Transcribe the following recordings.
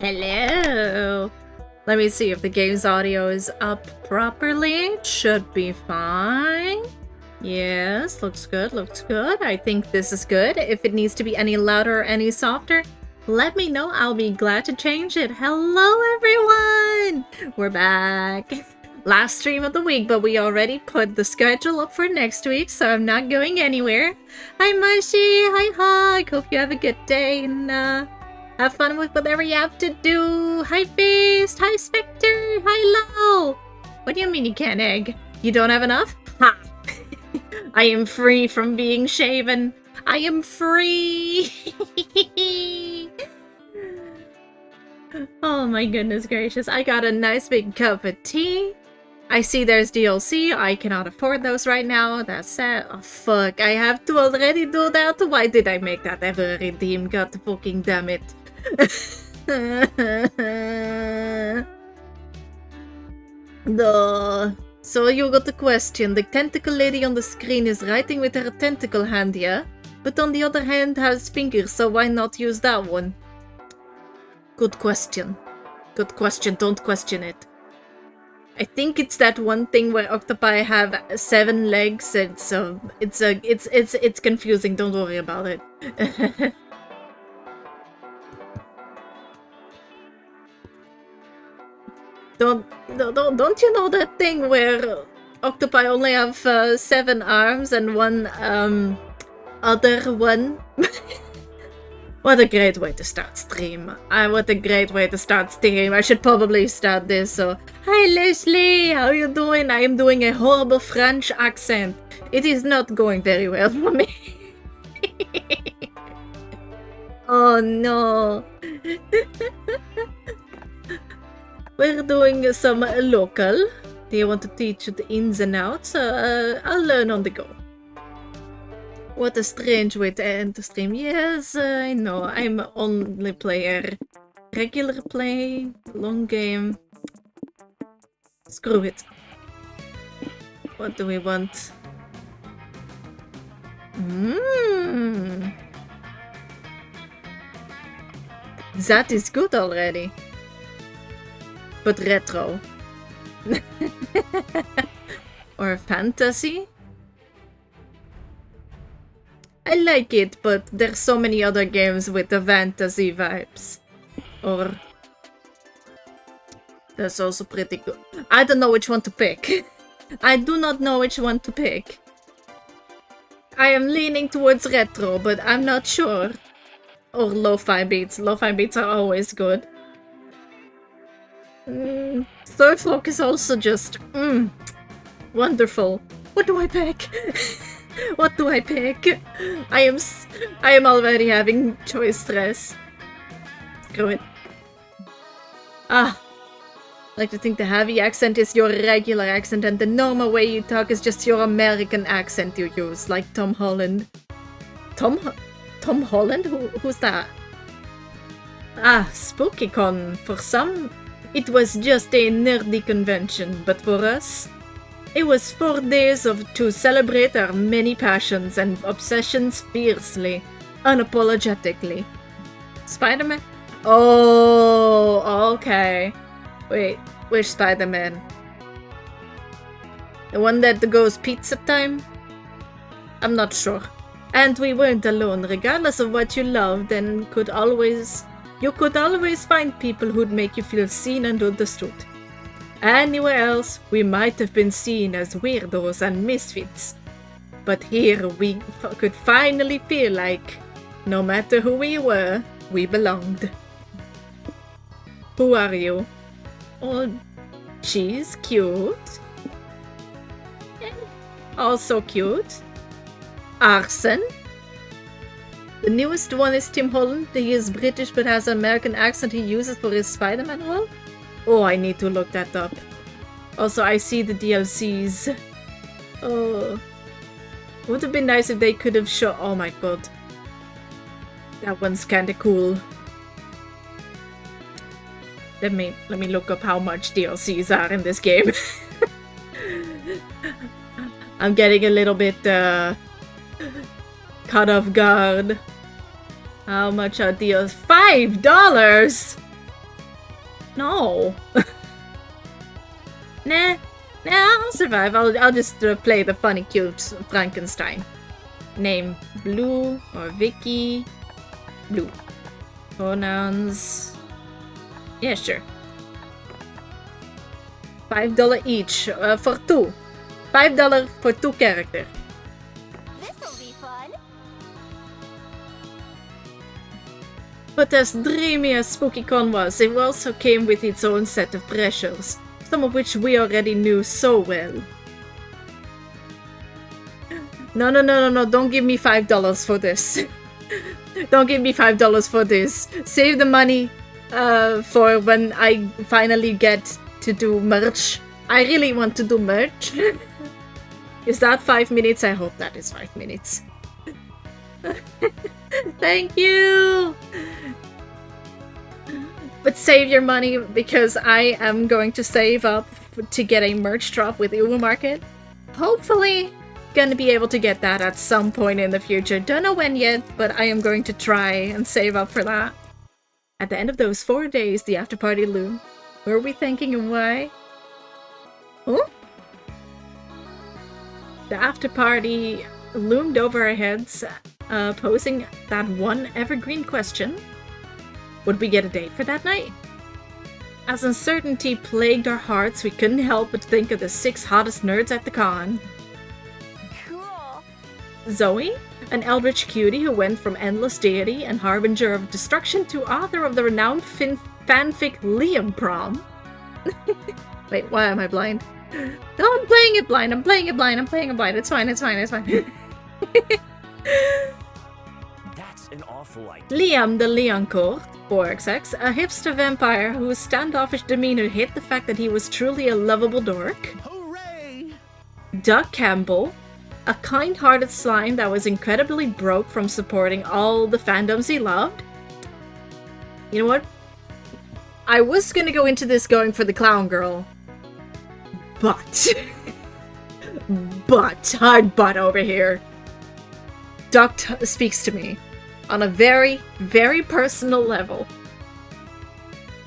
Hello. Let me see if the game's audio is up properly. It should be fine. Yes, looks good, looks good. I think this is good. If it needs to be any louder or any softer, let me know. I'll be glad to change it. Hello, everyone! We're back. Last stream of the week, but we already put the schedule up for next week, so I'm not going anywhere. Hi, Mushy. Hi, Hog. Hope you have a good day and have fun with whatever you have to do. Hi, Beast. Hi, Spectre. Hi, Low. What do you mean you can't egg? You don't have enough? Ha! I am free from being shaven. I am free. Oh my goodness gracious. I got a nice big cup of tea. I see there's DLC. I cannot afford those right now. That's sad. Oh fuck. I have to already do that. Why did I make that ever redeem? God fucking damn it. Duh. So you got the question. The tentacle lady on the screen is writing with her tentacle hand, yeah? But on the other hand has fingers, so why not use that one? Good question. Good question. Don't question it. I think it's that one thing where octopi have 7 legs. It's confusing. Don't worry about it. Don't you know that thing where octopi only have 7 arms and one other one? What a great way to start stream. What a great way to start stream. I should probably start this. So, hi Leslie, how are you doing? I am doing a horrible French accent. It is not going very well for me. Oh no. We're doing some local. Do you want to teach you the ins and outs? I'll learn on the go. What a strange way to end the stream. Yes, I know. I'm only player. Regular play, long game. Screw it. What do we want? That is good already. But retro. Or fantasy? I like it, but there's so many other games with the fantasy vibes. Or... that's also pretty good. I don't know which one to pick. I do not know which one to pick. I am leaning towards retro, but I'm not sure. Or lo-fi beats. Lo-fi beats are always good. Surflock is also just... wonderful. What do I pick? What do I pick? I am already having choice stress. Screw it. I like to think the heavy accent is your regular accent and the normal way you talk is just your American accent you use, like Tom Holland. Tom Holland? Who's that? SpookyCon. For some, it was just a nerdy convention, but for us, it was 4 days to celebrate our many passions and obsessions fiercely, unapologetically. Spider-Man? Oh, okay. Wait, which Spider-Man? The one that goes pizza time? I'm not sure. And we weren't alone. Regardless of what you loved, and you could always find people who'd make you feel seen and understood. Anywhere else, we might have been seen as weirdos and misfits. But here we could finally feel like, no matter who we were, we belonged. Who are you? Oh, she's cute. Also cute. Arson. The newest one is Tim Holland. He is British but has an American accent he uses for his Spider-Man role. Oh, I need to look that up. Also, I see the DLCs. Oh. Would have been nice if they could have shown... oh my god. That one's kinda cool. Let me look up how much DLCs are in this game. I'm getting a little bit caught off guard. How much are deals? $5! No. Nah, I'll survive. I'll just play the funny, cute Frankenstein. Name Blue or Vicky. Blue. Pronouns. Yeah, sure. $5 each for 2. $5 for 2 characters. This'll be fun. But as dreamy as SpookyCon was, it also came with its own set of pressures, some of which we already knew so well. No, don't give me $5 for this. Don't give me $5 for this. Save the money for when I finally get to do merch. I really want to do merch. Is that 5 minutes? I hope that is 5 minutes. Thank you! But save your money because I am going to save up to get a merch drop with Uber Market. Hopefully gonna be able to get that at some point in the future. Don't know when yet, but I am going to try and save up for that. At the end of those 4 days, the after party loomed. What were we thinking and why? Oh? The after party loomed over our heads, posing that one evergreen question. Would we get a date for that night? As uncertainty plagued our hearts, we couldn't help but think of the 6 hottest nerds at the con. Cool. Zoe, an eldritch cutie who went from endless deity and harbinger of destruction to author of the renowned fanfic Liam Prom. Wait, why am I blind? No, I'm playing it blind. I'm playing it blind. It's fine. That's an awful idea. Liam the Leoncourt, 4XX, a hipster vampire whose standoffish demeanor hid the fact that he was truly a lovable dork. Hooray! Doug Campbell, a kind-hearted slime that was incredibly broke from supporting all the fandoms he loved. You know what? I was gonna go into this going for the clown girl. Hard butt over here. Doug speaks to me on a very, very personal level.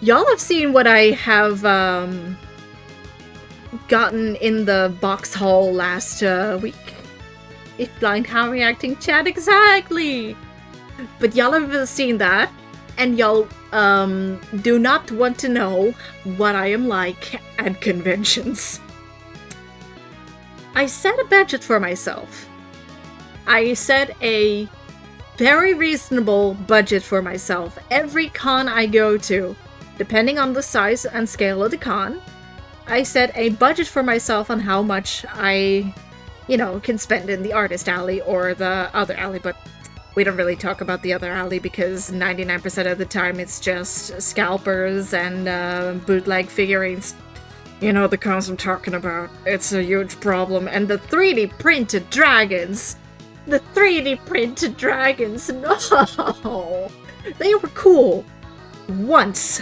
Y'all have seen what I have gotten in the box haul last week. If blind, how reacting chat exactly. But y'all have seen that, and y'all do not want to know what I am like at conventions. I set a budget for myself. I set a very reasonable budget for myself. Every con I go to, depending on the size and scale of the con, I set a budget for myself on how much I, can spend in the artist alley or the other alley, but we don't really talk about the other alley because 99% of the time it's just scalpers and bootleg figurines. You know the cons I'm talking about. It's a huge problem. And the 3D printed dragons! The 3D printed dragons! No! They were cool. Once.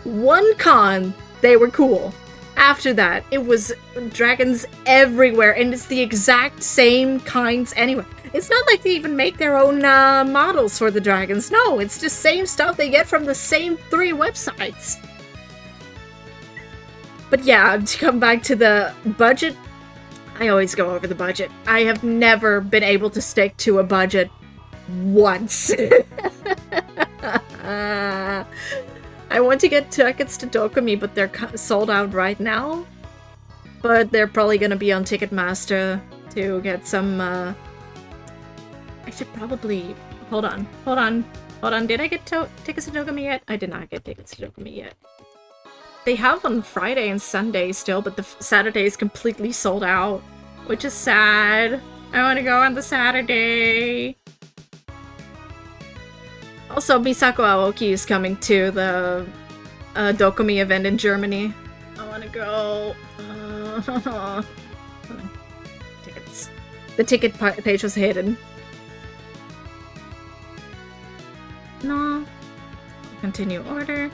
One con, they were cool. After that, it was dragons everywhere, and it's the exact same kinds anyway. It's not like they even make their own models for the dragons. No, it's just same stuff they get from the same 3 websites. But yeah, to come back to the budget, I always go over the budget. I have never been able to stick to a budget once. I want to get tickets to Dokumi, but they're sold out right now. But they're probably going to be on Ticketmaster to get some... I should probably... Hold on. Did I get tickets to Dokumi yet? I did not get tickets to Dokumi yet. They have on Friday and Sunday still, but the Saturday is completely sold out, which is sad. I want to go on the Saturday. Also, Misako Aoki is coming to the Dokumi event in Germany. I want to go. Tickets. The ticket page was hidden. No. Continue order.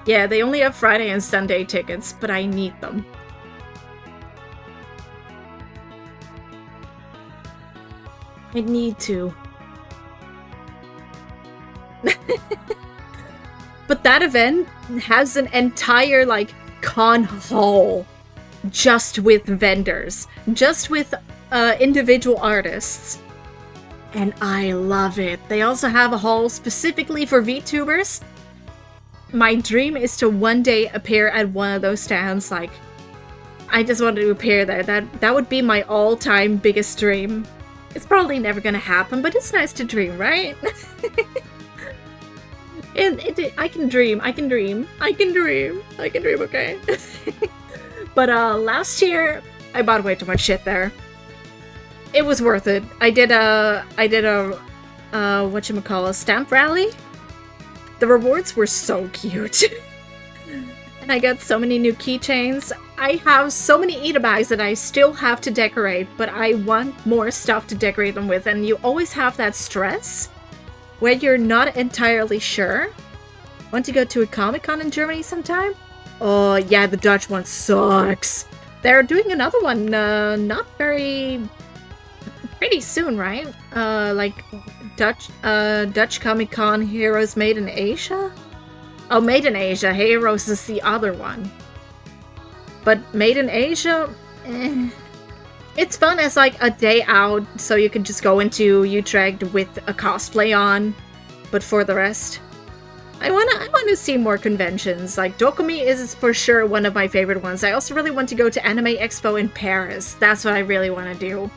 Yeah, they only have Friday and Sunday tickets, but I need them. I need to. But that event has an entire, like, con hall just with vendors, just with individual artists. And I love it. They also have a hall specifically for VTubers. My dream is to one day appear at one of those stands. Like, I just want to appear there. That would be my all-time biggest dream. It's probably never gonna happen, but it's nice to dream, right? I can dream, okay? But last year, I bought way too much shit there. It was worth it. I did a whatchamacallit, stamp rally. The rewards were so cute. And I got so many new keychains. I have so many Eda bags that I still have to decorate, but I want more stuff to decorate them with, and you always have that stress where you're not entirely sure. Want to go to a Comic-Con in Germany sometime? Oh yeah, the Dutch one sucks. They're doing another one, pretty soon, right? Like Dutch Comic-Con Heroes Made in Asia? Oh, Made in Asia. Heroes is the other one. But Made in Asia, it's fun as like a day out, so you can just go into Utrecht with a cosplay on. But for the rest, I wanna see more conventions. Like Dokumi is for sure one of my favorite ones. I also really want to go to Anime Expo in Paris. That's what I really want to do.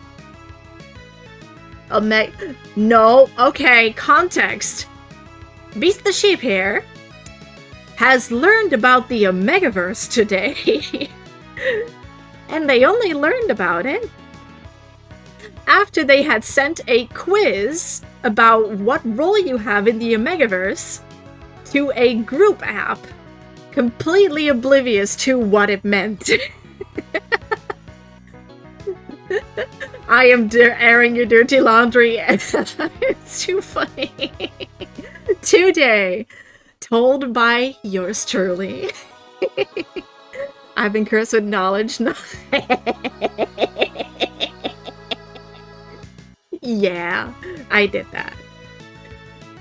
No, okay, context. Beast the Sheep here has learned about the Omegaverse today. And they only learned about it after they had sent a quiz about what role you have in the Omegaverse to a group app, completely oblivious to what it meant. I am airing your dirty laundry. It's too funny. Today, told by yours truly. I've been cursed with knowledge. Yeah, I did that.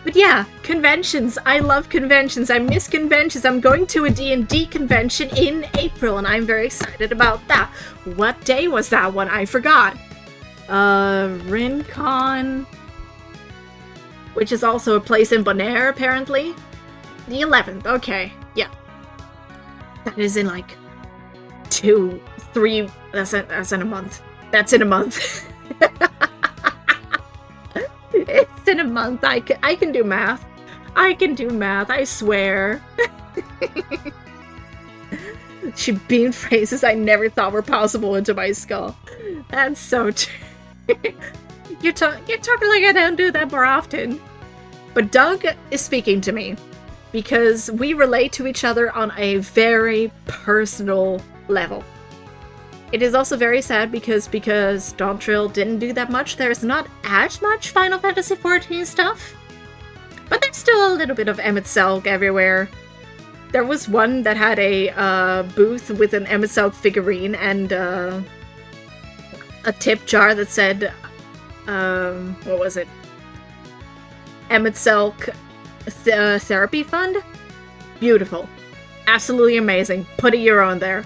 But yeah, conventions. I love conventions. I miss conventions. I'm going to a D&D convention in April, and I'm very excited about that. What day was that one? I forgot. RinCon, which is also a place in Bonaire, apparently. The 11th, okay, yeah. That is in like 2, 3, that's in a month. That's in a month. It's in a month. I can do math. I can do math, I swear. She beamed phrases I never thought were possible into my skull. That's so true. You're talking like I don't do that more often. But Doug is speaking to me because we relate to each other on a very personal level. It is also very sad because Dawntrill didn't do that much. There's not as much Final Fantasy XIV stuff, but there's still a little bit of Emmett Selk everywhere. There was one that had a booth with an Emmett Selk figurine and a tip jar that said, what was it? Emmett Selk Therapy Fund? Beautiful. Absolutely amazing. Put a euro in there.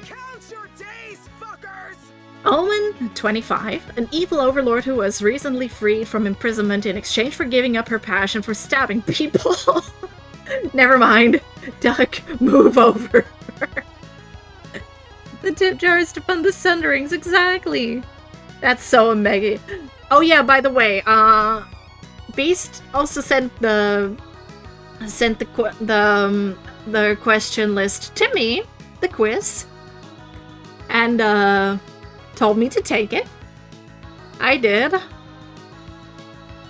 Count your days, fuckers! Omen, 25, an evil overlord who was recently freed from imprisonment in exchange for giving up her passion for stabbing people. Never mind. Duck, move over. The tip jar is to fund the Sunderings, exactly. That's so mega. Oh yeah, by the way, Beast also sent the question list to me, the quiz, and told me to take it. I did.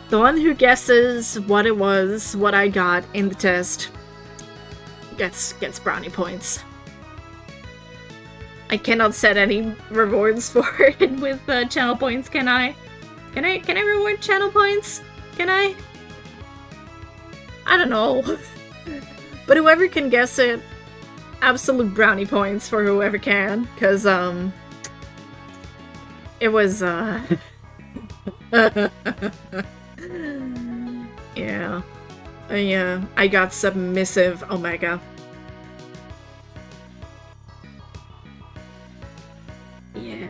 The one who guesses what it was, what I got in the test, gets brownie points. I cannot set any rewards for it with channel points, can I? Can I reward channel points? Can I? I don't know. But whoever can guess it, absolute brownie points for whoever can, because it was yeah. Yeah, I got submissive Omega. Yeah.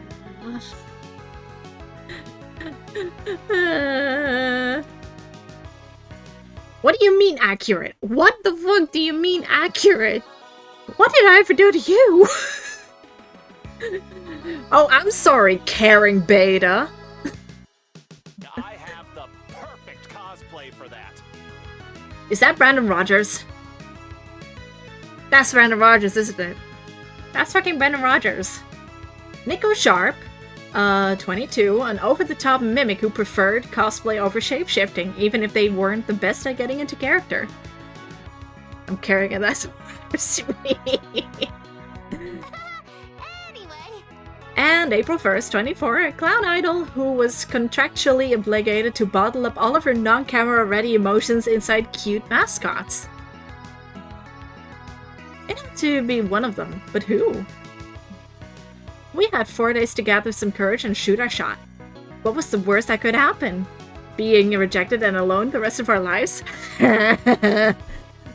What do you mean accurate? What the fuck do you mean accurate? What did I ever do to you? Oh, I'm sorry, caring beta. I have the perfect cosplay for that. Is that Brandon Rogers? That's Brandon Rogers, isn't it? That's fucking Brandon Rogers. Nico Sharp, 22, an over-the-top mimic who preferred cosplay over shape-shifting, even if they weren't the best at getting into character. I'm carrying it, that's sweet. And April 1st, 24, a clown idol who was contractually obligated to bottle up all of her non-camera ready emotions inside cute mascots. It had to be one of them, but who? We had 4 days to gather some courage and shoot our shot. What was the worst that could happen? Being rejected and alone the rest of our lives? I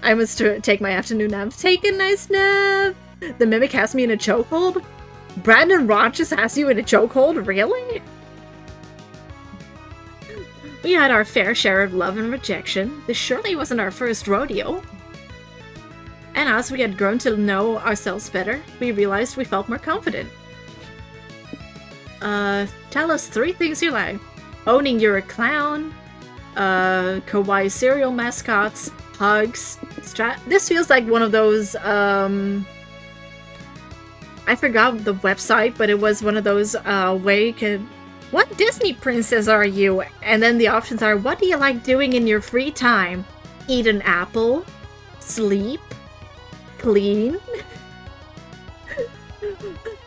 must take my afternoon nap. Take a nice nap! The mimic has me in a chokehold? Brandon Rogers has you in a chokehold? Really? We had our fair share of love and rejection. This surely wasn't our first rodeo. And as we had grown to know ourselves better, we realized we felt more confident. Tell us 3 things you like. Owning you're a clown, kawaii cereal mascots, hugs, this feels like one of those, I forgot the website, but it was one of those, where you could... What Disney princess are you? And then the options are, what do you like doing in your free time? Eat an apple? Sleep? Clean?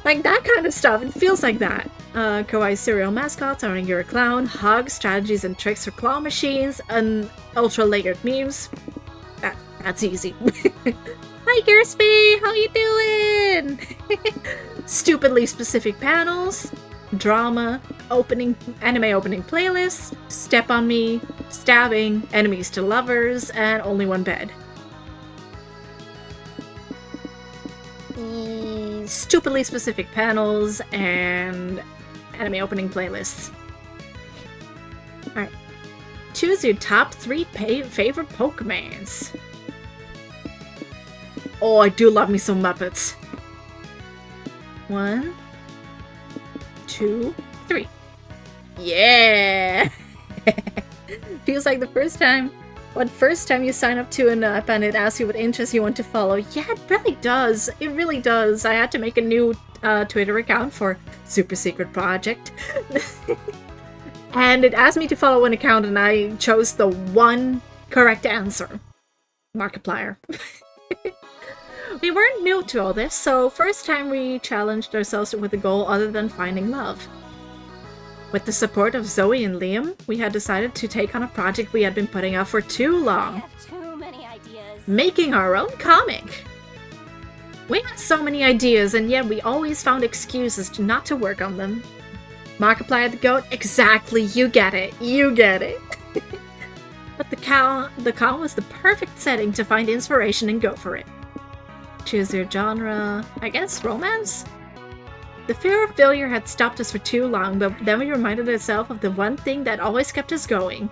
Like that kind of stuff. It feels like that. Kawaii cereal mascots, owning you're a clown, hugs, strategies and tricks for claw machines, and ultra-layered memes. That's easy. Hi, Gersby! How you doing? Stupidly specific panels, drama, anime opening playlists, step on me, stabbing, enemies to lovers, and only one bed. Stupidly specific panels and anime opening playlists. Alright. Choose your top 3 favorite Pokemons. Oh, I do love me some Muppets. 1, 2, 3. Yeah! Feels like the first time you sign up to an app and it asks you what interests you want to follow. Yeah, it really does. It really does. I had to make a new Twitter account for Super Secret Project. And it asked me to follow an account and I chose the one correct answer. Markiplier. We weren't new to all this, so first time we challenged ourselves with a goal other than finding love. With the support of Zoe and Liam, we had decided to take on a project we had been putting off for too long. I have too many ideas. Making our own comic. We had so many ideas, and yet we always found excuses not to work on them. Markiplier the goat? Exactly, you get it. You get it. But the con was the perfect setting to find inspiration and go for it. Choose your genre, I guess romance? The fear of failure had stopped us for too long, but then we reminded ourselves of the one thing that always kept us going.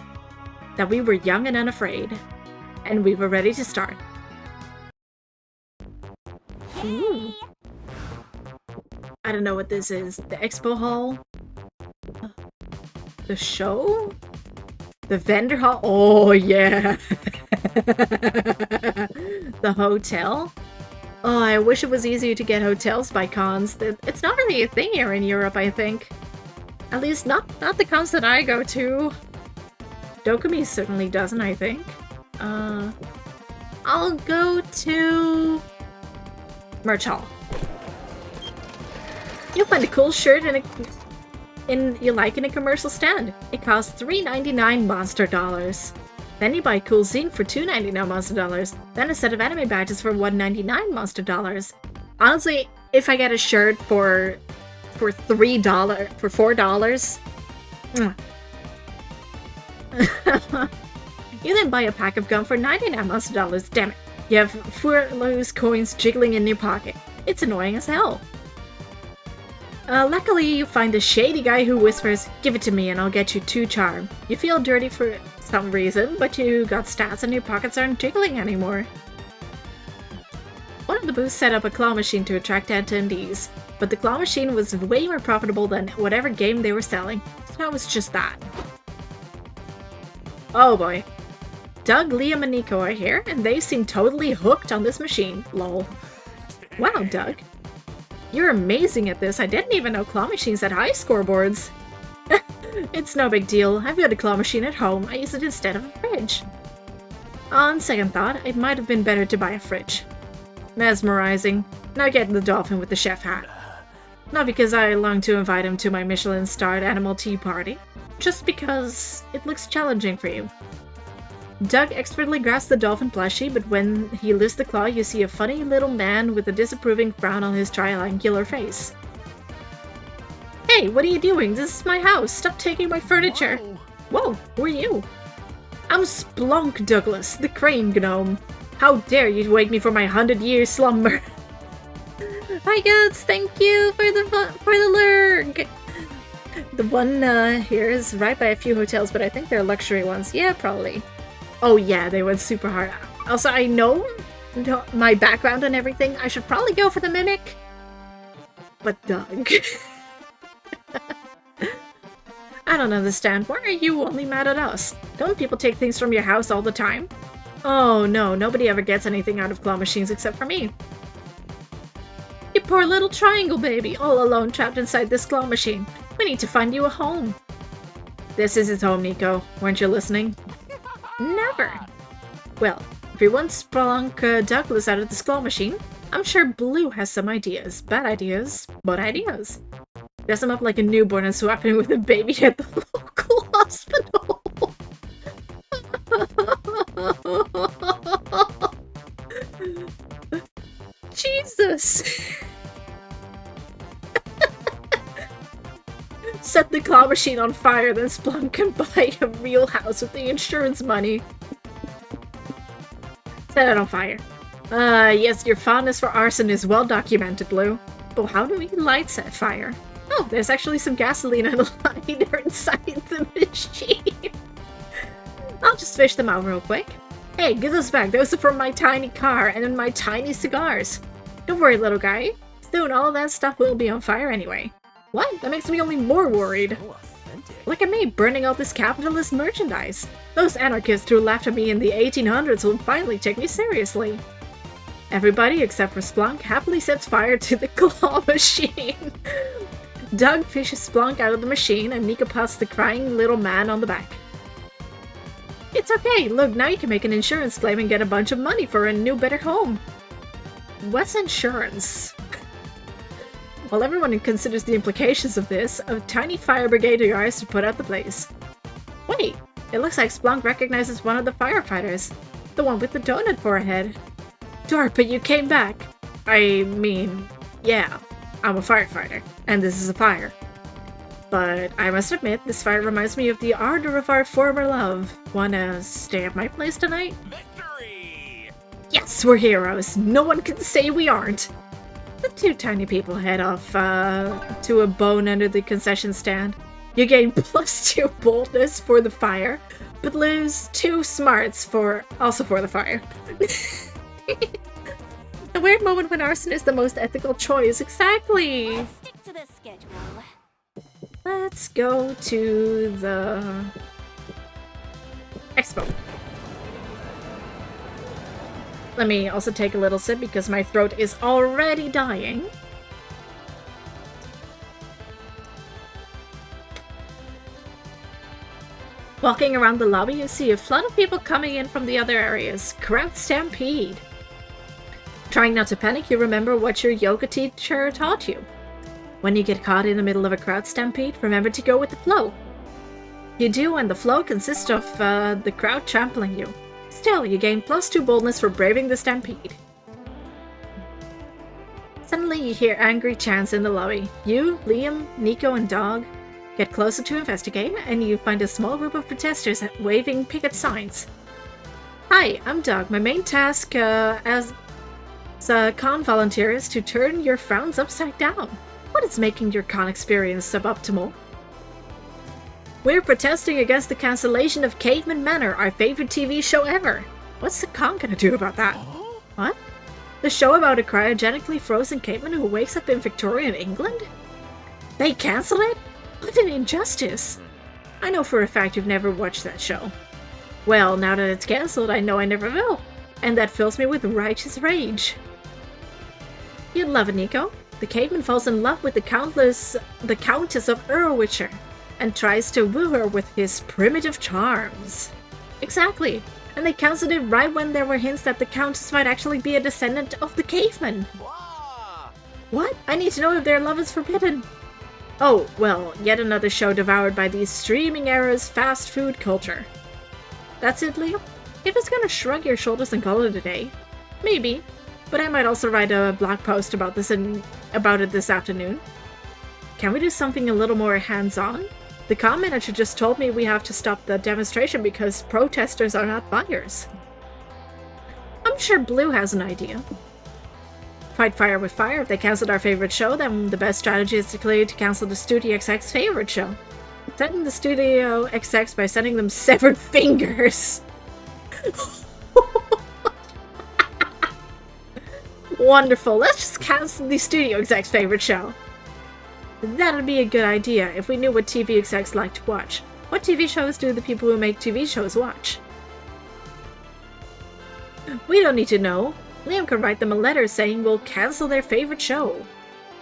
That we were young and unafraid. And we were ready to start. Ooh. I don't know what this is. The expo hall? The show? The vendor hall? Oh, yeah! The hotel? Oh, I wish it was easier to get hotels by cons. It's not really a thing here in Europe, I think. At least not the cons that I go to. Dokumi certainly doesn't, I think. I'll go to... Merch Hall. You'll find a cool shirt you like in a commercial stand. It costs $3.99 monster dollars. Then you buy a cool zine for $2.99 monster dollars. Then a set of anime badges for $1.99 monster dollars. Honestly, if I get a shirt for $4, You then buy a pack of gum for 99 monster dollars. Damn it. You have 4 loose coins jiggling in your pocket. It's annoying as hell. Luckily, you find a shady guy who whispers, "Give it to me and I'll get you 2 charm." You feel dirty for some reason, but you got stats and your pockets aren't jiggling anymore. One of the booths set up a claw machine to attract attendees, but the claw machine was way more profitable than whatever game they were selling, so that was just that. Oh boy. Doug, Liam, and Nico are here, and they seem totally hooked on this machine. Lol. Wow, Doug. You're amazing at this. I didn't even know claw machines had high scoreboards. It's no big deal. I've got a claw machine at home. I use it instead of a fridge. On second thought, it might have been better to buy a fridge. Mesmerizing. Now get the dolphin with the chef hat. Not because I long to invite him to my Michelin-starred animal tea party, just because it looks challenging for you. Doug expertly grasps the dolphin plushie, but when he lifts the claw, you see a funny little man with a disapproving frown on his triangular face. Hey, what are you doing? This is my house. Stop taking my furniture. Whoa, who are you? I'm Splunk Douglas, the crane gnome. How dare you wake me from my 100-year slumber? Hi guys, thank you for the lurk. The one here is right by a few hotels, but I think they're luxury ones. Yeah, probably. Oh yeah, they went super hard. Also, I know my background and everything. I should probably go for the mimic. But Doug. I don't understand. Why are you only mad at us? Don't people take things from your house all the time? Oh no, nobody ever gets anything out of claw machines except for me. You poor little triangle baby, all alone trapped inside this claw machine. We need to find you a home. This is his home, Nico. Weren't you listening? Never. Well, if you want Splunk Douglas out of this claw machine, I'm sure Blue has some ideas. Bad ideas, but ideas. Dress him up like a newborn and swap him with a baby at the local hospital. Jesus. Set the claw machine on fire, then Splunk can buy a real house with the insurance money. Set it on fire. Yes, your fondness for arson is well documented, Blue. But how do we light set fire? Oh, there's actually some gasoline and a lighter inside the machine. I'll just fish them out real quick. Hey, give those back. Those are from my tiny car and my tiny cigars. Don't worry, little guy. Soon all of that stuff will be on fire anyway. What? That makes me only more worried. Look at me, burning all this capitalist merchandise. Those anarchists who laughed at me in the 1800s will finally take me seriously. Everybody except for Splunk happily sets fire to the claw machine. Doug fishes Splunk out of the machine and Nico pats the crying little man on the back. It's okay, look, now you can make an insurance claim and get a bunch of money for a new, better home. What's insurance? While everyone considers the implications of this, a tiny fire brigade arrives to put out the blaze. Wait, it looks like Splunk recognizes one of the firefighters. The one with the donut forehead. Darpa, you came back! I mean, yeah, I'm a firefighter, and this is a fire. But I must admit, this fire reminds me of the ardor of our former love. Wanna stay at my place tonight? Victory! Yes, we're heroes! No one can say we aren't! The two tiny people head off to a bone under the concession stand. You gain +2 boldness for the fire, but lose 2 smarts also for the fire. A weird moment when arson is the most ethical choice. Exactly! Let's stick to the schedule. Let's go to the expo. Let me also take a little sip because my throat is already dying. Walking around the lobby, you see a flood of people coming in from the other areas. Crowd stampede. Trying not to panic, you remember what your yoga teacher taught you. When you get caught in the middle of a crowd stampede, remember to go with the flow. You do, and the flow consists of the crowd trampling you. Still, you gain +2 boldness for braving the stampede. Suddenly, you hear angry chants in the lobby. You, Liam, Nico, and Dog get closer to investigate, and you find a small group of protesters waving picket signs. Hi, I'm Doug. My main task as a con volunteer is to turn your frowns upside down. What is making your con experience suboptimal? We're protesting against the cancellation of Caveman Manor, our favorite TV show ever. What's the con gonna do about that? What? The show about a cryogenically frozen caveman who wakes up in Victorian England? They cancel it? What an injustice! I know for a fact you've never watched that show. Well, now that it's cancelled, I know I never will. And that fills me with righteous rage. You'd love it, Nico. The caveman falls in love with the Countess of Erwitcher and tries to woo her with his primitive charms. Exactly. And they cancelled it right when there were hints that the Countess might actually be a descendant of the caveman. Wow. What? I need to know if their love is forbidden. Oh, well, yet another show devoured by the streaming era's fast food culture. That's it, Leo? You're just gonna shrug your shoulders and call it a day? Maybe. But I might also write a blog post about it this afternoon. Can we do something a little more hands-on? The comm manager just told me we have to stop the demonstration because protesters are not buyers. I'm sure Blue has an idea. Fight fire with fire. If they cancelled our favorite show, then the best strategy is to cancel the Studio XX favorite show. Threaten the Studio XX by sending them severed fingers. Wonderful. Let's just cancel the Studio Exec's favorite show. That'd be a good idea if we knew what TV execs like to watch. What TV shows do the people who make TV shows watch? We don't need to know. Liam can write them a letter saying we'll cancel their favorite show.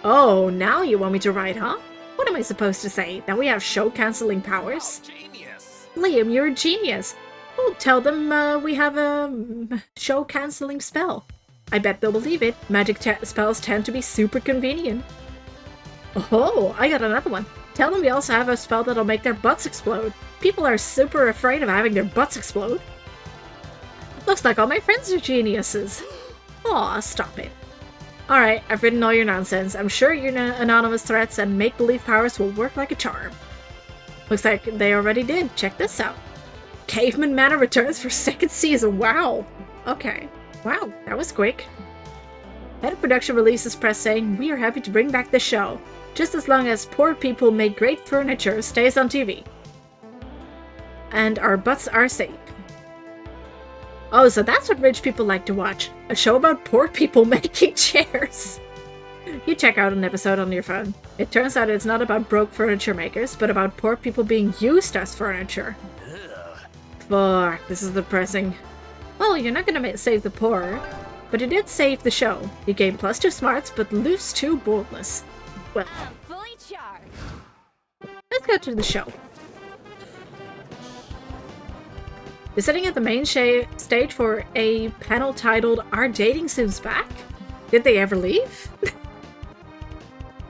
Oh, now you want me to write, huh? What am I supposed to say? That we have show-canceling powers? Genius. Liam, you're a genius. We'll tell them we have a show-canceling spell. I bet they'll believe it. Magic spells tend to be super convenient. Oh, I got another one. Tell them we also have a spell that'll make their butts explode. People are super afraid of having their butts explode. Looks like all my friends are geniuses. Aw, stop it. Alright, I've written all your nonsense. I'm sure your anonymous threats and make-believe powers will work like a charm. Looks like they already did. Check this out. Caveman Manor returns for second season. Wow. Okay. Wow, that was quick. Head of production releases press saying, we are happy to bring back the show, just as long as poor people make great furniture stays on TV. And our butts are safe. Oh, so that's what rich people like to watch. A show about poor people making chairs. You check out an episode on your phone. It turns out it's not about broke furniture makers, but about poor people being used as furniture. Fuck, this is depressing. Well, you're not gonna save the poor, but you did save the show. You gain +2 smarts, but lose 2 boldness. Well, I'm fully charged. let's go to the show. We're sitting at the main stage for a panel titled, Are Dating Sims Back? Did they ever leave?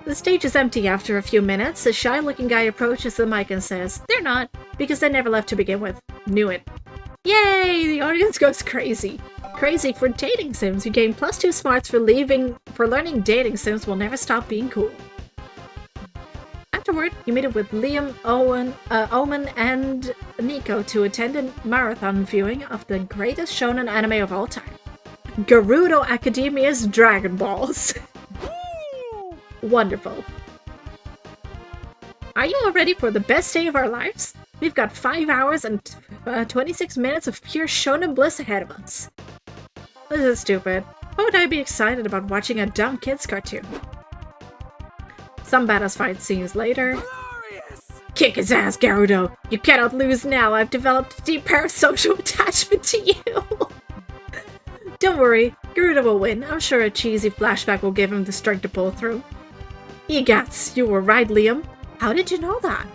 The stage is empty after a few minutes. A shy-looking guy approaches the mic and says, they're not, because they never left to begin with. Knew it. Yay! The audience goes crazy. Crazy for dating sims. You gain +2 smarts for learning dating sims will never stop being cool. Afterward, you meet up with Liam, Omen, and Nico to attend a marathon viewing of the greatest shonen anime of all time. Gerudo Academia's Dragon Balls. Wonderful. Are you all ready for the best day of our lives? We've got 5 hours and 26 minutes of pure shonen bliss ahead of us. This is stupid. Why would I be excited about watching a dumb kids cartoon? Some badass fight scenes later. Glorious! Kick his ass, Gerudo! You cannot lose now. I've developed a deep parasocial attachment to you. Don't worry, Gerudo will win. I'm sure a cheesy flashback will give him the strength to pull through. Egats, you were right, Liam. How did you know that?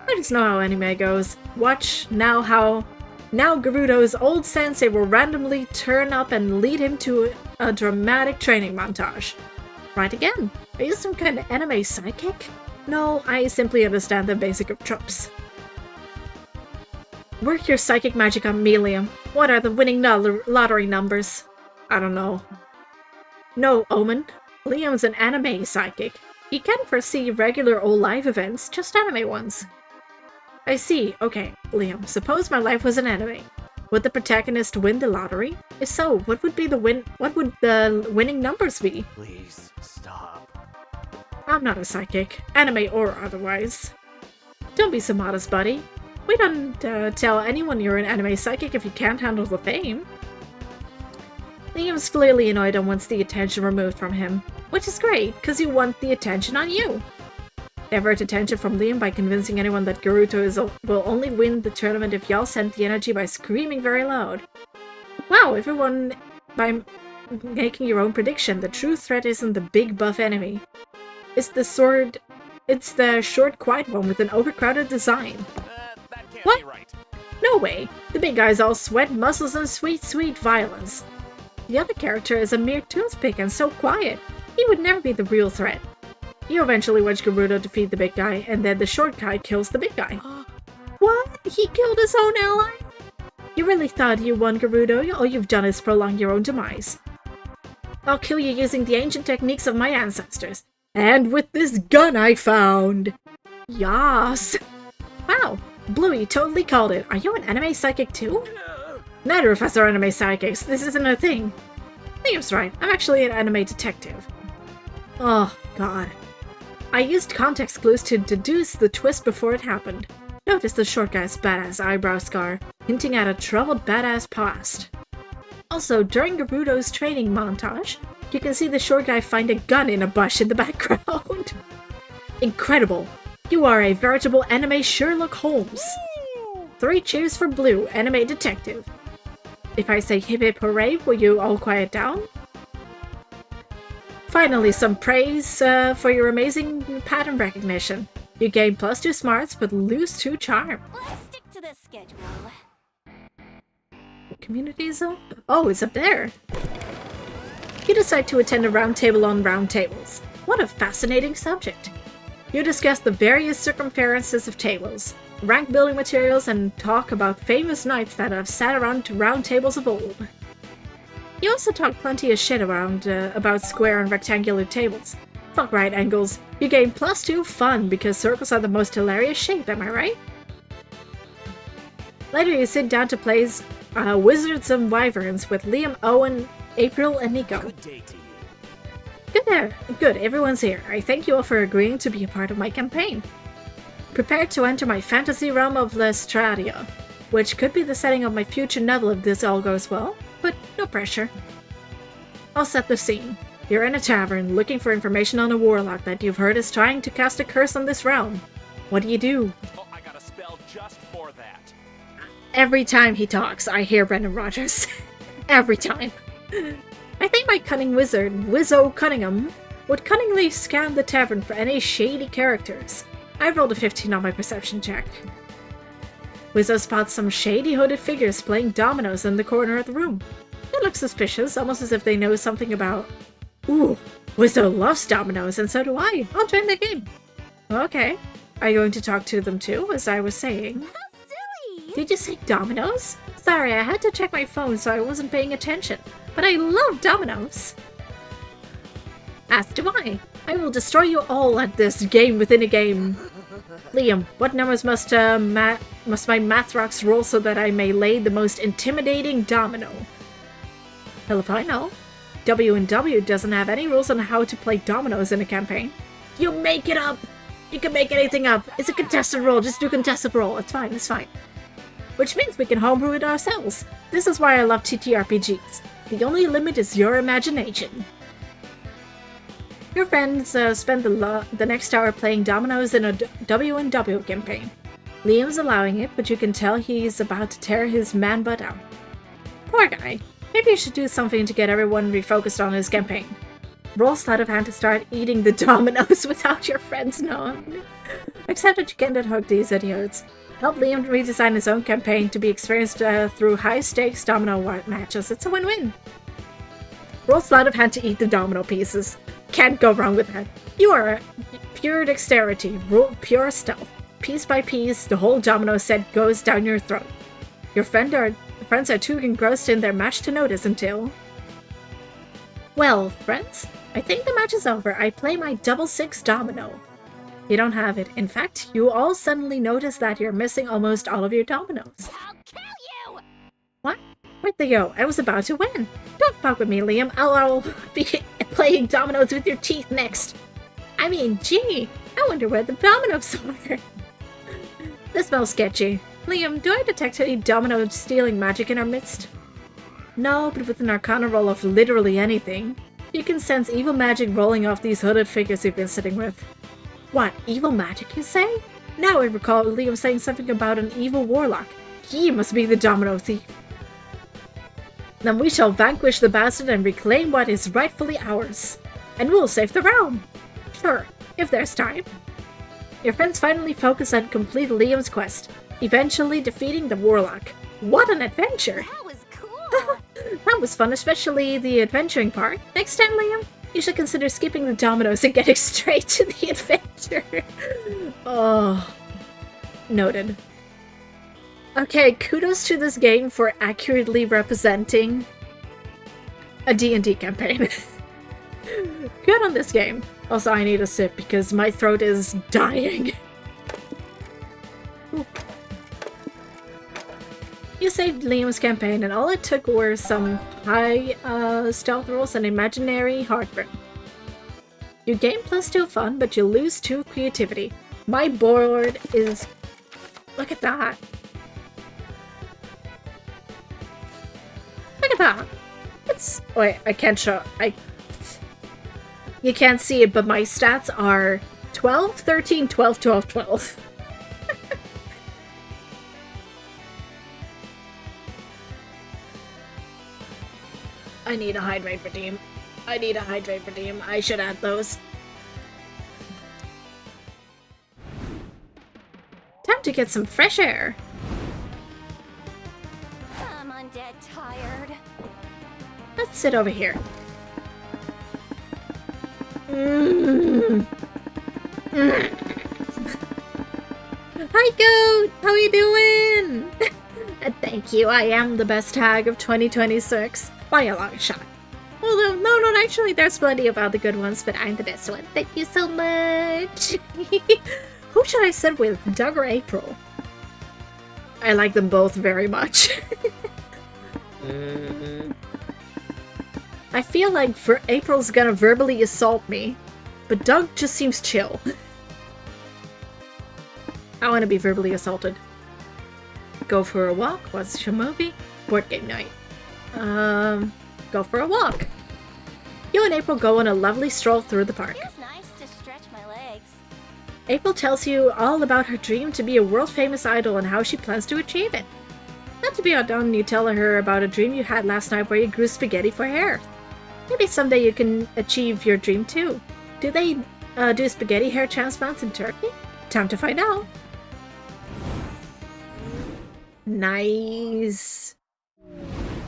I just know how anime goes. Watch now how Gerudo's old sensei will randomly turn up and lead him to a dramatic training montage. Right again. Are you some kind of anime psychic? No, I simply understand the basic of tropes. Work your psychic magic on me, Liam. What are the winning lottery numbers? I don't know. No, Omen. Liam's an anime psychic. He can foresee regular old life events, just anime ones. I see. Okay, Liam, suppose my life was an anime. Would the protagonist win the lottery? If so, what would the winning numbers be? Please stop. I'm not a psychic, anime or otherwise. Don't be so modest, buddy. We don't tell anyone you're an anime psychic if you can't handle the fame. Liam's clearly annoyed and wants the attention removed from him, which is great, because you want the attention on you. Divert attention from Liam by convincing anyone that Gerudo will only win the tournament if y'all send the energy by screaming very loud. Wow, everyone, by making your own prediction, the true threat isn't the big buff enemy. It's the short, quiet one with an overcrowded design. That can't What? be right. No way! The big guy's all sweat, muscles, and sweet, sweet violence. The other character is a mere toothpick and so quiet. He would never be the real threat. You eventually watch Gerudo defeat the big guy, and then the short guy kills the big guy. What? He killed his own ally? You really thought you won, Gerudo? All you've done is prolong your own demise. I'll kill you using the ancient techniques of my ancestors. And with this gun I found! Yas! Wow, Bluey totally called it. Are you an anime psychic too? Neither of us are anime psychics. This isn't a thing. Liam's right. I'm actually an anime detective. Oh, God. I used context clues to deduce the twist before it happened. Notice the short guy's badass eyebrow scar, hinting at a troubled badass past. Also, during Gerudo's training montage, you can see the short guy find a gun in a bush in the background. Incredible! You are a veritable anime Sherlock Holmes. 3 cheers for Blue, anime detective. If I say hip hip hooray, will you all quiet down? Finally, some praise for your amazing pattern recognition. You gain +2 smarts, but lose 2 charm. Let's stick to the schedule. Community zone? Oh, it's up there. You decide to attend a roundtable on roundtables. What a fascinating subject. You discuss the various circumferences of tables, rank building materials, and talk about famous knights that have sat around round tables of old. You also talk plenty of shit around about square and rectangular tables. Fuck right angles. You gain +2 fun because circles are the most hilarious shape, am I right? Later you sit down to play Wizards and Wyverns with Liam, Owen, April, and Nico. Good day to you. Good there. Good, everyone's here. I thank you all for agreeing to be a part of my campaign. Prepare to enter my fantasy realm of Lestradia, which could be the setting of my future novel if this all goes well, but no pressure. I'll set the scene. You're in a tavern, looking for information on a warlock that you've heard is trying to cast a curse on this realm. What do? Oh, I got a spell just for that. Every time he talks, I hear Brendan Rogers. Every time. I think my cunning wizard, Wizzo Cunningham, would cunningly scan the tavern for any shady characters. I rolled a 15 on my perception check. Wizzo spots some shady hooded figures playing dominoes in the corner of the room. They look suspicious, almost as if they know something about... Ooh, Wizzo loves dominoes, and so do I. I'll join the game. Okay. Are you going to talk to them too, as I was saying? How silly! Did you say dominoes? Sorry, I had to check my phone so I wasn't paying attention. But I love dominoes. As do I. I will destroy you all at this game within a game. Liam, what numbers must my math rocks roll so that I may lay the most intimidating domino? Hell if I know. W&W doesn't have any rules on how to play dominoes in a campaign. You make it up! You can make anything up! It's a contested roll, just do contested roll. It's fine, it's fine. Which means we can homebrew it ourselves. This is why I love TTRPGs. The only limit is your imagination. Your friends spend the next hour playing dominoes in a W&W campaign. Liam's allowing it, but you can tell he's about to tear his man butt out. Poor guy. Maybe you should do something to get everyone refocused on his campaign. Roll sleight of hand to start eating the dominoes without your friends knowing. Except that you can't hook these idiots. Help Liam redesign his own campaign to be experienced through high-stakes domino matches. It's a win-win. Roll sleight of hand to eat the domino pieces. Can't go wrong with that. You are pure dexterity, pure stealth. Piece by piece, the whole domino set goes down your throat. Your friends are too engrossed in their match to notice until... Well, friends, I think the match is over. I play my double 6 domino. You don't have it. In fact, you all suddenly notice that you're missing almost all of your dominoes. I'll kill you! What? Where'd they go? I was about to win. Don't fuck with me, Liam. I'll be playing dominoes with your teeth next. I mean, gee, I wonder where the dominoes are. This smells sketchy. Liam, do I detect any domino stealing magic in our midst? No, but with an arcana roll of literally anything, you can sense evil magic rolling off these hooded figures you've been sitting with. What, evil magic, you say? Now I recall Liam saying something about an evil warlock. He must be the domino thief. Then we shall vanquish the bastard and reclaim what is rightfully ours. And we'll save the realm. Sure, if there's time. Your friends finally focus and complete Liam's quest, eventually defeating the warlock. What an adventure! That was cool. That was fun, especially the adventuring part. Next time, Liam, you should consider skipping the dominoes and getting straight to the adventure. Oh, noted. Okay, kudos to this game for accurately representing a D&D campaign. Good on this game. Also, I need a sip because my throat is dying. Ooh. You saved Liam's campaign and all it took were some high stealth rolls and imaginary heartburn. You gain +2 fun, but you lose 2 creativity. My board is... Look at that. Look at that. It's... Wait, I can't show... You can't see it, but my stats are 12, 13, 12, 12, 12. I need a hydrate redeem. I need a hydrate redeem. I should add those. Time to get some fresh air. I'm undead tired. Let's sit over here. Hi, Goat! How are you doing? Thank you, I am the best tag of 2026. By a long shot. Although, no, actually, there's plenty of other good ones, but I'm the best one. Thank you so much! Who should I sit with, Doug or April? I like them both very much. I feel like April's gonna verbally assault me, but Doug just seems chill. I want to be verbally assaulted. Go for a walk, watch a movie, board game night. Go for a walk. You and April go on a lovely stroll through the park. Feels nice to stretch my legs. April tells you all about her dream to be a world-famous idol and how she plans to achieve it. Not to be outdone, you tell her about a dream you had last night where you grew spaghetti for hair. Maybe someday you can achieve your dream too. Do they do spaghetti hair transplants in Turkey? Time to find out. Nice.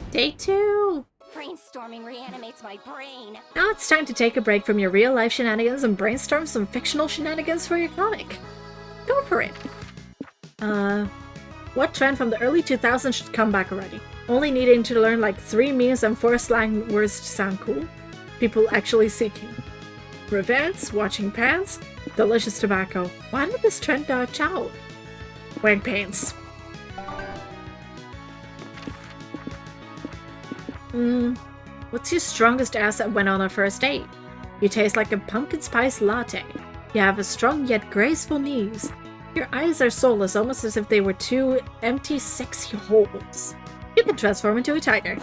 Day 2. Brainstorming reanimates my brain. Now it's time to take a break from your real-life shenanigans and brainstorm some fictional shenanigans for your comic. Go for it. What trend from the early 2000s should come back already? Only needing to learn like 3 memes and 4 slang words to sound cool? People actually seeking. Revenge, watching pants, delicious tobacco. Why did this trend dodge out? Wearing pants. What's your strongest asset when on a first date? You taste like a pumpkin spice latte. You have a strong yet graceful knees. Your eyes are soulless, almost as if they were 2 empty, sexy holes. You can transform into a tiger.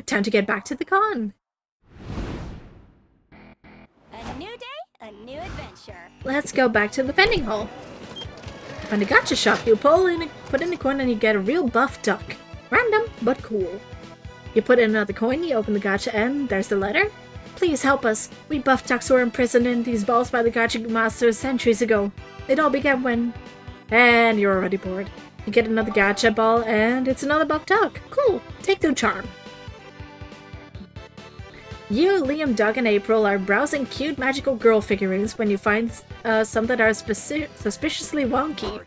Time to get back to the con. A new day, a new adventure. Let's go back to the vending hall. Find a gacha shop, you put in a coin and you get a real buff duck. Random, but cool. You put in another coin, you open the gacha and there's the letter. Please help us. We buff ducks were imprisoned in these balls by the gacha masters centuries ago. It all began when... And you're already bored. You get another gacha ball and it's another buff duck. Cool. Take 2 charm. You, Liam, Doug, and April are browsing cute magical girl figurines when you find some that are suspiciously wonky.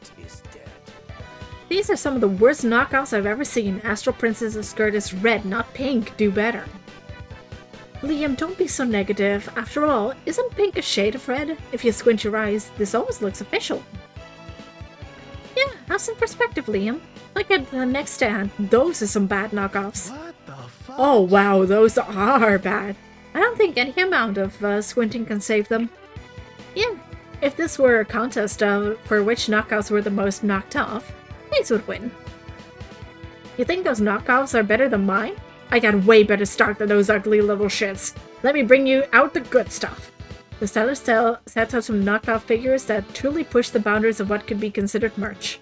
These are some of the worst knockoffs I've ever seen. Astral Princess's skirt is red, not pink. Do better. Liam, don't be so negative. After all, isn't pink a shade of red? If you squint your eyes, this almost looks official. Yeah, have some perspective, Liam. Look at the next stand. Those are some bad knockoffs. What the fuck? Oh wow, those are bad. I don't think any amount of squinting can save them. Yeah, if this were a contest for which knockoffs were the most knocked off, these would win. You think those knockoffs are better than mine? I got way better stock than those ugly little shits. Let me bring you out the good stuff. The seller sets out some knockoff figures that truly push the boundaries of what could be considered merch.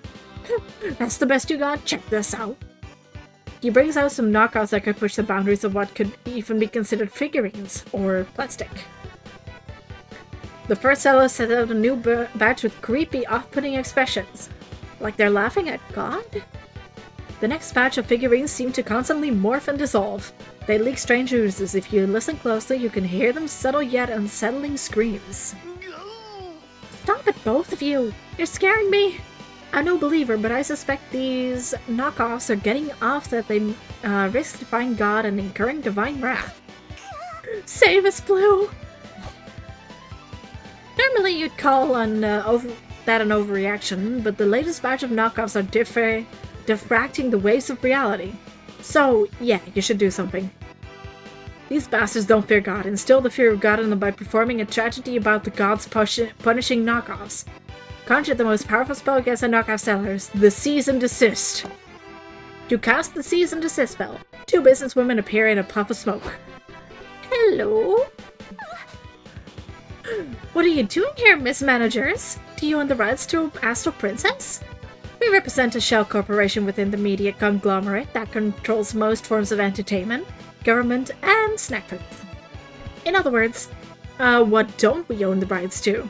That's the best you got? Check this out. He brings out some knockoffs that could push the boundaries of what could even be considered figurines or plastic. The first seller set out a new batch with creepy, off-putting expressions. Like they're laughing at God? The next batch of figurines seem to constantly morph and dissolve. They leak strange oozes. If you listen closely, you can hear them subtle yet unsettling screams. Stop it, both of you! You're scaring me! I'm no believer, but I suspect these knockoffs are getting off that they risk defying God and incurring divine wrath. Save us, Blue! Normally you'd call on that an overreaction, but the latest batch of knockoffs are diffracting the waves of reality. So, yeah, you should do something. These bastards don't fear God. Instill the fear of God in them by performing a tragedy about the gods punishing knockoffs. Conjure the most powerful spell against the knockoff sellers, the Cease and Desist. You cast the Cease and Desist spell. Two businesswomen appear in a puff of smoke. Hello? What are you doing here, Miss Managers? Do you own the rights to Astral Princess? We represent a shell corporation within the media conglomerate that controls most forms of entertainment, government, and snack foods. In other words, what don't we own the rights to?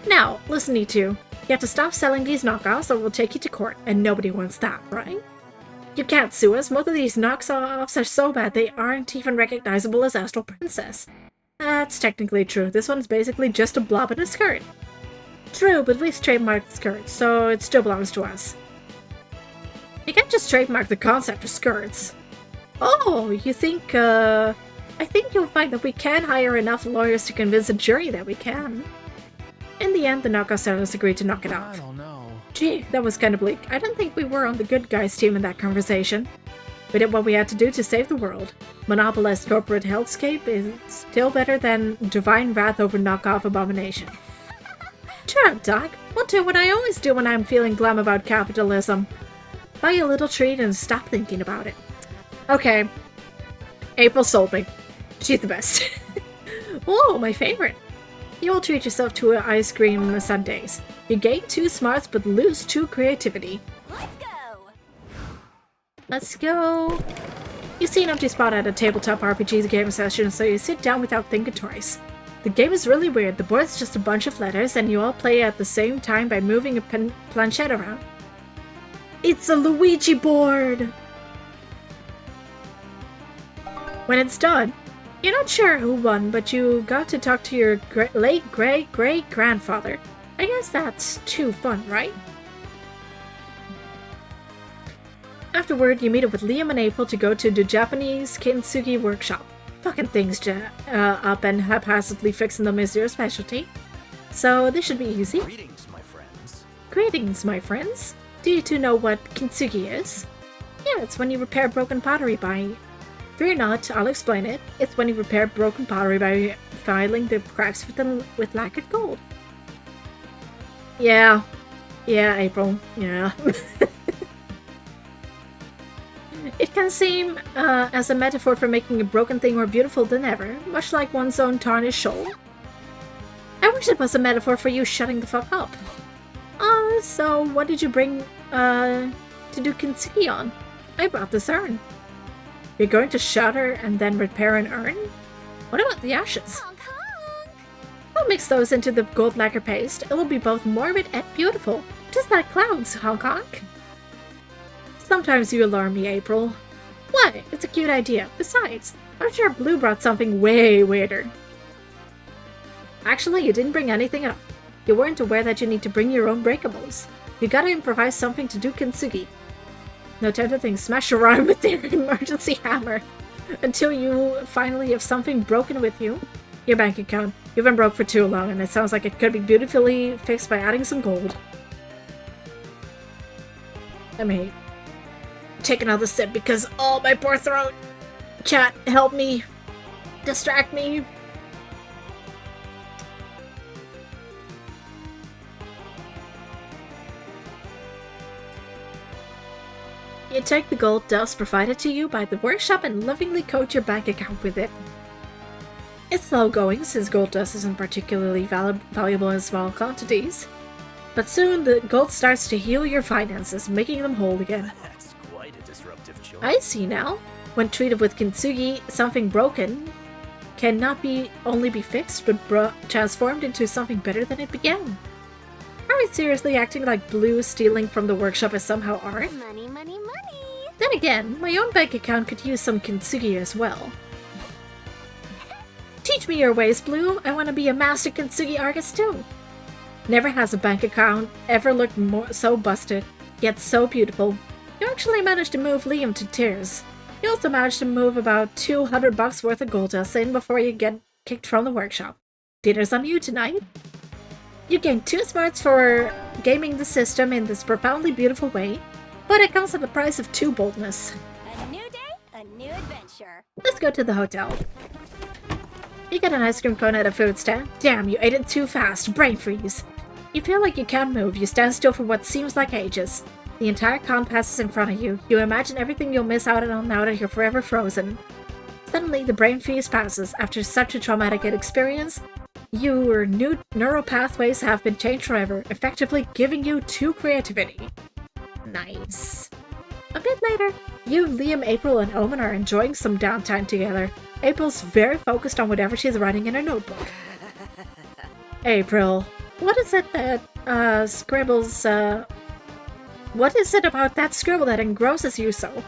Now, listen, you two. You have to stop selling these knockoffs or we'll take you to court, and nobody wants that, right? You can't sue us. Most of these knockoffs are so bad they aren't even recognizable as Astral Princess. That's technically true. This one's basically just a blob in a skirt. True, but we've trademarked the skirt, so it still belongs to us. You can't just trademark the concept of skirts. Oh, you think, I think you'll find that we can hire enough lawyers to convince a jury that we can. In the end, the knockoff sellers agreed to knock it off. I don't know. Gee, that was kinda bleak. I don't think we were on the good guys team in that conversation. We did what we had to do to save the world. Monopolized corporate hellscape is still better than divine wrath over knockoff abomination. Cheer up, Doc. We'll do what I always do when I'm feeling glum about capitalism. Buy a little treat and stop thinking about it. Okay. April sold me. She's the best. Oh, my favorite. You will treat yourself to ice cream sundaes. You gain 2 smarts but lose 2 creativity. Let's go! Let's go. You see an empty spot at a tabletop RPG game session, so you sit down without thinking twice. The game is really weird. The board's just a bunch of letters, and you all play at the same time by moving a planchette around. It's a Luigi board! When it's done, you're not sure who won, but you got to talk to your late great-great-grandfather. I guess that's too fun, right? Afterward, you meet up with Liam and April to go to the Japanese kintsugi workshop. Fucking things up and haphazardly fixing them is your specialty. So this should be easy. Greetings, my friends. Greetings, my friends. Do you two know what kintsugi is? Yeah, it's when you repair broken pottery by... Fear not, I'll explain it. It's when you repair broken pottery by filing the cracks with lacquered gold. Yeah. Yeah, April. Yeah. It can seem as a metaphor for making a broken thing more beautiful than ever, much like one's own tarnished soul. I wish it was a metaphor for you shutting the fuck up. So what did you bring to do kintsugi on? I brought this urn. You're going to shatter and then repair an urn? What about the ashes? Honk honk! I'll mix those into the gold lacquer paste. It will be both morbid and beautiful, just like clouds, honk honk. Sometimes you alarm me, April. What? It's a cute idea. Besides, I'm sure Blue brought something way weirder. Actually, you didn't bring anything at all. You weren't aware that you need to bring your own breakables. You gotta improvise something to do kintsugi. No time to think, smash your arm with your emergency hammer. Until you finally have something broken with you. Your bank account. You've been broke for too long, and it sounds like it could be beautifully fixed by adding some gold. Let me take another sip because, oh, my poor throat. Chat, help me. Distract me. You take the gold dust provided to you by the workshop and lovingly coat your bank account with it. It's slow going since gold dust isn't particularly valuable in small quantities. But soon the gold starts to heal your finances, making them whole again. That's quite a disruptive choice. I see now. When treated with kintsugi, something broken cannot only be fixed, but transformed into something better than it began. Are we seriously acting like Blue stealing from the workshop is somehow art? Money, money, money. Then again, my own bank account could use some kintsugi as well. Teach me your ways, Blue. I want to be a master kintsugi artist too. Never has a bank account ever looked so busted, yet so beautiful. You actually managed to move Liam to tears. You also managed to move about $200 worth of gold dust in before you get kicked from the workshop. Dinner's on you tonight. You gain 2 smarts for gaming the system in this profoundly beautiful way, but it comes at the price of 2 boldness. A new day, a new adventure. Let's go to the hotel. You get an ice cream cone at a food stand. Damn, you ate it too fast. Brain freeze. You feel like you can't move. You stand still for what seems like ages. The entire con passes in front of you. You imagine everything you'll miss out on now that you're forever frozen. Suddenly, the brain freeze passes. After such a traumatic experience, your new neural pathways have been changed forever, effectively giving you 2 creativity. Nice. A bit later, you, Liam, April, and Omen are enjoying some downtime together. April's very focused on whatever she's writing in her notebook. April, what is it that, scribbles, what is it about that scribble that engrosses you so?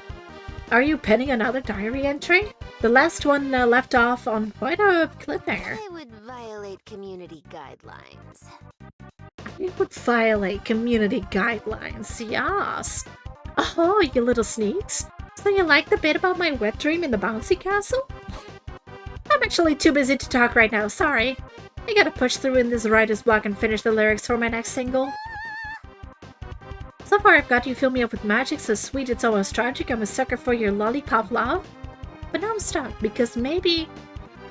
Are you penning another diary entry? The last one left off on quite a cliffhanger. I would violate community guidelines. You would violate community guidelines, yes. Oh, you little sneaks. So you like the bit about my wet dream in the bouncy castle? I'm actually too busy to talk right now, sorry. I gotta push through in this writer's block and finish the lyrics for my next single. So far I've got you fill me up with magic so sweet it's almost tragic. I'm a sucker for your lollipop love. But now I'm stuck because maybe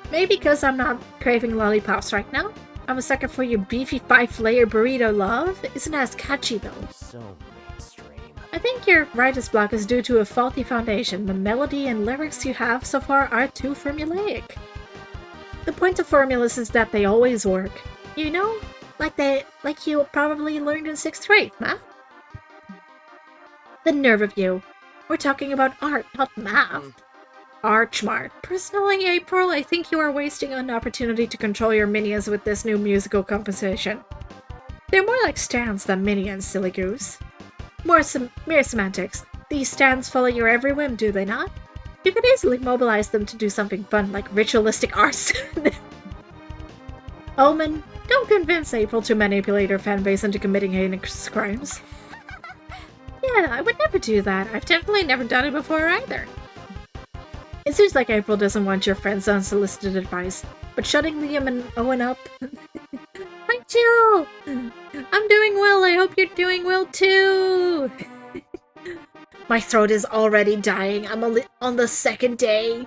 because I'm not craving lollipops right now. I'm a sucker for your beefy 5-layer burrito love. Isn't as catchy though. So mainstream. I think your writer's block is due to a faulty foundation. The melody and lyrics you have so far are too formulaic. The point of formulas is that they always work. You know? Like you probably learned in 6th grade, huh? The nerve of you. We're talking about art, not math. Archmart. Personally, April, I think you are wasting an opportunity to control your minions with this new musical composition. They're more like stands than minions, silly goose. Mere semantics. These stands follow your every whim, do they not? You could easily mobilize them to do something fun, like ritualistic arson. Omen, don't convince April to manipulate her fanbase into committing heinous crimes. Yeah, I would never do that. I've definitely never done it before either. It seems like April doesn't want your friend's unsolicited advice, but shutting Liam and Owen up... Hi, Jill! I'm doing well, I hope you're doing well too! My throat is already dying, I'm on the 2nd day.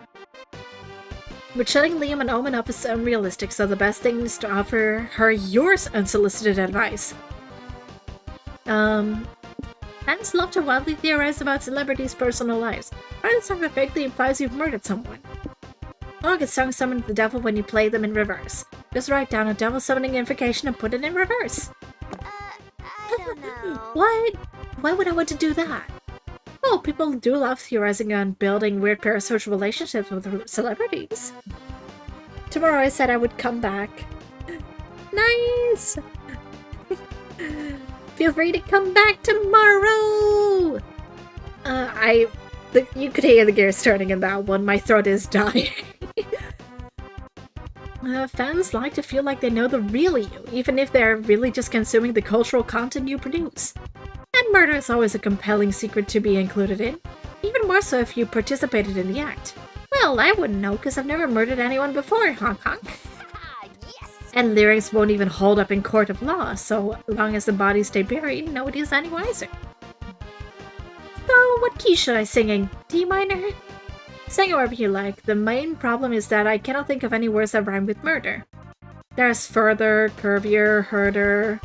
But shutting Liam and Omen up is unrealistic, so the best thing is to offer her your unsolicited advice. Fans love to wildly theorize about celebrities' personal lives. Write a song that vaguely implies you've murdered someone. Or get song summon the devil when you play them in reverse. Just write down a devil summoning invocation and put it in reverse. I don't know. What? Why would I want to do that? Well, people do love theorizing on building weird parasocial relationships with celebrities. Tomorrow I said I would come back. Nice! Feel free to come back tomorrow! You could hear the gears turning in that one. My throat is dying. Fans like to feel like they know the real you, even if they're really just consuming the cultural content you produce. And murder is always a compelling secret to be included in, even more so if you participated in the act. Well, I wouldn't know because I've never murdered anyone before, honk honk. Yes! And lyrics won't even hold up in court of law, so long as the bodies stay buried, nobody's any wiser. What key should I sing in? D minor? Sing wherever you like. The main problem is that I cannot think of any words that rhyme with murder. There's further, curvier, herder.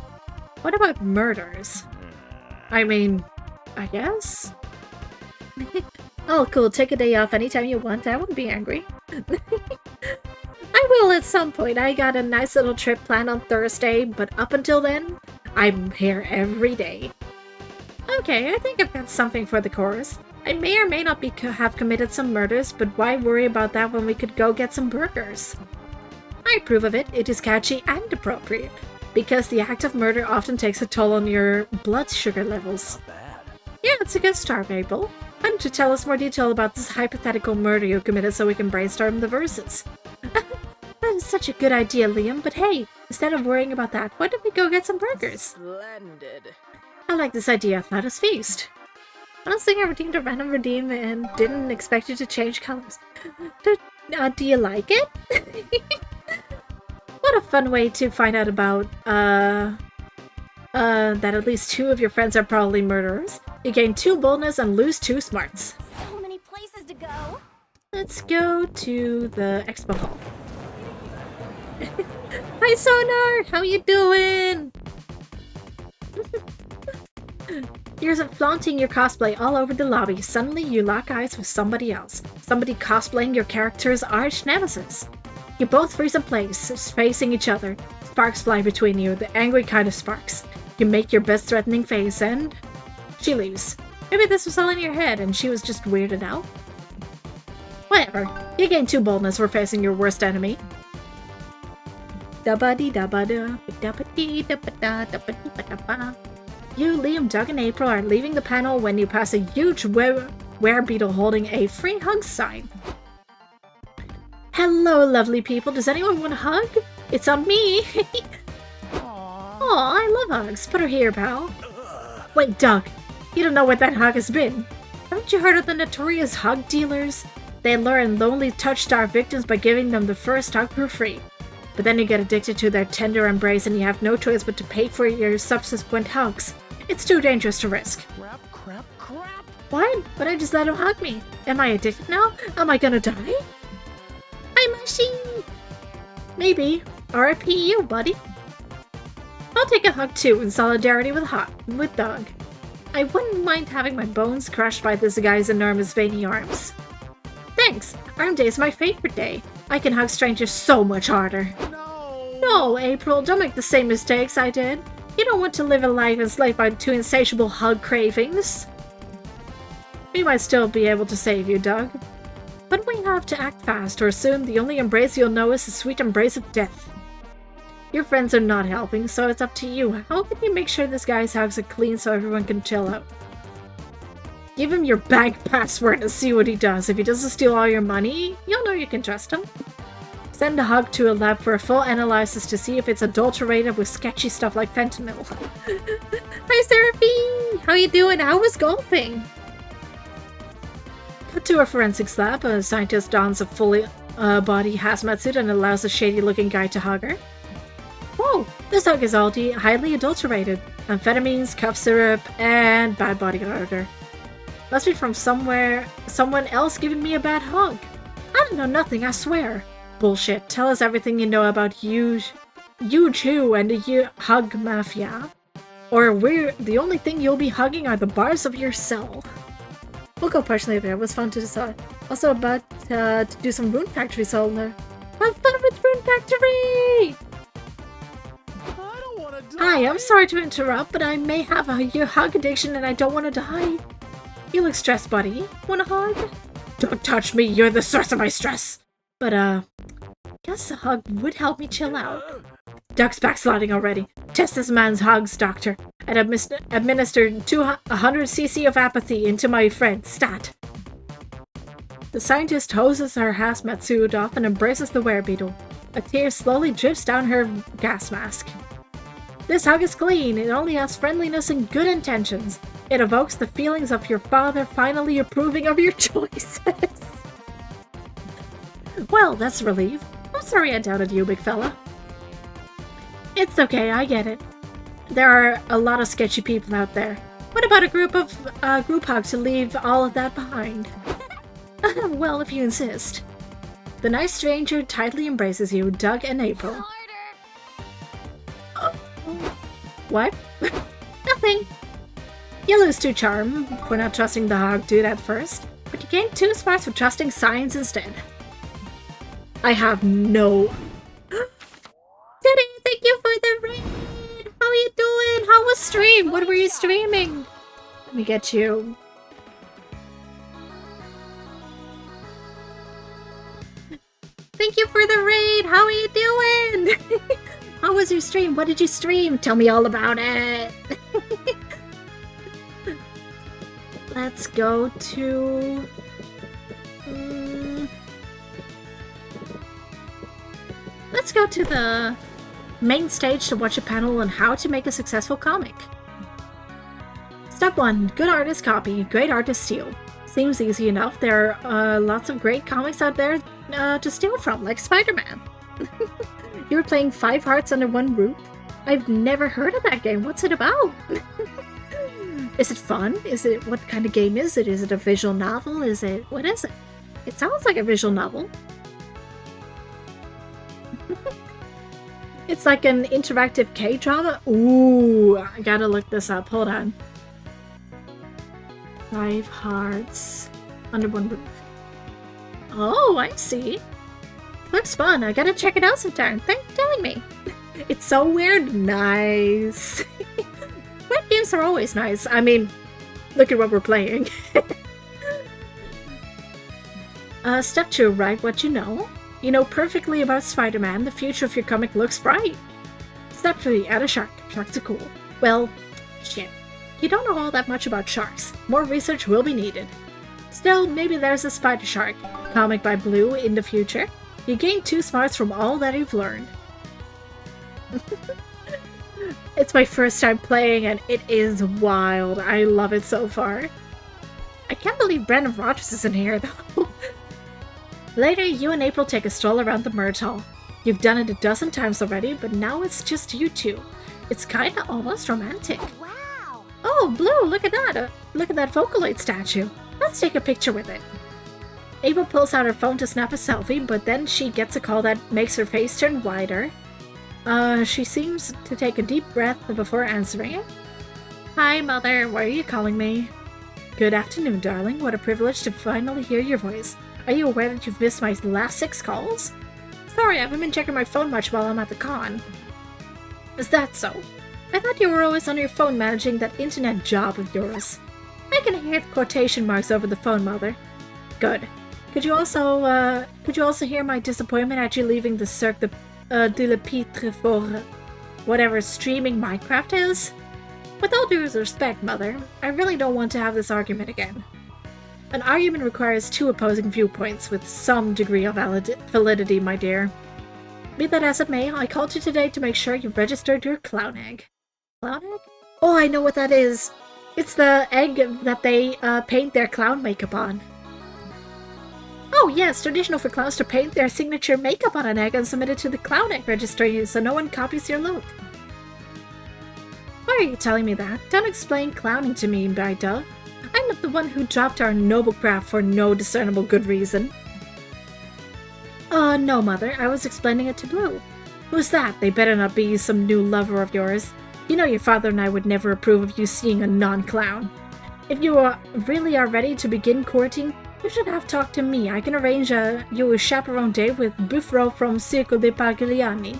What about murders? I mean, I guess? Oh, cool. Take a day off anytime you want. I won't be angry. I will at some point. I got a nice little trip planned on Thursday, but up until then, I'm here every day. Okay, I think I've got something for the chorus. I may or may not have committed some murders, but why worry about that when we could go get some burgers? I approve of it. It is catchy and appropriate, because the act of murder often takes a toll on your blood sugar levels. Yeah, it's a good start, April. Why don't you tell us more detail about this hypothetical murder you committed so we can brainstorm the verses? That is such a good idea, Liam, but hey, instead of worrying about that, why don't we go get some burgers? Splendid. I like this idea. Let us feast. Honestly, I redeemed a random redeem and didn't expect it to change colors. Do you like it? What a fun way to find out about, that at least 2 of your friends are probably murderers. You gain 2 boldness and lose 2 smarts. So many places to go. Let's go to the expo hall. Hi, Sonar! How you doing? You're flaunting your cosplay all over the lobby. Suddenly, you lock eyes with somebody else. Somebody cosplaying your character's arch nemesis. You both freeze in place, facing each other. Sparks fly between you, the angry kind of sparks. You make your best threatening face, and she leaves. Maybe this was all in your head, and she was just weirded out. Whatever. You gain 2 boldness for facing your worst enemy. You, Liam, Doug, and April are leaving the panel when you pass a huge werebeetle holding a free hug sign. Hello, lovely people. Does anyone want a hug? It's on me. Aw, I love hugs. Put her here, pal. Wait, Doug. You don't know what that hug has been. Haven't you heard of the notorious hug dealers? They lure in lonely touch-starved victims by giving them the first hug for free. But then you get addicted to their tender embrace and you have no choice but to pay for your subsequent hugs. It's too dangerous to risk. Crap. What? But I just let him hug me. Am I addicted now? Am I gonna die? I'm mushy! Maybe. RIP you, buddy. I'll take a hug too in solidarity with Doug. I wouldn't mind having my bones crushed by this guy's enormous veiny arms. Thanks! Arm Day is my favorite day. I can hug strangers so much harder. No, April, don't make the same mistakes I did. You don't want to live a life enslaved by 2 insatiable hug cravings. We might still be able to save you, Doug. But we have to act fast, or soon the only embrace you'll know is the sweet embrace of death. Your friends are not helping, so it's up to you. How can you make sure this guy's hugs are clean so everyone can chill out? Give him your bank password and see what he does. If he doesn't steal all your money, you'll know you can trust him. Send a hug to a lab for a full analysis to see if it's adulterated with sketchy stuff like fentanyl. Hi, Seraphine! How you doing? How was golfing? Put to a forensics lab. A scientist dons a fully body hazmat suit and allows a shady-looking guy to hug her. Whoa! This hug is highly adulterated. Amphetamines, cough syrup, and bad body odor. Must be from someone else giving me a bad hug. I don't know nothing, I swear. Bullshit. Tell us everything you know about you two and the hug mafia. Or the only thing you'll be hugging are the bars of your cell. We'll go partially over. It was fun to decide. Also about to do some Rune Factory solar. Have fun with Rune Factory! I don't want to die. Hi, I'm sorry to interrupt, but I may have a hug addiction and I don't want to die. You look stressed, buddy. Want a hug? Don't touch me, you're the source of my stress! But, guess a hug would help me chill out. Duck's backsliding already. Test this man's hugs, doctor, and administer 100 cc of apathy into my friend, Stat. The scientist hoses her hazmat suit off and embraces the werebeetle. A tear slowly drips down her gas mask. This hug is clean. It only has friendliness and good intentions. It evokes the feelings of your father finally approving of your choices. Well, that's a relief. I'm sorry I doubted you, big fella. It's okay, I get it. There are a lot of sketchy people out there. What about a group hug to leave all of that behind? Well, if you insist. The nice stranger tightly embraces you, Doug and April. What? Nothing. You lose 2 charm for not trusting the hog dude at first, but you gain 2 smarts for trusting science instead. I have no... Teddy, thank you for the raid! How are you doing? How was stream? What were you streaming? Let me get you... Thank you for the raid! How are you doing? How was your stream? What did you stream? Tell me all about it! Let's go to... Let's go to the main stage to watch a panel on how to make a successful comic. Step 1. Good artist copy, great artist steal. Seems easy enough. There are lots of great comics out there to steal from, like Spider-Man. You were playing 5 Hearts Under One Roof? I've never heard of that game. What's it about? Is it fun? What kind of game is it? Is it a visual novel? What is it? It sounds like a visual novel. It's like an interactive K-drama? Ooh, I gotta look this up. Hold on. 5 Hearts Under One Roof. Oh, I see. Looks fun. I gotta check it out sometime. Thanks for telling me. It's so weird. Nice. Weird games are always nice. I mean, look at what we're playing. Step 2. Write what you know. You know perfectly about Spider-Man. The future of your comic looks bright. Step 3. Add a shark. Sharks are cool. Well, shit. You don't know all that much about sharks. More research will be needed. Still, maybe there's a Spider Shark comic by Blue in the future. You gain 2 smarts from all that you've learned. It's my first time playing and it is wild. I love it so far. I can't believe Brandon Rogers is in here though. Later, you and April take a stroll around the merge hall. You've done it a dozen times already, but now it's just you two. It's kinda almost romantic. Wow! Oh, Blue, look at that! Look at that Vocaloid statue. Let's take a picture with it. April pulls out her phone to snap a selfie, but then she gets a call that makes her face turn wider. She seems to take a deep breath before answering it. Hi, Mother. Why are you calling me? Good afternoon, darling. What a privilege to finally hear your voice. Are you aware that you've missed my last 6 calls? Sorry, I haven't been checking my phone much while I'm at the con. Is that so? I thought you were always on your phone managing that internet job of yours. I can hear quotation marks over the phone, Mother. Good. Could you also hear my disappointment at you leaving the Cirque de la Pitre for whatever streaming Minecraft is? With all due respect, Mother, I really don't want to have this argument again. An argument requires 2 opposing viewpoints with some degree of validity, my dear. Be that as it may, I called you today to make sure you've registered your clown egg. Clown egg? Oh, I know what that is! It's the egg that they paint their clown makeup on. Oh yes, traditional for clowns to paint their signature makeup on an egg and submit it to the clown egg registry so no one copies your look. Why are you telling me that? Don't explain clowning to me, my dove. I'm not the one who dropped our noble craft for no discernible good reason. No, Mother. I was explaining it to Blue. Who's that? They better not be some new lover of yours. You know your father and I would never approve of you seeing a non-clown. If you really are ready to begin courting, you should have talked to me. I can arrange you a chaperone date with Buffro from Circo de Pagliacci.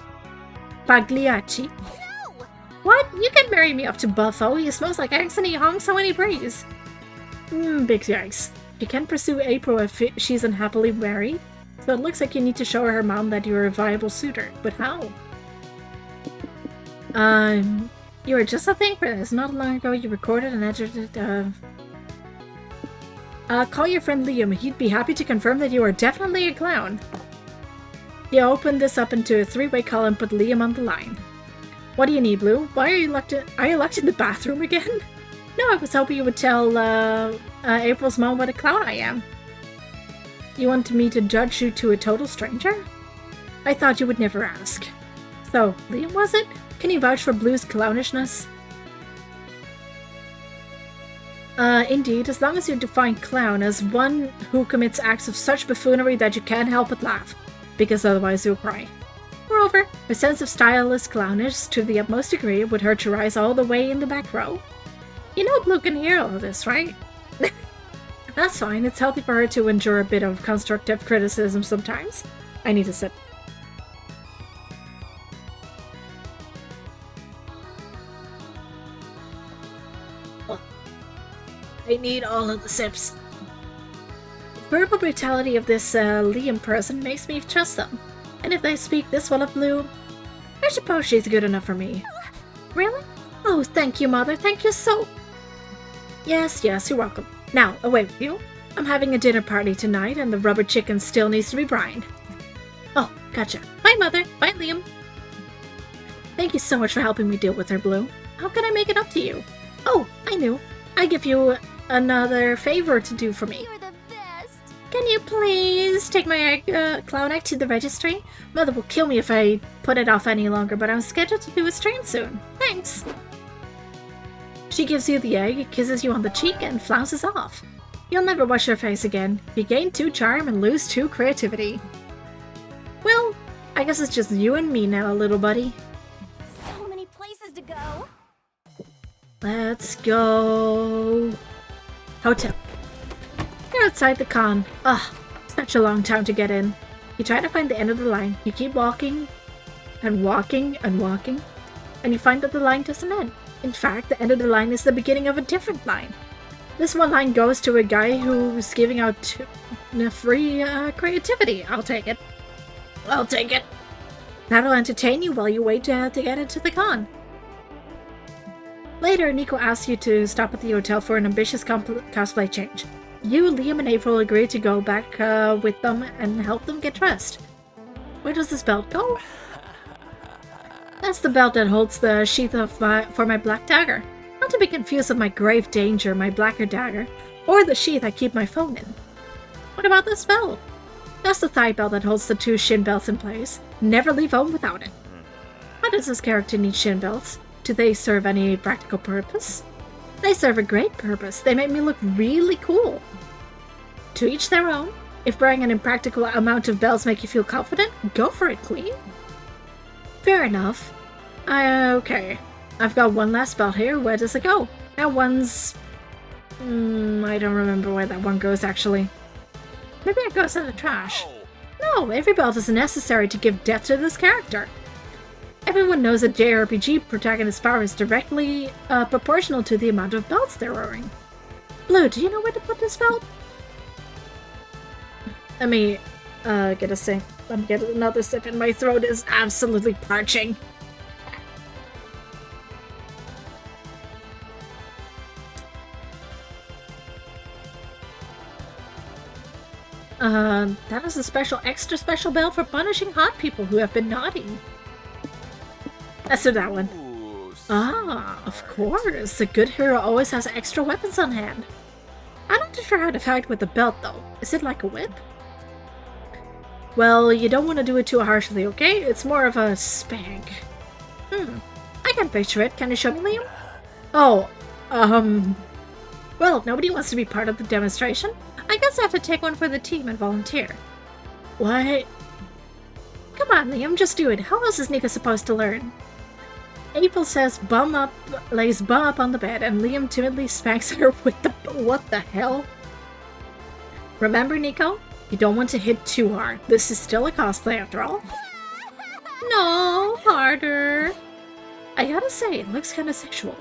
No! What? You can marry me off to Buffo. He smells like eggs and he honks when he breathes. Big yikes. You can't pursue April if she's unhappily married. So it looks like you need to show her mom that you're a viable suitor. But how? You were just a thing for this. Not long ago you recorded and edited call your friend Liam. He'd be happy to confirm that you are definitely a clown. You opened this up into a 3-way call and put Liam on the line. What do you need, Blue? Why are you locked in the bathroom again? No, I was hoping you would tell April's mom what a clown I am. You want me to judge you to a total stranger? I thought you would never ask. So, Liam was it? Can you vouch for Blue's clownishness? Indeed, as long as you define clown as one who commits acts of such buffoonery that you can't help but laugh, because otherwise you'll cry. Moreover, her sense of style is clownish to the utmost degree, would hurt your eyes all the way in the back row. You know Blue can hear all of this, right? That's fine, it's healthy for her to endure a bit of constructive criticism sometimes. I need to sip. I need all of the sips. The verbal brutality of this Liam person makes me trust them. And if they speak this well of Blue, I suppose she's good enough for me. Really? Oh, thank you, Mother. Thank you so... Yes, you're welcome. Now, away with you. I'm having a dinner party tonight, and the rubber chicken still needs to be brined. Oh, gotcha. Bye, Mother. Bye, Liam. Thank you so much for helping me deal with her, Blue. How can I make it up to you? Oh, I knew. I give you another favor to do for me. You're the best. Can you please take my clown egg to the registry? Mother will kill me if I put it off any longer, but I'm scheduled to do a stream soon. Thanks. She gives you the egg, kisses you on the cheek, and flounces off. You'll never wash your face again. You gain 2 charm and lose 2 creativity. Well, I guess it's just you and me now, little buddy. So many places to go. Let's go. Hotel. You're outside the con. Ugh, such a long time to get in. You try to find the end of the line. You keep walking and walking and walking, and you find that the line doesn't end. In fact, the end of the line is the beginning of a different line. This one line goes to a guy who's giving out free creativity. I'll take it. I'll take it. That'll entertain you while you wait to get into the con. Later, Nico asks you to stop at the hotel for an ambitious cosplay change. You, Liam, and April agree to go back with them and help them get dressed. Where does this belt go? That's the belt that holds the sheath for my black dagger. Not to be confused with my grave danger, my blacker dagger, or the sheath I keep my phone in. What about this belt? That's the thigh belt that holds the 2 shin belts in place. Never leave home without it. Why does this character need shin belts? Do they serve any practical purpose? They serve a great purpose. They make me look really cool. To each their own. If wearing an impractical amount of belts make you feel confident, go for it, queen. Fair enough. Okay. I've got one last belt here. Where does it go? That one's... I don't remember where that one goes, actually. Maybe it goes in the trash. No, every belt is necessary to give depth to this character. Everyone knows that JRPG protagonist power is directly proportional to the amount of belts they're wearing. Blue, do you know where to put this belt? Let me get a sip. Let me get another sip, and my throat is absolutely parching. That is a extra special belt for punishing hot people who have been naughty. Let's do that one. Ah, of course. A good hero always has extra weapons on hand. I'm not sure how to fight with the belt, though. Is it like a whip? Well, you don't want to do it too harshly, okay? It's more of a spank. I can picture it. Can you show me, Liam? Oh, well, if nobody wants to be part of the demonstration, I guess I have to take one for the team and volunteer. What? Come on, Liam, just do it. How else is Nico supposed to learn? April says lays bum up on the bed, and Liam timidly spanks her with the... What the hell? Remember, Nico? You don't want to hit too hard. This is still a cosplay after all. No, harder. I gotta say, it looks kinda sexual.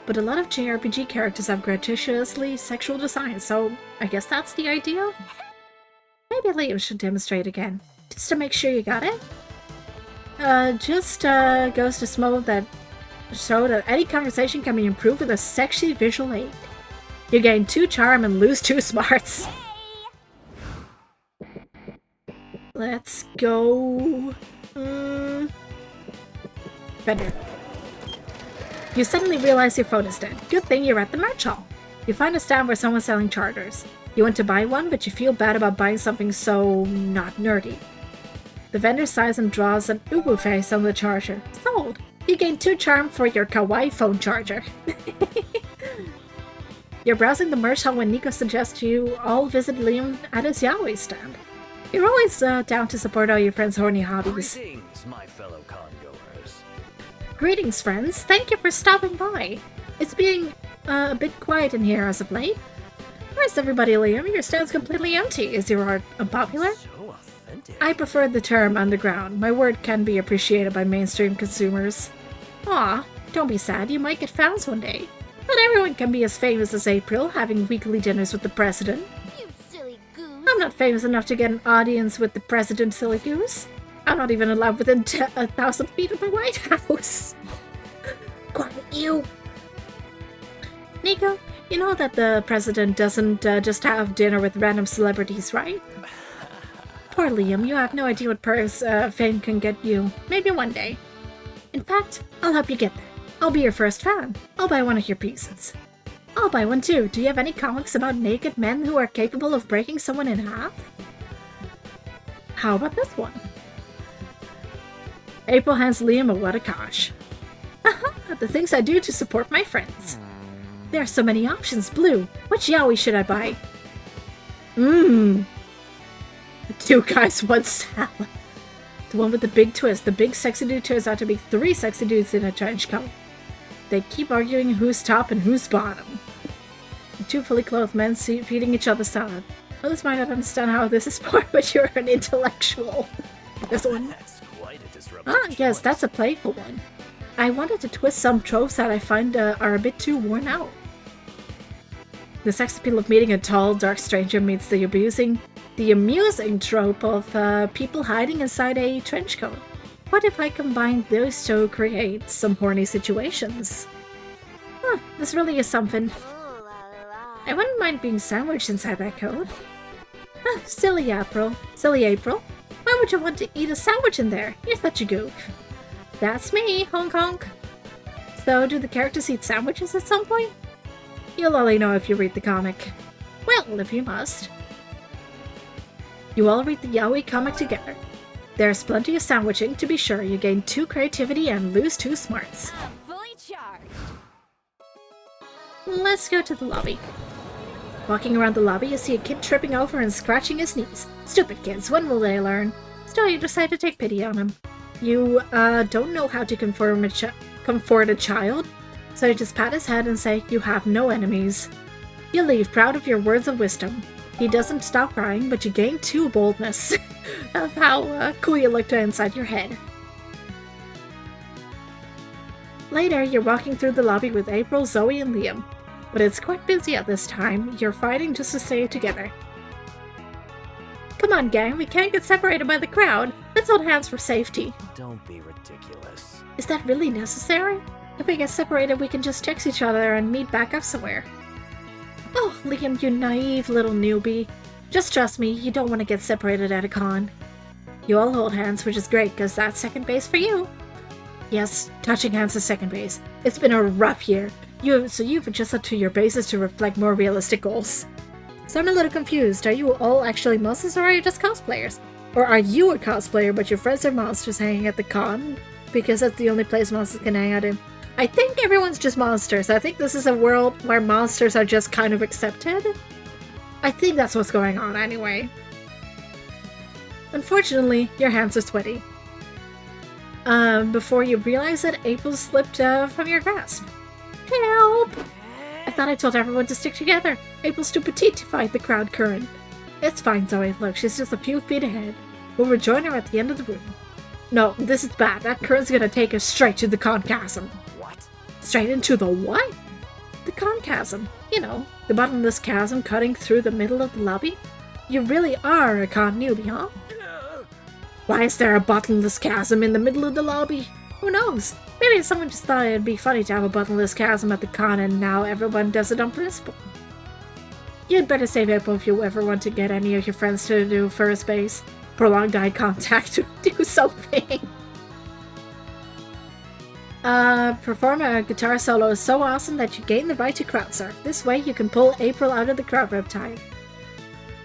But a lot of JRPG characters have gratuitously sexual designs, so I guess that's the idea? Maybe Liam should demonstrate again, just to make sure you got it. Goes to show that any conversation can be improved with a sexy visual aid. You gain 2 charm and lose 2 smarts. Let's go... Vendor. You suddenly realize your phone is dead. Good thing you're at the merch hall. You find a stand where someone's selling chargers. You want to buy one, but you feel bad about buying something so... not nerdy. The vendor sighs and draws an ubu face on the charger. Sold! You gain 2 charm for your kawaii phone charger. You're browsing the merch hall when Nico suggests you all visit Liam at his yaoi stand. You're always down to support all your friends' horny hobbies. Greetings, my fellow congoers. Greetings, friends. Thank you for stopping by. It's being a bit quiet in here as of late. Where's everybody, Liam? Your stand's completely empty. Is your art unpopular? So authentic. I prefer the term underground. My word can be appreciated by mainstream consumers. Aw, don't be sad. You might get fans one day. Not everyone can be as famous as April, having weekly dinners with the president. You silly goose. I'm not famous enough to get an audience with the president, silly goose. I'm not even allowed within 1,000 feet of the White House. Quiet, you. Nico, you know that the president doesn't just have dinner with random celebrities, right? Poor Liam, you have no idea what perks fame can get you. Maybe one day. In fact, I'll help you get there. I'll be your first fan. I'll buy one of your pieces. I'll buy one too. Do you have any comics about naked men who are capable of breaking someone in half? How about this one? April hands Liam a what a gosh. The things I do to support my friends. There are so many options. Blue, which yaoi should I buy? Two guys, one salad. The one with the big twist. The big sexy dude turns out to be 3 sexy dudes in a trench coat. They keep arguing who's top and who's bottom. The 2 fully clothed men feeding each other salad. Others might not understand how this is sport, but you're an intellectual. This one. That's quite a disruptive Yes, choice. that's a playful one. I wanted to twist some tropes that I find are a bit too worn out. The sex appeal of meeting a tall, dark stranger meets the amusing trope of people hiding inside a trench coat. What if I combine those to create some horny situations? This really is something. Ooh la la. I wouldn't mind being sandwiched inside that coat. Silly April. Silly April. Why would you want to eat a sandwich in there? You're such a goof. That's me, honk honk. So, do the characters eat sandwiches at some point? You'll only know if you read the comic. Well, if you must. You all read the yaoi comic together. There's plenty of sandwiching, to be sure. You gain 2 creativity and lose 2 smarts. I'm fully charged. Let's go to the lobby. Walking around the lobby, you see a kid tripping over and scratching his knees. Stupid kids, when will they learn? Still, you decide to take pity on him. You, don't know how to comfort a child, so you just pat his head and say, you have no enemies. You leave, proud of your words of wisdom. He doesn't stop crying, but you gain 2 boldness of how cool you look to inside your head. Later, you're walking through the lobby with April, Zoe, and Liam. But it's quite busy at this time. You're fighting just to stay together. Come on, gang, we can't get separated by the crowd. Let's hold hands for safety. Don't be ridiculous. Is that really necessary? If we get separated, we can just text each other and meet back up somewhere. Oh, Liam, you naive little newbie. Just trust me, you don't want to get separated at a con. You all hold hands, which is great, because that's second base for you. Yes, touching hands is second base. It's been a rough year. You've adjusted to your bases to reflect more realistic goals. So I'm a little confused. Are you all actually monsters, or are you just cosplayers? Or are you a cosplayer, but your friends are monsters hanging at the con? Because that's the only place monsters can hang out in. I think everyone's just monsters. I think this is a world where monsters are just kind of accepted. I think that's what's going on anyway. Unfortunately, your hands are sweaty. Before you realize it, April slipped from your grasp. Help! I thought I told everyone to stick together. April's too petite to fight the crowd current. It's fine, Zoe. Look, she's just a few feet ahead. We'll rejoin her at the end of the room. No, this is bad. That current's gonna take us straight to the conchasm. What? Straight into the what? The conchasm. You know, the bottomless chasm cutting through the middle of the lobby. You really are a con newbie, huh? Why is there a bottomless chasm in the middle of the lobby? Who knows? Maybe someone just thought it'd be funny to have a bottomless chasm at the con and now everyone does it on principle. You'd better save April if you ever want to get any of your friends to do first base. Prolonged eye contact to do something. Perform a guitar solo is so awesome that you gain the right to crowd surf. This way you can pull April out of the crowd riptide.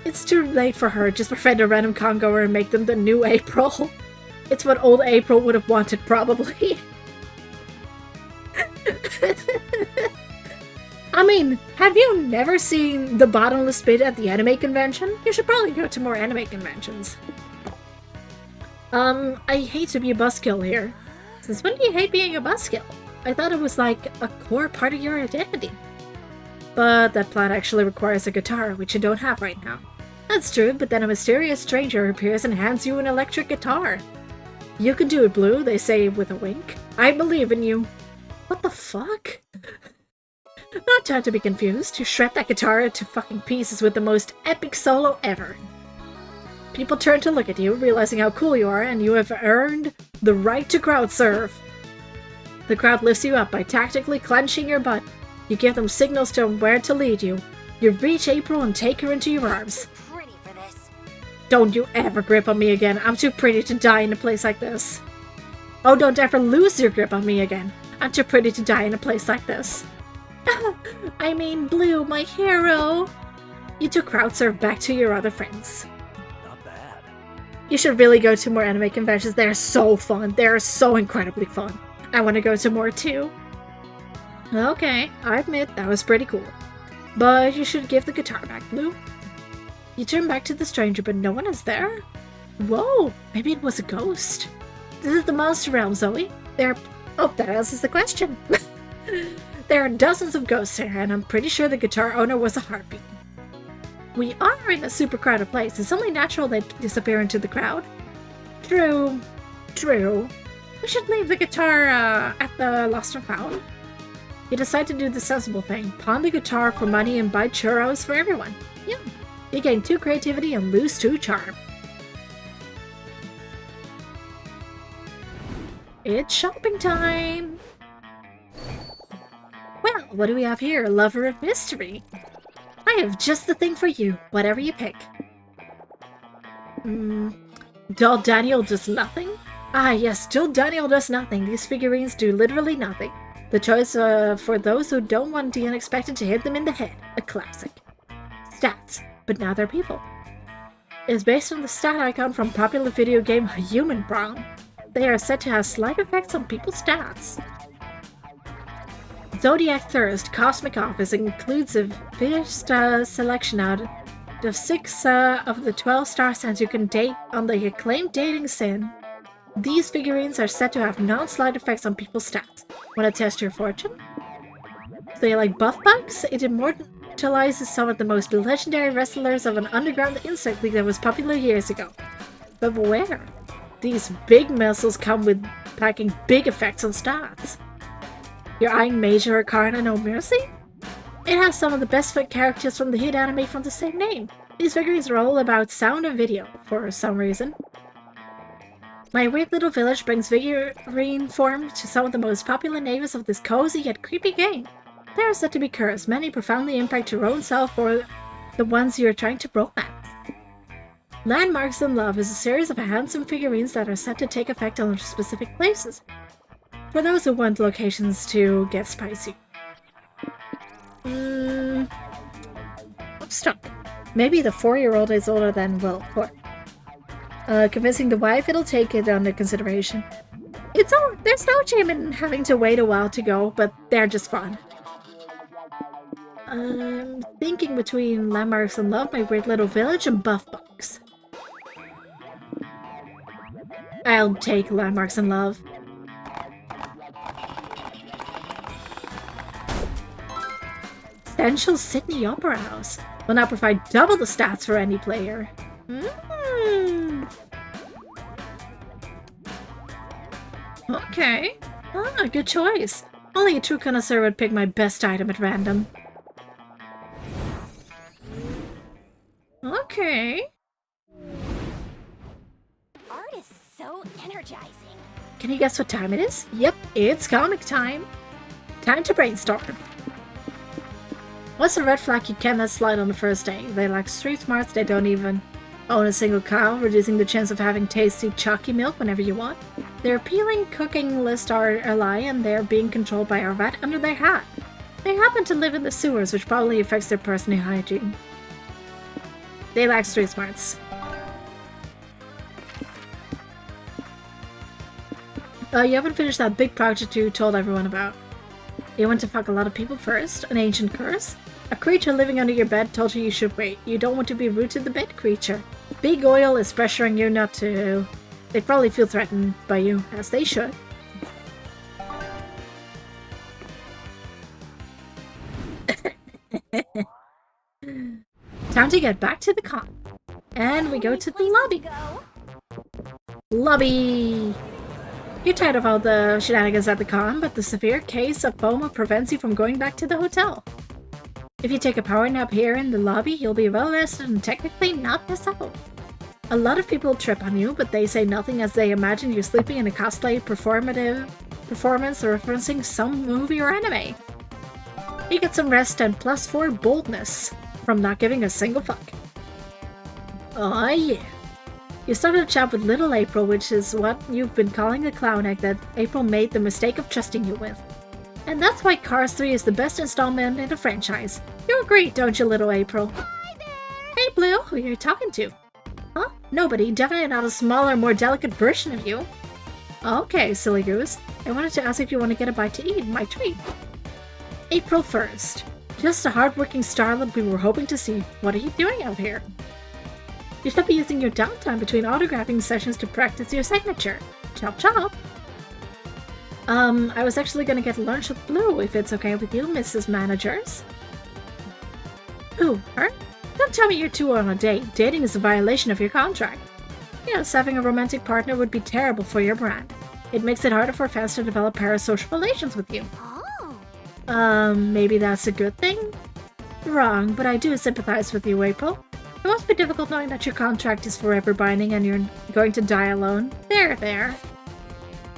It's too late for her. Just befriend a random congoer and make them the new April. It's what old April would have wanted, probably. I mean, have you never seen the bottomless pit at the anime convention? You should probably go to more anime conventions. I hate to be a buzzkill here. Since when do you hate being a buzzkill? I thought it was like a core part of your identity. But that plot actually requires a guitar, which you don't have right now. That's true, but then a mysterious stranger appears and hands you an electric guitar. You can do it, Blue, they say with a wink. I believe in you. What the fuck? Not time to be confused. You shred that guitar into fucking pieces with the most epic solo ever. People turn to look at you, realizing how cool you are, and you have earned the right to crowd surf. The crowd lifts you up by tactically clenching your butt. You give them signals to where to lead you. You reach April and take her into your arms. Pretty for this. Don't you ever grip on me again. I'm too pretty to die in a place like this. Oh, don't ever lose your grip on me again. I'm too pretty to die in a place like this. I mean, Blue, my hero. You two crowd surf back to your other friends. Not bad. You should really go to more anime conventions. They're so fun. They're so incredibly fun. I want to go to more too. Okay, I admit that was pretty cool. But you should give the guitar back, Blue. You turn back to the stranger, but no one is there? Whoa, maybe it was a ghost. This is the monster realm, Zoe. Oh, that answers the question. There are dozens of ghosts here, and I'm pretty sure the guitar owner was a heartbeat. We are in a super crowded place. It's only natural they disappear into the crowd. True. We should leave the guitar at the Lost and Found. You decide to do the sensible thing. Pawn the guitar for money and buy churros for everyone. Yeah. You gain 2 creativity and lose 2 charm. It's shopping time! Well, what do we have here? Lover of mystery. I have just the thing for you, whatever you pick. Doll Daniel does nothing? Ah yes, Doll Daniel does nothing. These figurines do literally nothing. The choice for those who don't want the unexpected to hit them in the head. A classic. Stats, but now they're people. It's based on the stat icon from popular video game Human Brown. They are said to have slight effects on people's stats. Zodiac Thirst Cosmic Office includes a finished selection out of 6 of the 12 star signs you can date on the acclaimed dating sim. These figurines are said to have non-slight effects on people's stats. Want to test your fortune? So you like buff bugs? It immortalizes some of the most legendary wrestlers of an underground insect league that was popular years ago. But beware, these big missiles come with packing big effects on stats. You're eyeing Major Arcana No Mercy? It has some of the best fit characters from the hit anime from the same name. These figurines are all about sound and video, for some reason. My weird little village brings figurine form to some of the most popular neighbors of this cozy yet creepy game. They are said to be cursed, many profoundly impact your own self or the ones you are trying to romance. Landmarks in Love is a series of handsome figurines that are said to take effect on specific places. For those who want locations to get spicy. I'm stuck. Maybe the 4-year-old is older than, well, 4. Convincing the wife, it'll take it under consideration. There's no shame in having to wait a while to go, but they're just fun. I'm thinking between Landmarks in Love, My Weird Little Village, and Buff Bugs. I'll take Landmarks in Love. Essential Sydney Opera House will now provide double the stats for any player. Okay. Good choice. Only a true connoisseur would pick my best item at random. Okay. Art is so energizing. Can you guess what time it is? Yep, it's comic time. Time to brainstorm. What's a red flag you cannot slide on the first day? They lack street smarts, they don't even own a single cow, reducing the chance of having tasty chalky milk whenever you want. Their appealing cooking list are a lie, and they're being controlled by a rat under their hat. They happen to live in the sewers, which probably affects their personal hygiene. They lack street smarts. You haven't finished that big project you told everyone about. You want to fuck a lot of people first? An ancient curse? A creature living under your bed told you should wait. You don't want to be rude to the bed creature. Big Oil is pressuring you not to. They probably feel threatened by you, as they should. Time to get back to the con. And we go to the lobby. Lobby! You're tired of all the shenanigans at the con, but the severe case of FOMO prevents you from going back to the hotel. If you take a power nap here in the lobby, you'll be well rested and technically not miss out. A lot of people trip on you, but they say nothing as they imagine you sleeping in a cosplay performance referencing some movie or anime. You get some rest and +4 boldness from not giving a single fuck. Oh yeah. You started a chat with Little April, which is what you've been calling the clown egg that April made the mistake of trusting you with. And that's why Cars 3 is the best installment in the franchise. You agree, don't you, Little April? Hi there! Hey Blue, who are you talking to? Huh? Nobody, definitely not a smaller, more delicate version of you. Okay, silly goose. I wanted to ask if you want to get a bite to eat, my treat. April 1st. Just a hardworking starlet we were hoping to see. What are you doing out here? You should be using your downtime between autographing sessions to practice your signature. Chop chop! I was actually gonna get lunch with Blue, if it's okay with you, Mrs. Managers. Who, her? Don't tell me you're two on a date. Dating is a violation of your contract. Yes, having a romantic partner would be terrible for your brand. It makes it harder for fans to develop parasocial relations with you. Oh. Maybe that's a good thing? Wrong, but I do sympathize with you, April. It must be difficult knowing that your contract is forever binding and you're going to die alone. There.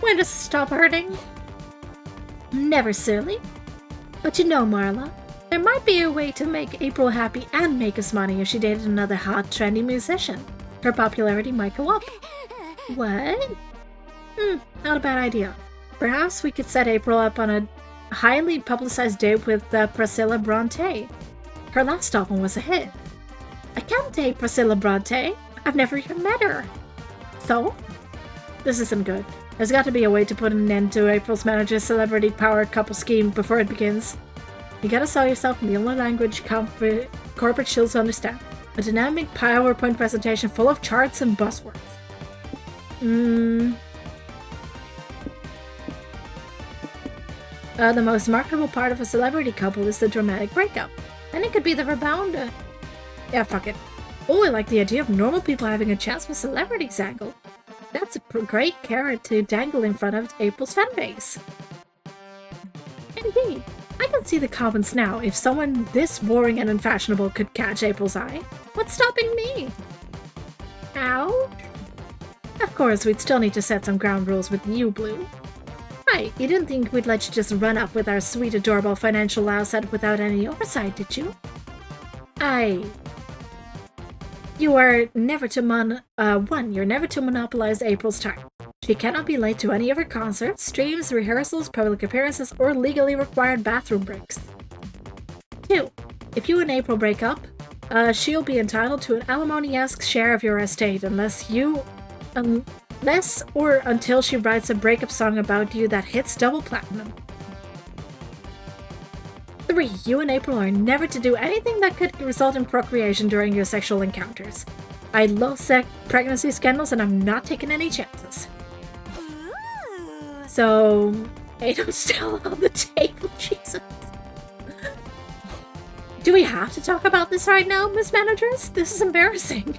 When does it stop hurting? Never, silly. But you know, Marla, there might be a way to make April happy and make us money if she dated another hot, trendy musician. Her popularity might go up. What? Not a bad idea. Perhaps we could set April up on a highly publicized date with Priscilla Bronte. Her last album was a hit. I can't date Priscilla Bronte. I've never even met her. So? This isn't good. There's got to be a way to put an end to April's manager's celebrity-powered couple scheme before it begins. You gotta sell yourself in the only language corporate shills understand. A dynamic PowerPoint presentation full of charts and buzzwords. The most marketable part of a celebrity couple is the dramatic breakup. And it could be the rebound. Yeah, fuck it. Oh, I like the idea of normal people having a chance with celebrities angle. That's a great carrot to dangle in front of April's fanbase. Indeed. I can see the comments now. If someone this boring and unfashionable could catch April's eye, what's stopping me? Ow? Of course, we'd still need to set some ground rules with you, Blue. Right, you didn't think we'd let you just run up with our sweet, adorable financial asset without any oversight, did you? You are never to you're never to monopolize April's time. She cannot be late to any of her concerts, streams, rehearsals, public appearances, or legally required bathroom breaks. 2. If you and April break up, she'll be entitled to an alimony-esque share of your estate unless or until she writes a breakup song about you that hits double platinum. 3. You and April are never to do anything that could result in procreation during your sexual encounters. I love pregnancy scandals and I'm not taking any chances. So, Ado's still on the table, Jesus. Do we have to talk about this right now, Miss Managers? This is embarrassing.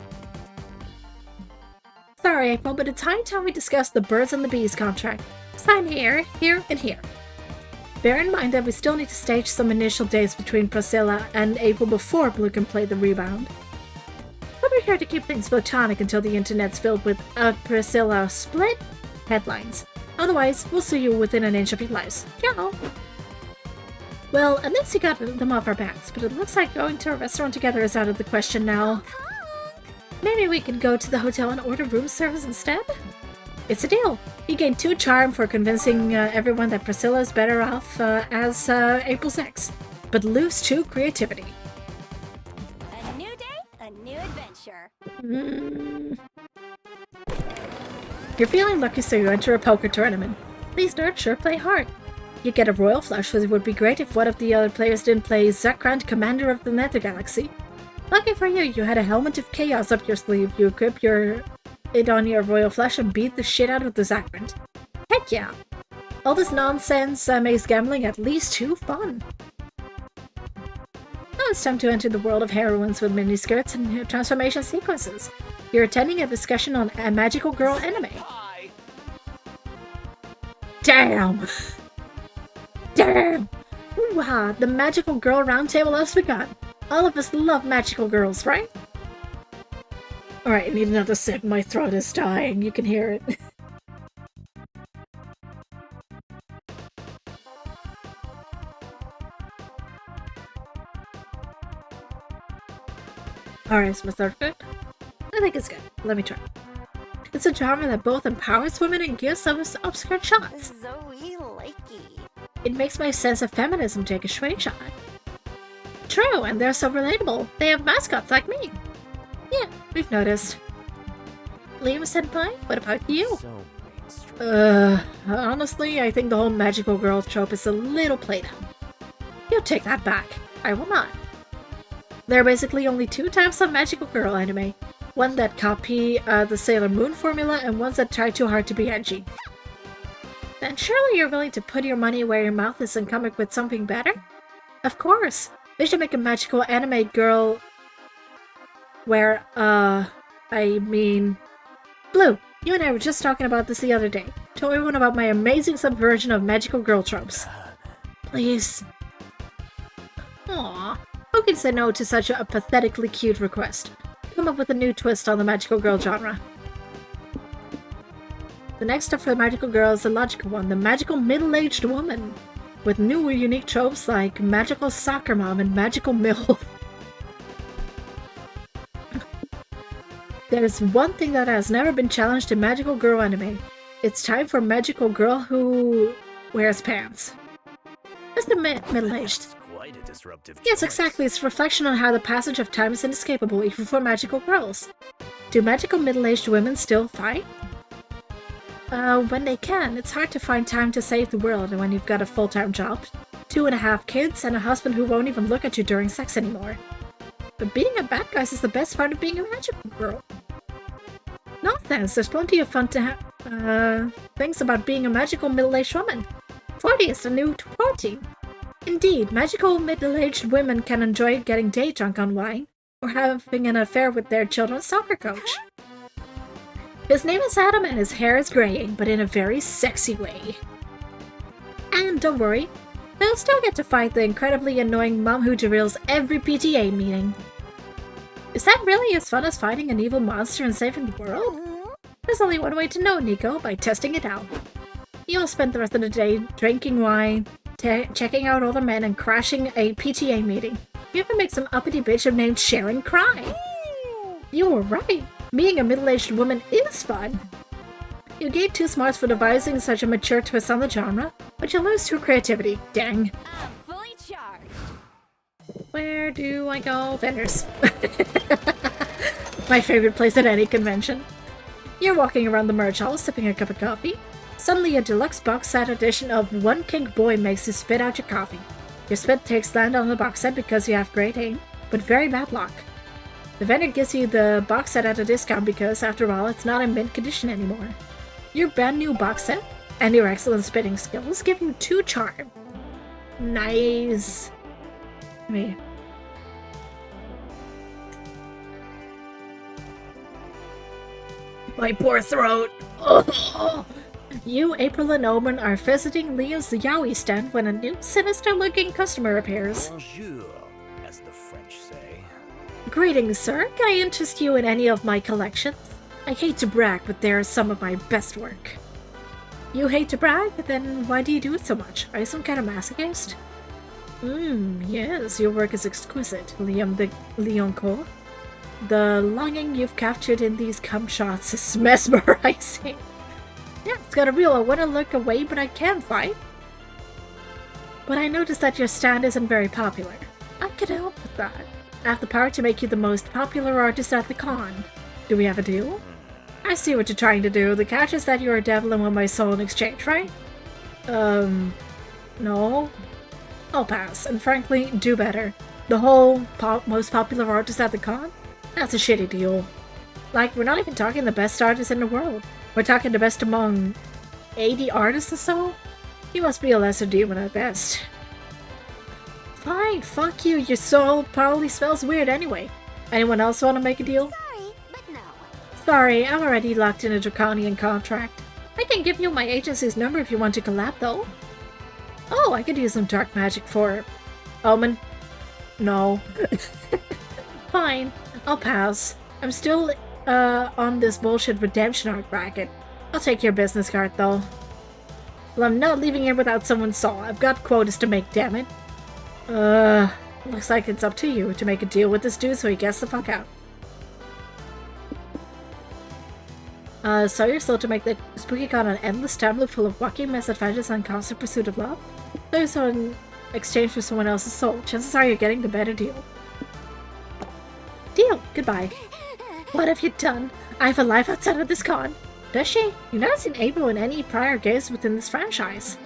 Sorry, April, but it's high time we discuss the Birds and the Bees contract. Sign here, here, and here. Bear in mind that we still need to stage some initial dates between Priscilla and April before Blue can play the rebound. So we're here to keep things platonic until the internet's filled with Priscilla split headlines. Otherwise, we'll see you within an inch of your lives. Ciao! Well, at least you got them off our backs, but it looks like going to a restaurant together is out of the question now. Maybe we could go to the hotel and order room service instead? It's a deal. You gain 2 charm for convincing everyone that Priscilla is better off as April's ex, but lose 2 creativity. A new day, a new adventure. You're feeling lucky, so you enter a poker tournament. Please nurture, play hard. You get a royal flush, so it would be great if one of the other players didn't play Zakrant, Commander of the Nether Galaxy. Lucky for you, you had a Helmet of Chaos up your sleeve. You equip it on your royal flush and beat the shit out of the Zakrant. Heck yeah! All this nonsense makes gambling at least too fun. Now it's time to enter the world of heroines with miniskirts and transformation sequences. You're attending a discussion on a magical girl anime. Hi. Damn! Damn! Ooh-ha, the magical girl roundtable has begun. All of us love magical girls, right? Alright, I need another sip. My throat is dying. You can hear it. Alright, is my throat good? I think it's good. Let me try. It's a genre that both empowers women and gives us upskirt shots. Zoe likey. It makes my sense of feminism take a screenshot. True, and they're so relatable. They have mascots like me. Yeah, we've noticed. Liam Senpai, what about you? So mainstream. Honestly, I think the whole magical girl trope is a little played out. You take that back. I will not. There are basically only two types of magical girl anime. One that copy the Sailor Moon formula, and ones that try too hard to be edgy. Then surely you're willing to put your money where your mouth is and come up with something better? Of course! They should make a magical anime girl where, Blue, you and I were just talking about this the other day. Told everyone about my amazing subversion of magical girl tropes. Please. Aww. Who can say no to such a pathetically cute request? Come up with a new twist on the magical girl genre. The next step for the magical girl is the logical one, the magical middle-aged woman, with new unique tropes like magical soccer mom and magical MILF. There's one thing that has never been challenged in magical girl anime. It's time for magical girl who wears pants. That's the middle-aged. Quite a disruptive Yes, choice. exactly. It's a reflection on how the passage of time is inescapable, even for magical girls. Do magical middle-aged women still fight? When they can. It's hard to find time to save the world when you've got a full-time job, 2.5 kids, and a husband who won't even look at you during sex anymore. But beating up bad guys is the best part of being a magical girl. Nonsense. There's plenty of fun to things about being a magical middle-aged woman. 40 is the new 40. Indeed, magical middle-aged women can enjoy getting day drunk on wine, or having an affair with their children's soccer coach. His name is Adam and his hair is graying, but in a very sexy way. And don't worry, they'll still get to fight the incredibly annoying mom who derails every PTA meeting. Is that really as fun as fighting an evil monster and saving the world? There's only one way to know, Nico, by testing it out. You'll spend the rest of the day drinking wine, checking out all the men, and crashing a PTA meeting. You even make some uppity bitch named Sharon cry. You were right. Being a middle-aged woman is fun. You gain 2 smarts for devising such a mature twist on the genre, but you lose 2 creativity. Dang. I'm fully charged. Where do I go? Vendors. My favorite place at any convention. You're walking around the merch hall, sipping a cup of coffee. Suddenly, a deluxe box set edition of One Kink Boy makes you spit out your coffee. Your spit takes land on the box set because you have great aim, but very bad luck. The vendor gives you the box set at a discount because, after all, it's not in mint condition anymore. Your brand new box set and your excellent spitting skills give you 2 charm. Nice. Me. My poor throat. Oh. You, April, and Omen are visiting Leo's Yaoi stand when a new sinister-looking customer appears. Bonjour, as the French say. Greetings, sir. Can I interest you in any of my collections? I hate to brag, but they are some of my best work. You hate to brag? Then why do you do it so much? Are you some kind of masochist? Yes, your work is exquisite, Liam the Leonco. The longing you've captured in these cum shots is mesmerizing. Yeah, it's got a real I want to look away, but I can't fight. But I noticed that your stand isn't very popular. I could help with that. I have the power to make you the most popular artist at the con. Do we have a deal? I see what you're trying to do. The catch is that you're a devil and want my soul in exchange, right? No. I'll pass, and frankly, do better. The whole most popular artist at the con? That's a shitty deal. Like, we're not even talking the best artist in the world. We're talking the best among 80 artists or so? You must be a lesser demon at best. Fine, fuck you. Your soul probably smells weird anyway. Anyone else want to make a deal? Sorry, but no. Sorry, I'm already locked in a draconian contract. I can give you my agency's number if you want to collab, though. Oh, I could use some dark magic for Omen. No. Fine, I'll pass. I'm still on this bullshit redemption arc bracket. I'll take your business card, though. Well, I'm not leaving here without someone's soul. I've got quotas to make, damn it. Looks like it's up to you to make a deal with this dude so he gets the fuck out. So you're still to make the SpookyCon an endless time loop full of wacky misadventures and constant pursuit of love? So in exchange for someone else's soul, chances are you're getting the better deal. Deal! Goodbye. What have you done? I have a life outside of this con. Does she? You've never seen April in any prior games within this franchise.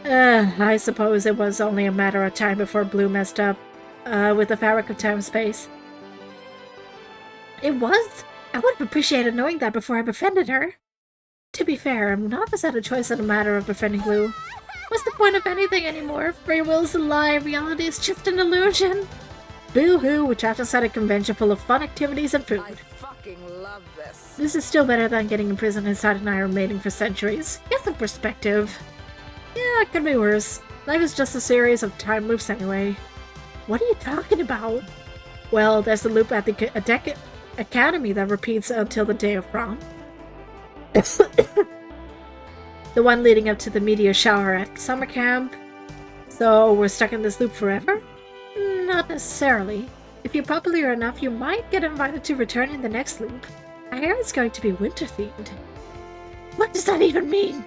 I suppose it was only a matter of time before Blue messed up, with the fabric of time-space. It was? I would have appreciated knowing that before I befriended her. To be fair, none of us had a choice in a matter of befriending Blue. What's the point of anything anymore? Free will's a lie, reality is just an illusion. Boo-hoo, we're trapped inside a convention full of fun activities and food. I fucking love this. This is still better than getting imprisoned inside an iron maiden for centuries. Get some perspective. Yeah, it could be worse. Life is just a series of time loops anyway. What are you talking about? Well, there's the loop at the academy that repeats until the day of prom. The one leading up to the meteor shower at summer camp. So we're stuck in this loop forever? Not necessarily. If you're popular enough, you might get invited to return in the next loop. I hear it's going to be winter themed. What does that even mean?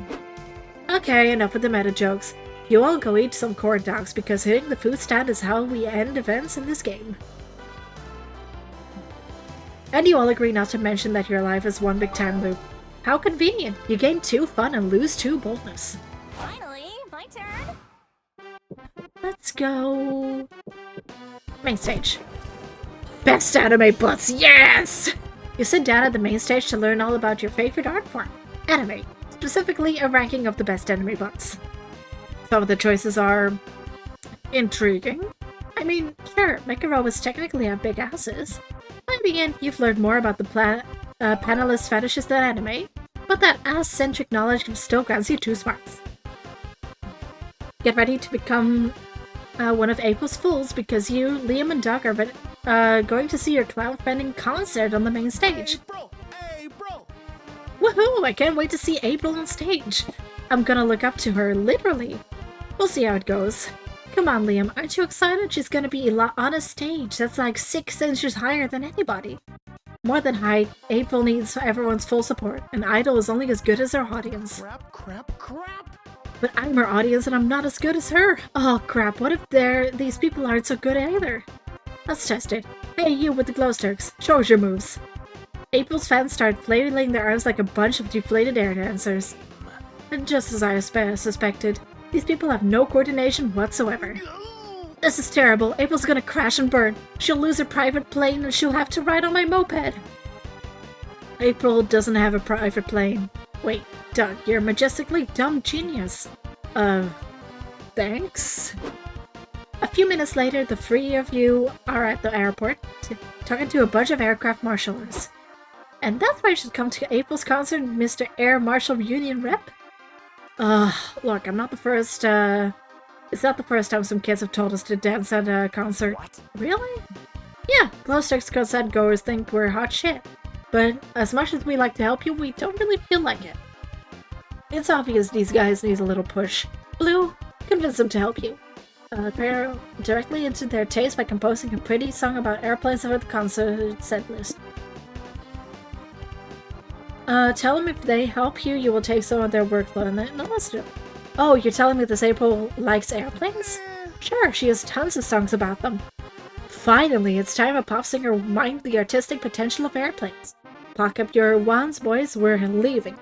Okay, enough with the meta jokes. You all go eat some corn dogs because hitting the food stand is how we end events in this game. And you all agree not to mention that your life is one big time loop. How convenient! You gain 2 fun and lose 2 boldness. Finally, my turn. Let's go. Main stage. Best anime butts, yes! You sit down at the main stage to learn all about your favorite art form, anime. Specifically, a ranking of the best anime butts. Some of the choices are intriguing. I mean, sure, Mecha robots technically have big asses. By the end, you've learned more about the panelist fetishes than anime, but that ass-centric knowledge still grants you 2 smarts. Get ready to become one of April's fools because you, Liam, and Doug are going to see your clown friend in concert on the main stage. Hey, bro! Woohoo! I can't wait to see April on stage. I'm gonna look up to her, literally. We'll see how it goes. Come on, Liam, aren't you excited? She's gonna be on a stage that's like 6 inches higher than anybody. More than height, April needs everyone's full support. An idol is only as good as her audience. Crap! But I'm her audience and I'm not as good as her. Oh crap, what if these people aren't so good either? Let's test it. Hey, you with the glow sticks, show us your moves. April's fans start flailing their arms like a bunch of deflated air dancers. And just as I suspected, these people have no coordination whatsoever. This is terrible. April's gonna crash and burn. She'll lose her private plane and she'll have to ride on my moped. April doesn't have a private plane. Wait, Doug, you're a majestically dumb genius. Thanks? A few minutes later, the 3 of you are at the airport, talking to a bunch of aircraft marshals. And that's why you should come to April's concert, Mr. Air Marshal Union Rep. Look, I'm not the first, it's not the first time some kids have told us to dance at a concert. What? Really? Yeah, Glowsticks concert goers think we're hot shit. But as much as we like to help you, we don't really feel like it. It's obvious these guys need a little push. Blue, convince them to help you. Pair directly into their taste by composing a pretty song about airplanes for the concert set list. Tell them if they help you, you will take some of their workload and then let's do it. Oh, you're telling me this April likes airplanes? Sure, she has tons of songs about them. Finally, it's time a pop singer mined the artistic potential of airplanes. Pack up your wands, boys, we're leaving.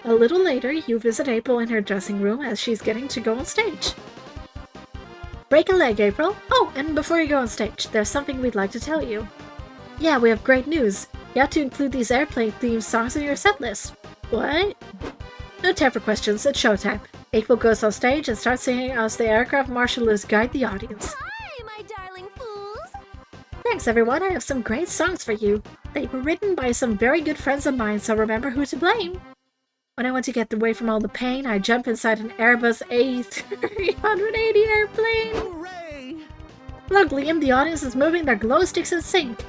A little later, you visit April in her dressing room as she's getting to go on stage. Break a leg, April. Oh, and before you go on stage, there's something we'd like to tell you. Yeah, we have great news. You have to include these airplane-themed songs in your setlist. What? No time for questions, it's showtime. April goes on stage and starts singing as the aircraft marshals guide the audience. Hi, my darling fools! Thanks, everyone. I have some great songs for you. They were written by some very good friends of mine, so remember who to blame. When I want to get away from all the pain, I jump inside an Airbus A380 airplane. Hooray! Look, Liam, the audience is moving their glow sticks in sync.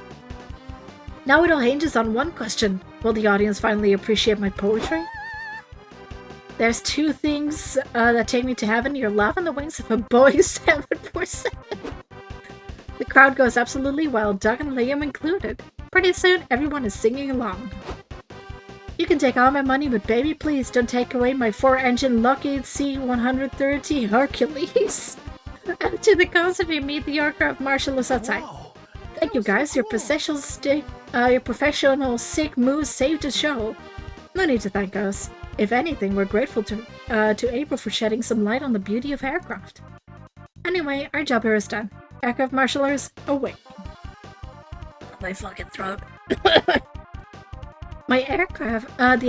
Now it all hinges on one question. Will the audience finally appreciate my poetry? There's two things that take me to heaven. Your love and the wings of a Boeing 747. The crowd goes absolutely wild, Doug and Liam included. Pretty soon, everyone is singing along. You can take all my money, but baby, please don't take away my 4-engine Lockheed C-130 Hercules. After the concert, we meet the aircraft marshals outside. Whoa, Thank you guys, your professional sick moves saved the show. No need to thank us. If anything, we're grateful to April for shedding some light on the beauty of aircraft. Anyway, our job here is done. Aircraft marshals, away. My fucking throat. The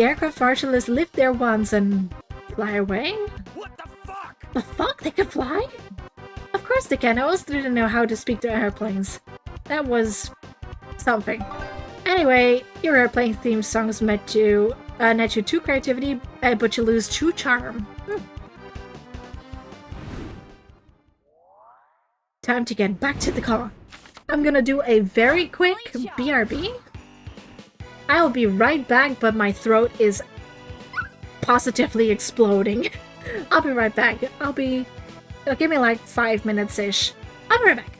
aircraft marshals lift their wands and fly away? What the fuck? The fuck? They can fly? Of course they can. I also didn't know how to speak to airplanes. That was something. Anyway, your airplane themed songs net you 2 creativity, but you lose 2 charm. Time to get back to the car. I'm gonna do a very quick BRB. I'll be right back, but my throat is positively exploding. I'll be right back. It'll give me like 5 minutes-ish. I'll be right back.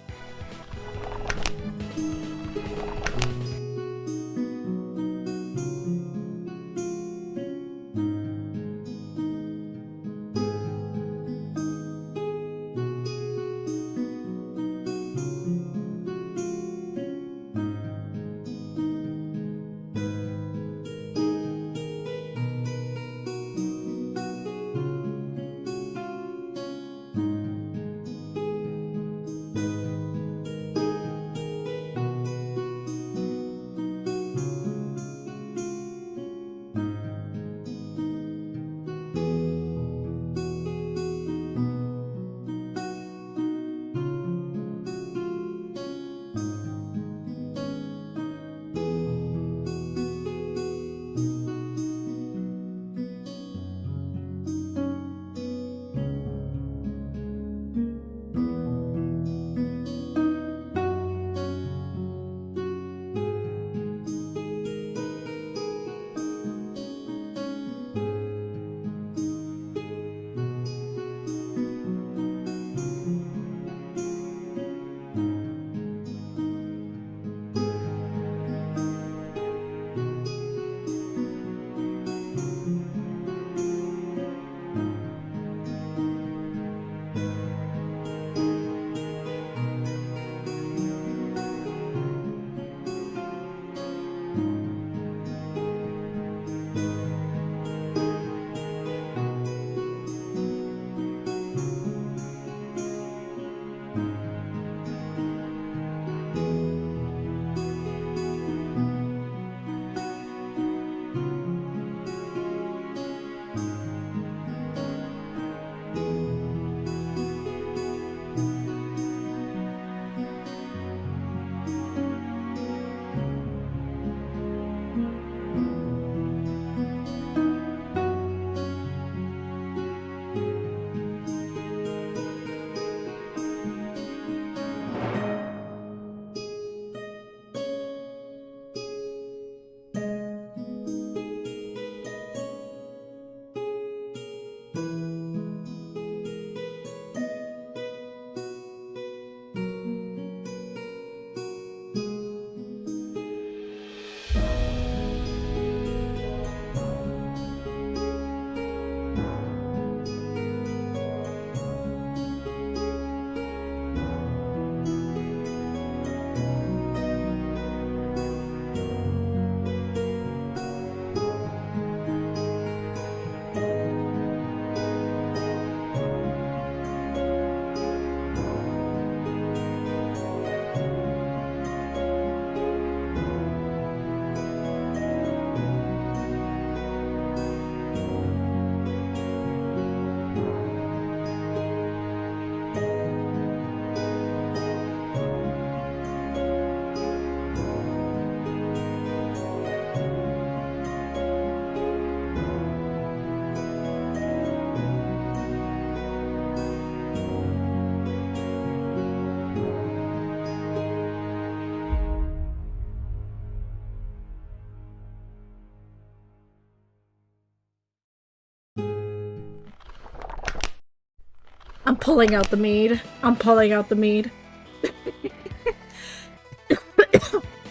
I'm pulling out the mead. I'm pulling out the mead.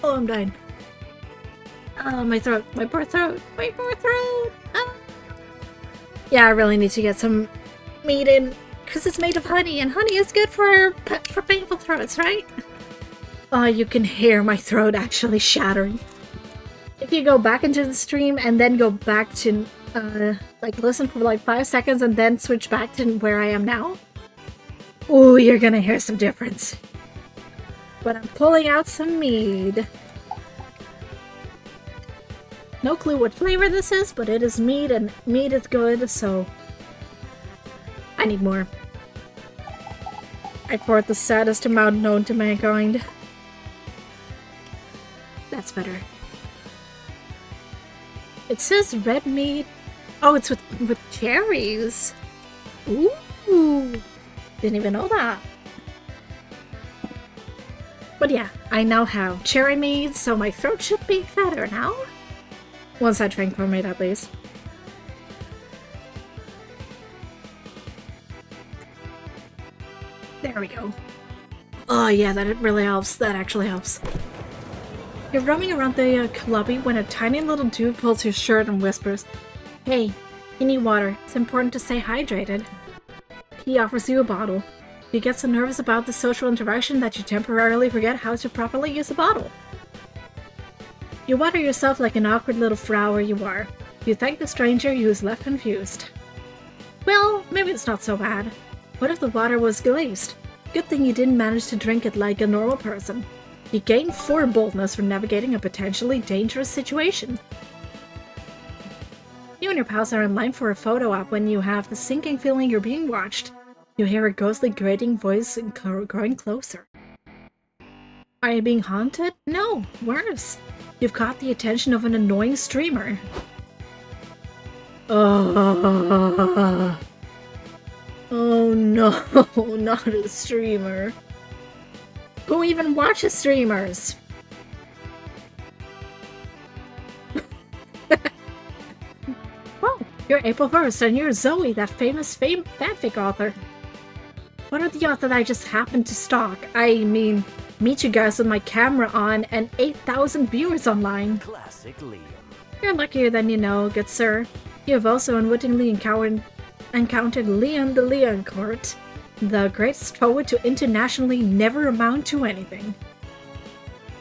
Oh, I'm dying. Oh, my throat. My poor throat. My poor throat. Ah. Yeah, I really need to get some mead in, because it's made of honey, and honey is good for painful throats, right? Oh, you can hear my throat actually shattering. If you go back into the stream and then go back to, like, listen for like 5 seconds and then switch back to where I am now, ooh, you're gonna hear some difference. But I'm pulling out some mead. No clue what flavor this is, but it is mead, and mead is good, so I need more. I poured the saddest amount known to mankind. That's better. It says red mead. Oh, it's with cherries. Ooh, didn't even know that. But yeah, I now have cherry mead, so my throat should be better now. Once I drink from it, at least. There we go. Oh yeah, that really helps. That actually helps. You're roaming around the lobby when a tiny little dude pulls your shirt and whispers, "Hey, you need water. It's important to stay hydrated." He offers you a bottle. You get so nervous about the social interaction that you temporarily forget how to properly use a bottle. You water yourself like an awkward little flower you are. You thank the stranger who is left confused. Well, maybe it's not so bad. What if the water was glazed? Good thing you didn't manage to drink it like a normal person. You gain 4 boldness for navigating a potentially dangerous situation. You and your pals are in line for a photo op when you have the sinking feeling you're being watched. You hear a ghostly grating voice growing closer. Are you being haunted? No, worse. You've caught the attention of an annoying streamer. Oh no, not a streamer. Who even watches streamers? Whoa, you're April 1st and you're Zoe, that famous fanfic author. What are the odds that I just happened to stalk? I mean, meet you guys with my camera on and 8,000 viewers online. Classic Liam. You're luckier than you know, good sir. You have also unwittingly encountered Leon the Leoncourt, the greatest poet to internationally never amount to anything.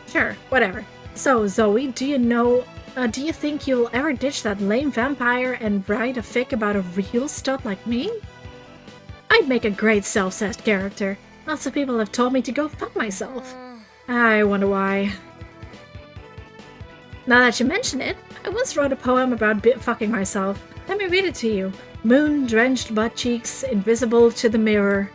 Sure, whatever. So, Zoe, do you think you'll ever ditch that lame vampire and write a fic about a real stud like me? I'd make a great self-cessed character. Lots of people have told me to go fuck myself. I wonder why. Now that you mention it, I once wrote a poem about fucking myself. Let me read it to you. Moon-drenched butt cheeks, invisible to the mirror.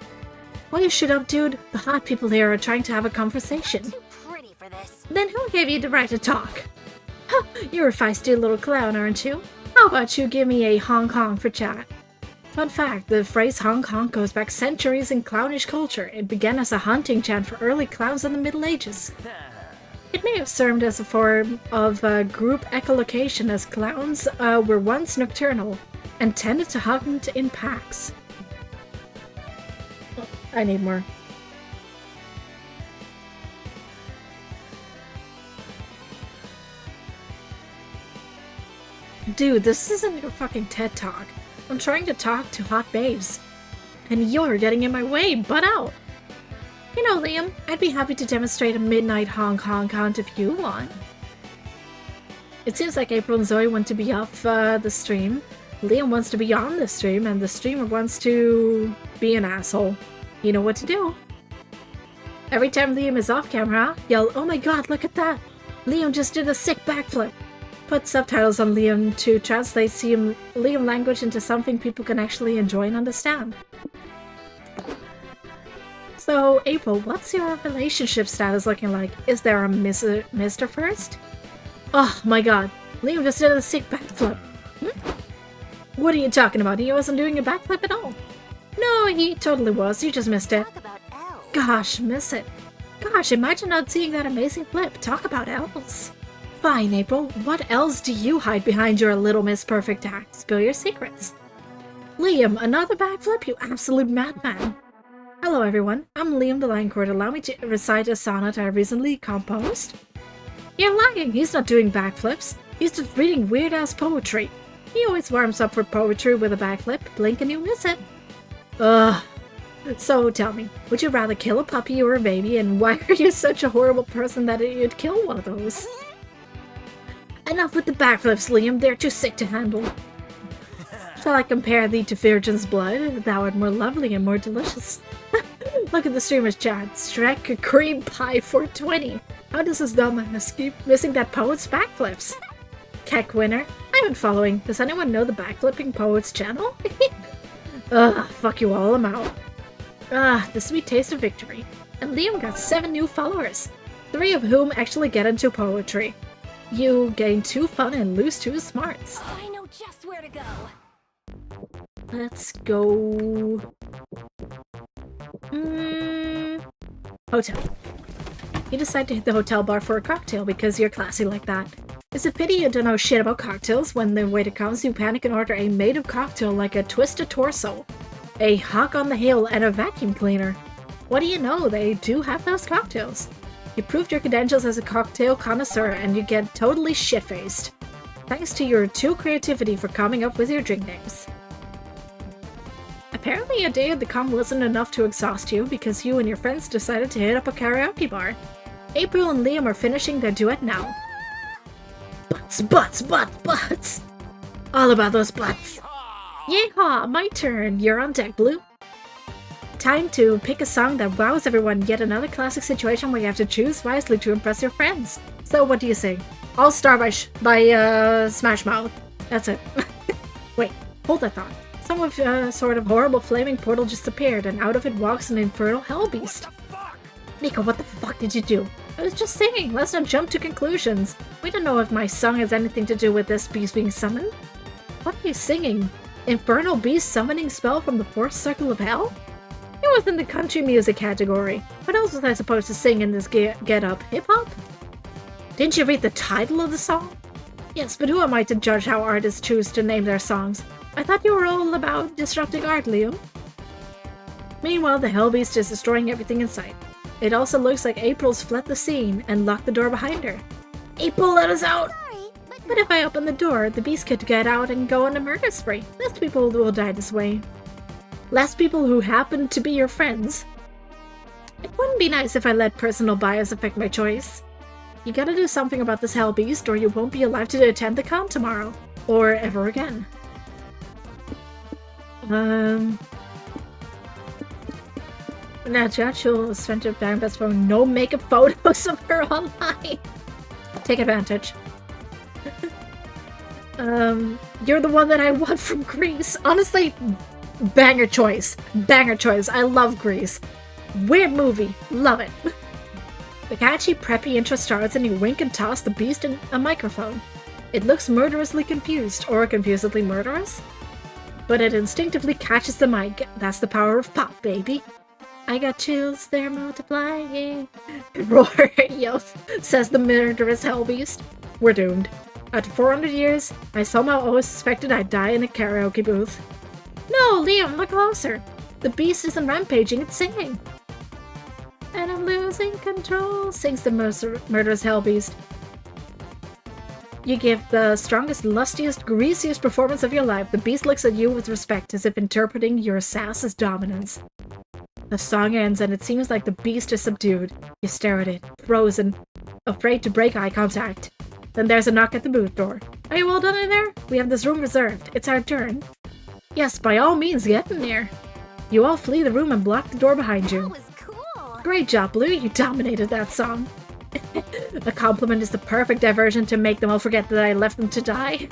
Well, you shut up, dude. The hot people here are trying to have a conversation. Too pretty for this. Then who gave you the right to talk? Huh, you're a feisty little clown, aren't you? How about you give me a honk honk for chat? Fun fact, the phrase honk honk goes back centuries in clownish culture. It began as a hunting chant for early clowns in the Middle Ages. It may have served as a form of group echolocation, as clowns were once nocturnal and tended to hunt in packs. Oh, I need more. Dude, this isn't your fucking TED Talk. I'm trying to talk to hot babes. And you're getting in my way, butt out! You know, Liam, I'd be happy to demonstrate a midnight honk honk hunt if you want. It seems like April and Zoe want to be off the stream. Liam wants to be on the stream, and the streamer wants to be an asshole. You know what to do. Every time Liam is off camera, yell, "Oh my god, look at that! Liam just did a sick backflip!" Put subtitles on Liam to translate Liam language into something people can actually enjoy and understand. So, April, what's your relationship status looking like? Is there a Mr. First? Oh my god, Liam just did a sick backflip. What are you talking about? He wasn't doing a backflip at all. No, he totally was. You just missed it. Talk about elves. Gosh, miss it. Gosh, imagine not seeing that amazing flip. Talk about elves. Fine, April. What else do you hide behind your Little Miss Perfect act? Spill your secrets. Liam, another backflip? You absolute madman. Hello everyone, I'm Liam the Lion Court. Allow me to recite a sonnet I recently composed. You're lying, he's not doing backflips. He's just reading weird-ass poetry. He always warms up for poetry with a backflip. Blink and you miss it. Ugh. So tell me, would you rather kill a puppy or a baby, and why are you such a horrible person that you'd kill one of those? Enough with the backflips, Liam. They're too sick to handle. Shall I compare thee to virgin's blood? Thou art more lovely and more delicious. Look at the streamer's chat. Shrek cream pie 420. How does this dumbass keep missing that poet's backflips? Keck winner. I've been following. Does anyone know the backflipping poet's channel? Ugh, fuck you all, I'm out. Ah, the sweet taste of victory. And Liam got 7 new followers, 3 of whom actually get into poetry. You gain 2 fun and lose 2 smarts. Oh, I know just where to go. Let's go... Hotel. You decide to hit the hotel bar for a cocktail because you're classy like that. It's a pity you don't know shit about cocktails. When the waiter comes, you panic and order a made-up cocktail like a twisted torso, a hawk on the hill, and a vacuum cleaner. What do you know? They do have those cocktails. You proved your credentials as a cocktail connoisseur and you get totally shit-faced. Thanks to your 2 creativity for coming up with your drink names. Apparently a day at the com wasn't enough to exhaust you because you and your friends decided to hit up a karaoke bar. April and Liam are finishing their duet now. Butts, butts, butts, butts! All about those butts! Yeehaw! My turn! You're on deck, Blue. Time to pick a song that wows everyone. Yet another classic situation where you have to choose wisely to impress your friends. So what do you sing? All Star by Smash Mouth. That's it. Wait, hold that thought. Some sort of horrible flaming portal just appeared, and out of it walks an infernal hell beast. Nico, what the fuck did you do? I was just singing. Let's not jump to conclusions. We don't know if my song has anything to do with this beast being summoned. What are you singing? Infernal beast summoning spell from the 4th circle of hell? It was in the country music category. What else was I supposed to sing in this get-up? Hip-hop? Didn't you read the title of the song? Yes, but who am I to judge how artists choose to name their songs? I thought you were all about disrupting art, Leo. Meanwhile, the Hellbeast is destroying everything in sight. It also looks like April's fled the scene and locked the door behind her. April, let us out! Sorry, But if I open the door, the beast could get out and go on a murder spree. Less people will die this way. Less people who happen to be your friends. It wouldn't be nice if I let personal bias affect my choice. You gotta do something about this Hellbeast or you won't be alive to attend the con tomorrow. Or ever again. Natural Spencer Bang Best Phone. No makeup photos of her online. Take advantage. You're the one that I want from Greece. Honestly, banger choice. Banger choice. I love Greece. Weird movie. Love it. The catchy, preppy intro starts and you wink and toss the beast in a microphone. It looks murderously confused, or confusedly murderous. But it instinctively catches the mic. That's the power of pop, baby. I got chills, they're multiplying. Roar, yells, says the murderous Hellbeast. We're doomed. After 400 years, I somehow always suspected I'd die in a karaoke booth. No, Liam, look closer. The beast isn't rampaging, it's singing. And I'm losing control, sings the murderous Hellbeast. You give the strongest, lustiest, greasiest performance of your life. The beast looks at you with respect, as if interpreting your sass as dominance. The song ends, and it seems like the beast is subdued. You stare at it, frozen, afraid to break eye contact. Then there's a knock at the booth door. Are you all done in there? We have this room reserved. It's our turn. Yes, by all means, get in there. You all flee the room and block the door behind you. that was cool. Great job, Blue. You dominated that song. A compliment is the perfect diversion to make them all forget that I left them to die.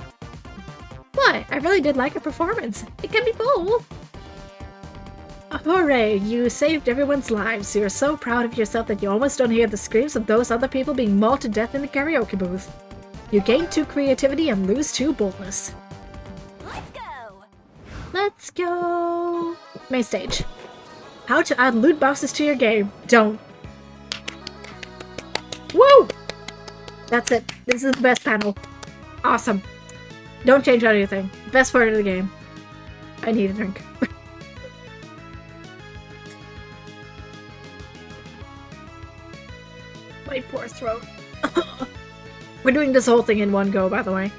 What? I really did like your performance. It can be bold. Hooray, you saved everyone's lives. You're so proud of yourself that you almost don't hear the screams of those other people being mauled to death in the karaoke booth. You gain 2 creativity and lose 2 boldness. Let's go. Let's go! Main stage. How to add loot boxes to your game. Don't. Woo! That's it. This is the best panel. Awesome. Don't change anything. Best part of the game. I need a drink. My poor throat. We're doing this whole thing in one go, by the way.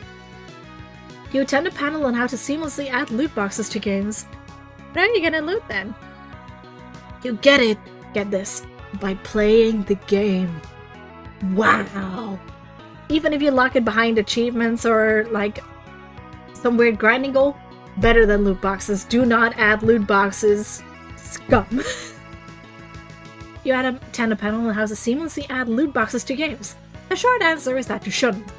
You attend a panel on how to seamlessly add loot boxes to games. How are you gonna loot then? You get it. Get this. By playing the game. Wow. Even if you lock it behind achievements or like some weird grinding goal, better than loot boxes. Do not add loot boxes. Scum. You attend a panel on how to seamlessly add loot boxes to games. The short answer is that you shouldn't.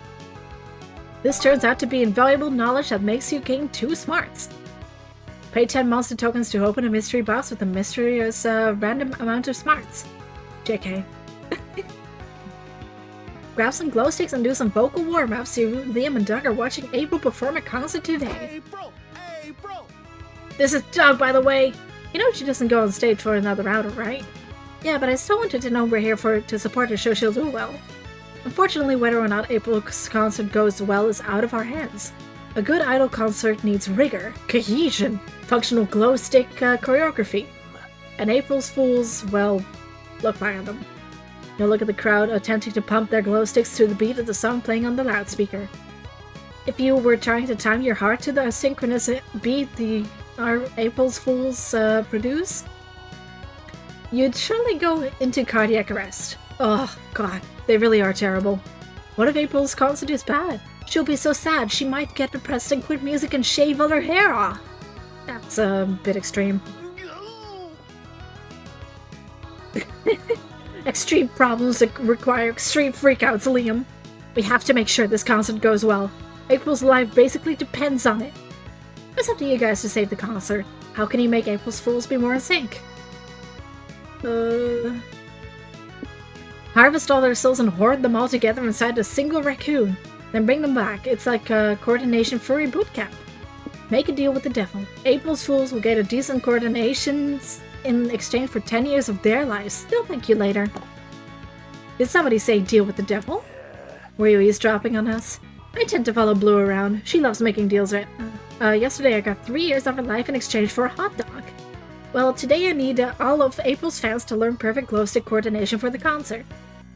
This turns out to be invaluable knowledge that makes you gain 2 smarts. Pay 10 monster tokens to open a mystery box with a mysterious random amount of smarts. JK. Grab some glow sticks and do some vocal warm-ups. You, Liam, and Doug are watching April perform a concert today. Hey, bro! Hey, bro! This is Doug, by the way. You know she doesn't go on stage for another round, right? Yeah, but I still wanted to know we're here to support her, so she'll do well. Unfortunately, whether or not April's concert goes well is out of our hands. A good idol concert needs rigor, cohesion, functional glow stick choreography. And April's Fools, well, look random. You'll look at the crowd attempting to pump their glow sticks to the beat of the song playing on the loudspeaker. If you were trying to time your heart to the synchronous beat our April's Fools produce, you'd surely go into cardiac arrest. Oh god, they really are terrible. What if April's concert is bad? She'll be so sad she might get depressed and quit music and shave all her hair off. That's a bit extreme. Extreme problems that require extreme freakouts, Liam. We have to make sure this concert goes well. April's life basically depends on it. It's up to you guys to save the concert. How can you make April's Fools be more in sync? Harvest all their souls and hoard them all together inside a single raccoon. Then bring them back. It's like a coordination furry bootcamp. Make a deal with the devil. April's Fools will get a decent coordination in exchange for 10 years of their lives. They'll thank you later. Did somebody say deal with the devil? Were you eavesdropping on us? I tend to follow Blue around. She loves making deals right now. Yesterday I got 3 years of her life in exchange for a hot dog. Well, today I need all of April's fans to learn perfect glow stick coordination for the concert.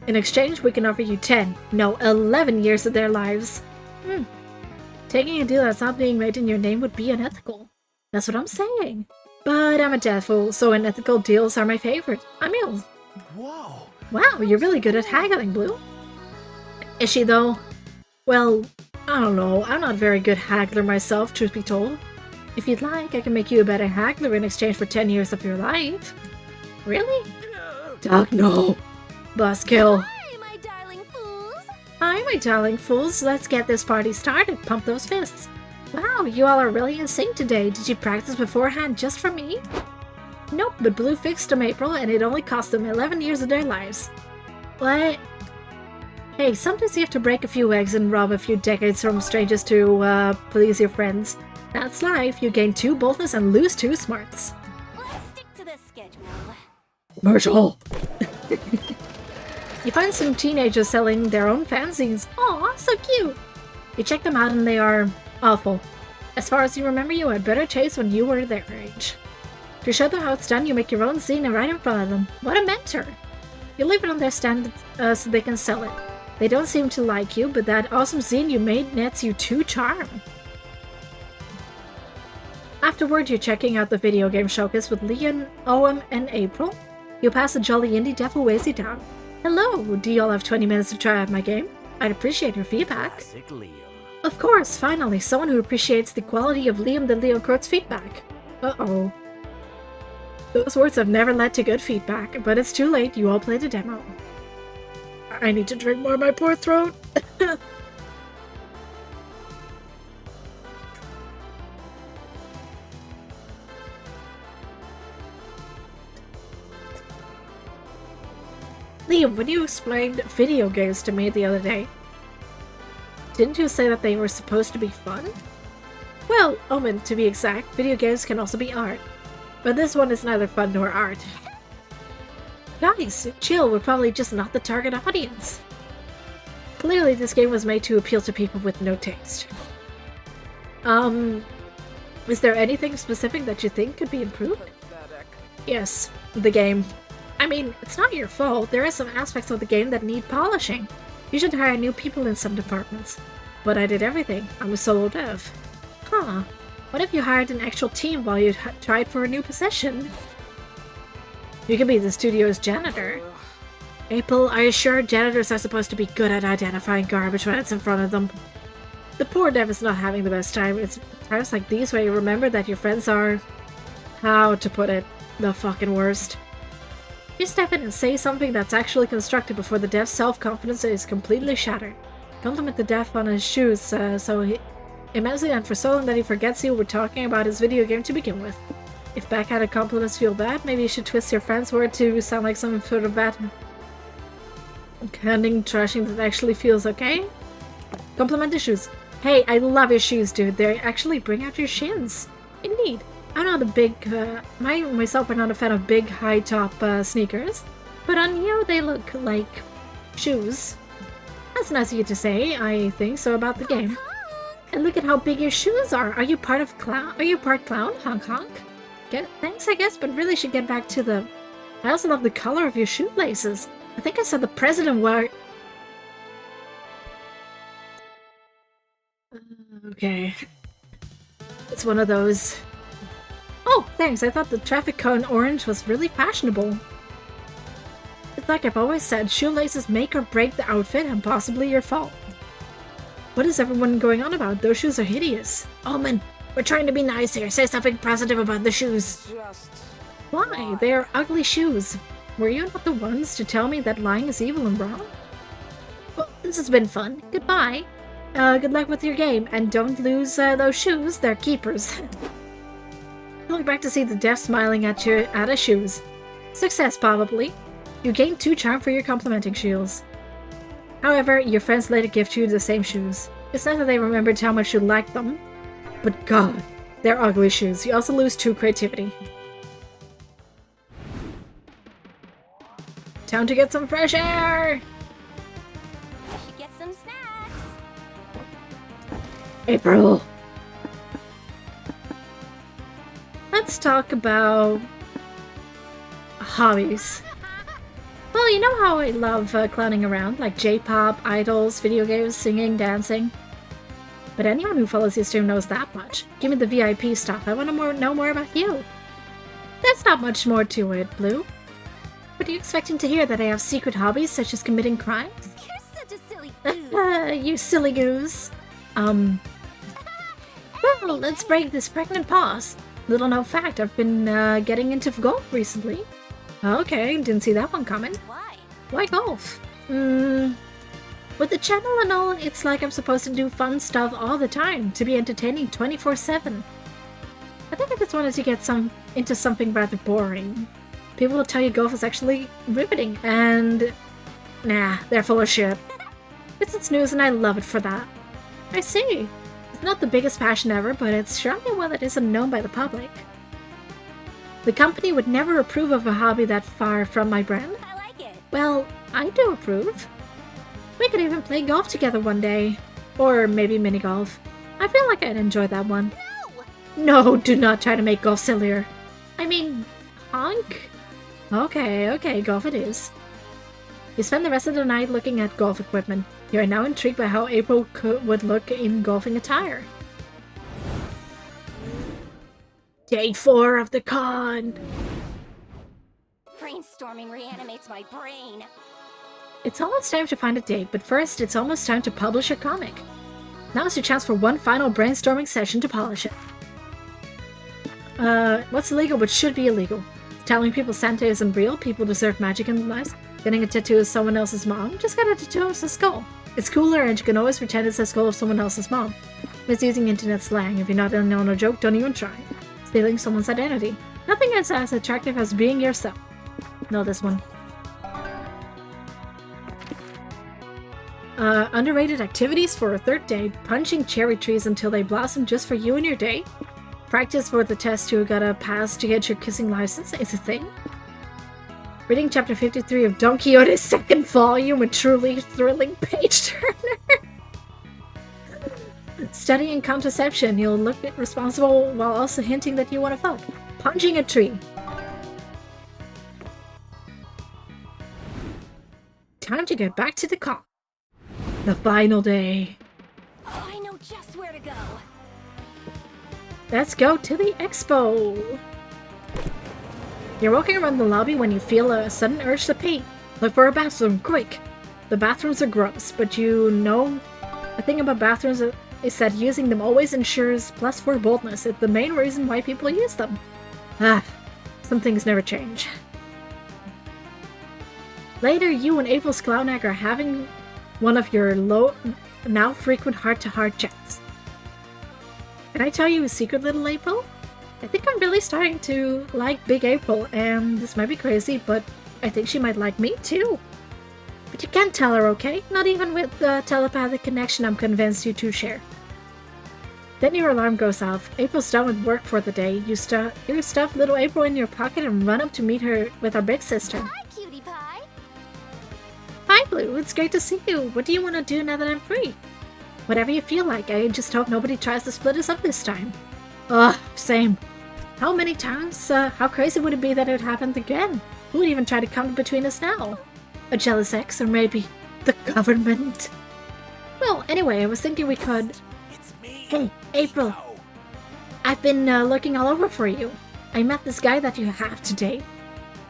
In exchange, we can offer you 10, no, 11 years of their lives. Taking a deal that's not being made in your name would be unethical. That's what I'm saying. But I'm a devil, so unethical deals are my favorite. I mean, Whoa! wow, you're really good at haggling, Blue. Is she, though? Well, I don't know. I'm not a very good haggler myself, truth be told. If you'd like, I can make you a better haggler in exchange for 10 years of your life. Really? Doug, no. Buzzkill. Hi, my darling fools! Hi, my darling fools. Let's get this party started. Pump those fists. Wow, you all are really in sync today. Did you practice beforehand just for me? Nope, but Blue fixed them, April, and it only cost them 11 years of their lives. What? Hey, sometimes you have to break a few eggs and rob a few decades from strangers to, please your friends. That's life. You gain 2 boldness and lose 2 smarts. Let's stick to the schedule. Marshall! You find some teenagers selling their own fanzines. Aw, so cute! You check them out and they are awful. As far as you remember, you had better taste when you were their age. To show them how it's done, you make your own zine right in front of them. What a mentor! You leave it on their stand so they can sell it. They don't seem to like you, but that awesome zine you made nets you 2 charm. Afterward, you're checking out the video game showcase with Leon, Owen, and April. You pass the jolly indie devil Wazy down. Hello, do y'all have 20 minutes to try out my game? I'd appreciate your feedback. Classic Liam. Of course, finally, someone who appreciates the quality of Liam the Leo Kurt's feedback. Uh-oh. Those words have never led to good feedback, but it's too late, you all played the demo. I need to drink more, my poor throat. Liam, when you explained video games to me the other day, didn't you say that they were supposed to be fun? Well, Omen, to be exact, video games can also be art. But this one is neither fun nor art. Guys, chill, we're probably just not the target audience. Clearly this game was made to appeal to people with no taste. Is there anything specific that you think could be improved? Yes, the game. I mean, it's not your fault. There are some aspects of the game that need polishing. You should hire new people in some departments. But I did everything. I'm a solo dev. Huh. What if you hired an actual team while you tried for a new position? You could be the studio's janitor. April, are you sure janitors are supposed to be good at identifying garbage when it's in front of them? The poor dev is not having the best time. It's times like these where you remember that your friends are... how to put it? The fucking worst. You step in and say something that's actually constructive before the dev's self-confidence is completely shattered. Compliment the dev on his shoes, so he immensely and for so long that he forgets you were talking about his video game to begin with. If backhanded compliments feel bad, maybe you should twist your friend's word to sound like some sort of bad handing trashing that actually feels okay. Compliment the shoes. Hey, I love your shoes, dude. They actually bring out your shins. Indeed. I'm not a big, myself are not a fan of big, high-top sneakers, but on you they look like shoes. That's nice of you to say, I think, so about the game. And look at how big your shoes are. Are you part clown? Honk honk. Thanks, I guess, but really should get back to the... I also love the color of your shoelaces. I think I saw the president wear... Okay. It's one of those... Oh, thanks. I thought the traffic cone orange was really fashionable. It's like I've always said, shoelaces make or break the outfit and possibly your fault. What is everyone going on about? Those shoes are hideous. Omen, we're trying to be nice here. Say something positive about the shoes. Why? They are ugly shoes. Were you not the ones to tell me that lying is evil and wrong? Well, this has been fun. Goodbye. Good luck with your game, and don't lose those shoes. They're keepers. I look back to see the dev smiling at his shoes. Success, probably. You gained 2 charm for your complimenting shields. However, your friends later gift you the same shoes. It's not that they remembered how much you liked them, but god, they're ugly shoes. You also lose 2 creativity. Time to get some fresh air! I should get some snacks. April! Let's talk about hobbies. Well, you know how I love clowning around, like J-pop, idols, video games, singing, dancing. But anyone who follows your stream knows that much. Give me the VIP stuff. I want to know more about you. There's not much more to it, Blue. What are you expecting to hear? That I have secret hobbies such as committing crimes? You're such a silly goose. You silly goose. Well, let's break this pregnant pause. Little known fact, I've been getting into golf recently. Okay, didn't see that one coming. Why? Why golf? With the channel and all, it's like I'm supposed to do fun stuff all the time, to be entertaining 24/7. I think I just wanted to get into something rather boring. People will tell you golf is actually riveting, and... nah, they're full of shit. It's news and I love it for that. I see. It's not the biggest passion ever, but it's surely one that isn't known by the public. The company would never approve of a hobby that far from my brand. I like it. Well, I do approve. We could even play golf together one day. Or maybe mini-golf. I feel like I'd enjoy that one. No! No, do not try to make golf sillier. I mean, honk? Okay, golf it is. You spend the rest of the night looking at golf equipment. You are now intrigued by how April would look in golfing attire. Day 4 of the con! Brainstorming reanimates my brain. It's almost time to find a date, but first it's almost time to publish a comic. Now is your chance for one final brainstorming session to polish it. What's illegal but should be illegal? Telling people Santa isn't real, people deserve magic in their lives, getting a tattoo of someone else's mom, just got a tattoo of a skull. It's cooler and you can always pretend it's a skull of someone else's mom. Misusing internet slang, if you're not in on a joke, don't even try. Stealing someone's identity. Nothing is as attractive as being yourself. Know this one. Underrated activities for a third date. Punching cherry trees until they blossom just for you and your date. Practice for the test you gotta pass to get your kissing license is a thing. Reading chapter 53 of Don Quixote's second volume, a truly thrilling page turner. studying contraception. You'll look responsible while also hinting that you want to fuck. Punching a tree. Time to get back to the con. The final day. Oh, I know just where to go. Let's go to the expo. You're walking around the lobby when you feel a sudden urge to pee. Look for a bathroom, quick. The bathrooms are gross, but you know the thing about bathrooms is that using them always ensures +4 boldness. It's the main reason why people use them. Some things never change. Later, you and April's clown egg are having one of your now frequent heart-to-heart chats. Can I tell you a secret, little April? I think I'm really starting to like Big April, and this might be crazy, but I think she might like me too. But you can't tell her, okay? Not even with the telepathic connection I'm convinced you two share. Then your alarm goes off. April's done with work for the day. You stuff little April in your pocket and run up to meet her with our big sister. Hi, cutie pie. Hi, Blue. It's great to see you. What do you want to do now that I'm free? Whatever you feel like. I just hope nobody tries to split us up this time. Ugh, same. How many times? How crazy would it be that it happened again? Who would even try to come between us now? A jealous ex, or maybe the government? Well, anyway, I was thinking we could... It's me. Hey, April. I've been looking all over for you. I met this guy that you have to date.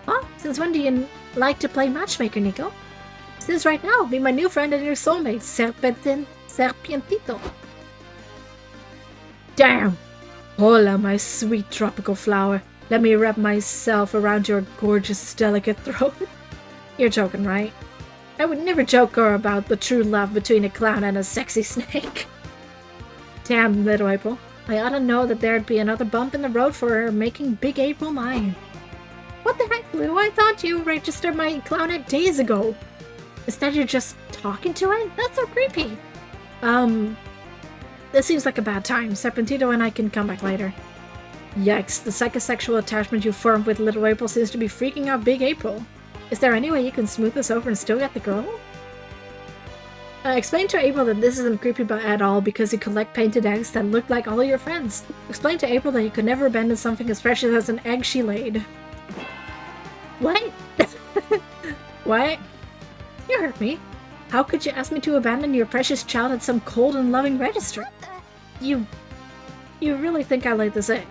Oh, since when do you like to play matchmaker, Nico? Since right now, be my new friend and your soulmate, Serpentito. Damn! Hola, my sweet tropical flower. Let me wrap myself around your gorgeous, delicate throat. You're joking, right? I would never joke about the true love between a clown and a sexy snake. Damn, little April. I ought to know that there'd be another bump in the road for her making Big April mine. What the heck, Blue? I thought you registered my clownette days ago. Instead you're just talking to it? That's so creepy. This seems like a bad time. Serpentito and I can come back later. Yikes, the psychosexual attachment you formed with little April seems to be freaking out Big April. Is there any way you can smooth this over and still get the girl? Explain to April that this isn't creepy at all because you collect painted eggs that look like all of your friends. Explain to April that you could never abandon something as precious as an egg she laid. What? What? You heard me. How could you ask me to abandon your precious child at some cold and loving registry? You really think I laid this egg?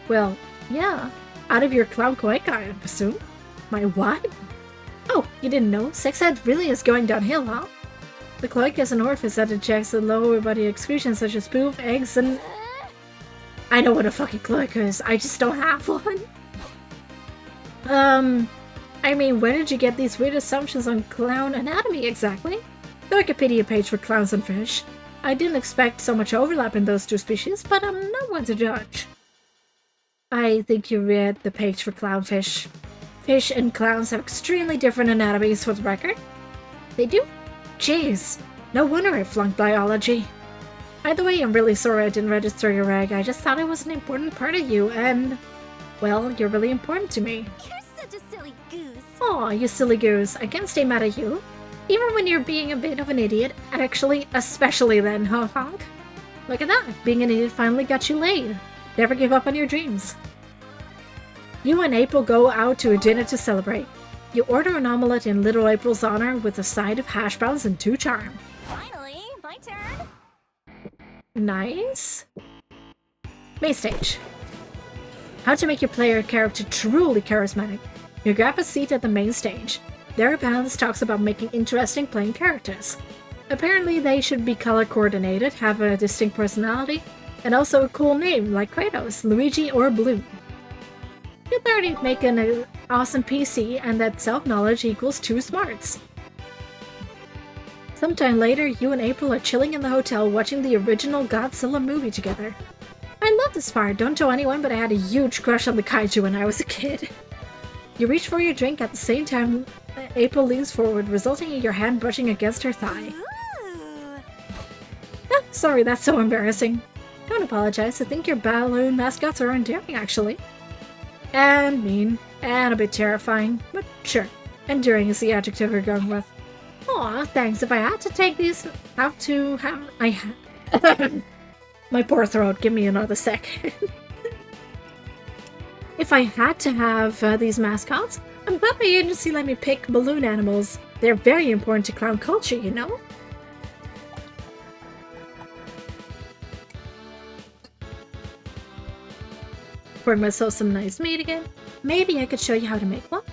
Well, yeah. Out of your clown cloaca, I assume. My what? Oh, you didn't know? Sex ed really is going downhill, huh? The cloaca is an orifice that ejects the lower body excretions such as poop, eggs, and... I know what a fucking cloaca is. I just don't have one. I mean, where did you get these weird assumptions on clown anatomy exactly? The Wikipedia page for clowns and fish. I didn't expect so much overlap in those two species, but I'm not one to judge. I think you read the page for clownfish. Fish and clowns have extremely different anatomies for the record. They do? Jeez, no wonder I flunked biology. Either way, I'm really sorry I didn't register your egg. I just thought it was an important part of you, and... well, you're really important to me. You're such a silly goose. Aw, you silly goose. I can't stay mad at you. Even when you're being a bit of an idiot. Actually, especially then, huh, honk? Look at that. Being an idiot finally got you laid. Never give up on your dreams. You and April go out to a dinner to celebrate. You order an omelette in little April's honor with a side of hash browns and 2 charm. Finally, my turn. Nice. Main stage. How to make your player character truly charismatic. You grab a seat at the main stage. There, Balance talks about making interesting playing characters. Apparently, they should be color coordinated, have a distinct personality, and also a cool name like Kratos, Luigi, or Blue. You'd already make an awesome PC, and that self-knowledge equals 2 smarts. Sometime later, you and April are chilling in the hotel watching the original Godzilla movie together. I love this part, don't tell anyone, but I had a huge crush on the kaiju when I was a kid. You reach for your drink at the same time April leans forward, resulting in your hand brushing against her thigh. Ooh. Ah, sorry, that's so embarrassing. Don't apologize, I think your balloon mascots are endearing, actually. And mean, and a bit terrifying, but sure. Enduring is the adjective we're going with. Aw, thanks. If I had to take these, My poor throat, give me another second. If I had to have these mascots, I'm glad my agency let me pick balloon animals. They're very important to clown culture, you know? Pouring myself some nice meat again. Maybe I could show you how to make one.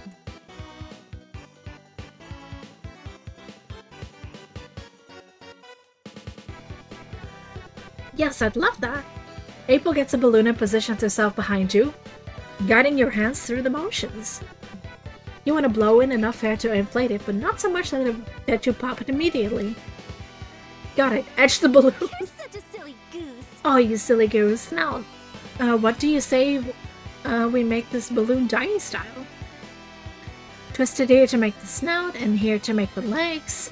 Yes, I'd love that. April gets a balloon and positions herself behind you, guiding your hands through the motions. You want to blow in enough air to inflate it, but not so much that you pop it immediately. Got it. Etch the balloon. You're such a silly goose. Oh, you silly goose. Now, what do you say we make this balloon doggy style? Twisted here to make the snout, and here to make the legs.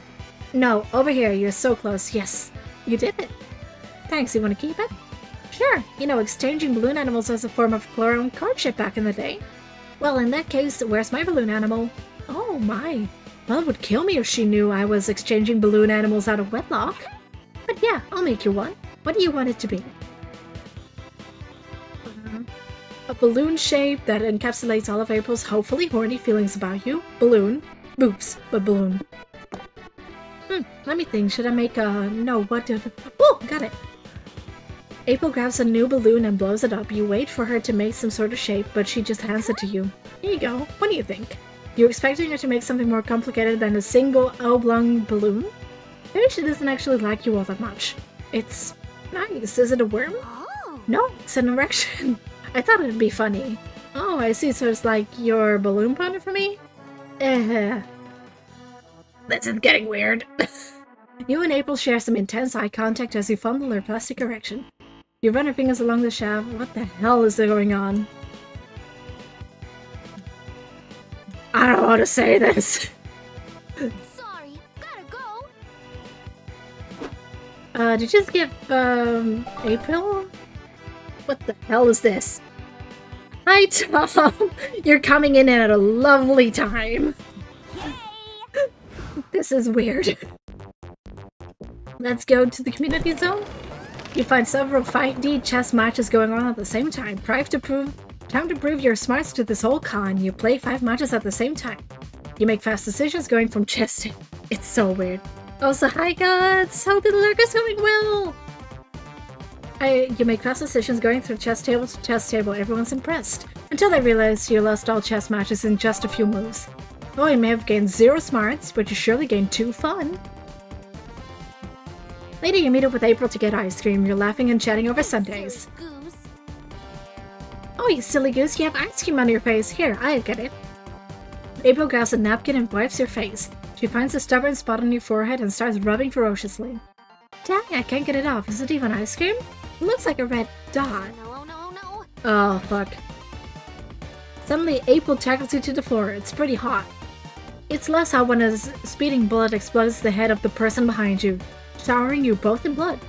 No, over here. You're so close. Yes, you did it. Thanks. You want to keep it? Sure. You know, exchanging balloon animals was a form of clone courtship back in the day. Well, in that case, where's my balloon animal? Oh my. Well, it would kill me if she knew I was exchanging balloon animals out of wedlock. But yeah, I'll make you one. What do you want it to be? A balloon shape that encapsulates all of April's hopefully horny feelings about you. Balloon. Boobs, but balloon. Let me think. Should I make a... No, what did... Oh, got it. April grabs a new balloon and blows it up. You wait for her to make some sort of shape, but she just hands it to you. Here you go. What do you think? You're expecting her to make something more complicated than a single oblong balloon? Maybe she doesn't actually like you all that much. It's nice. Is it a worm? Oh. No, it's an erection. I thought it'd be funny. Oh, I see. So it's like your balloon partner for me? This is getting weird. You and April share some intense eye contact as you fondle her plastic erection. You run her fingers along the shaft. What the hell is going on? I don't know how to say this. Sorry, gotta go. Did you just give, April? What the hell is this? Hi, Tom! You're coming in at a lovely time. Yay! This is weird. Let's go to the community zone. You find several 5D chess matches going on at the same time. Time to prove your smarts to this whole con. You play 5 matches at the same time. You make fast decisions going from chess to... It's so weird. Also, hi gods! Hope the lurk is going well! You make fast decisions going from chess table to chess table. Everyone's impressed. Until they realize you lost all chess matches in just a few moves. Oh, you may have gained 0 smarts, but you surely gained 2 fun. Later, you meet up with April to get ice cream. You're laughing and chatting over sundaes. Goose. Oh, you silly goose, you have ice cream on your face. Here, I'll get it. April grabs a napkin and wipes your face. She finds a stubborn spot on your forehead and starts rubbing ferociously. Dang, I can't get it off. Is it even ice cream? It looks like a red dot. No. Oh, fuck. Suddenly, April tackles you to the floor. It's pretty hot. It's less hot when a speeding bullet explodes the head of the person behind you, showering you both in blood.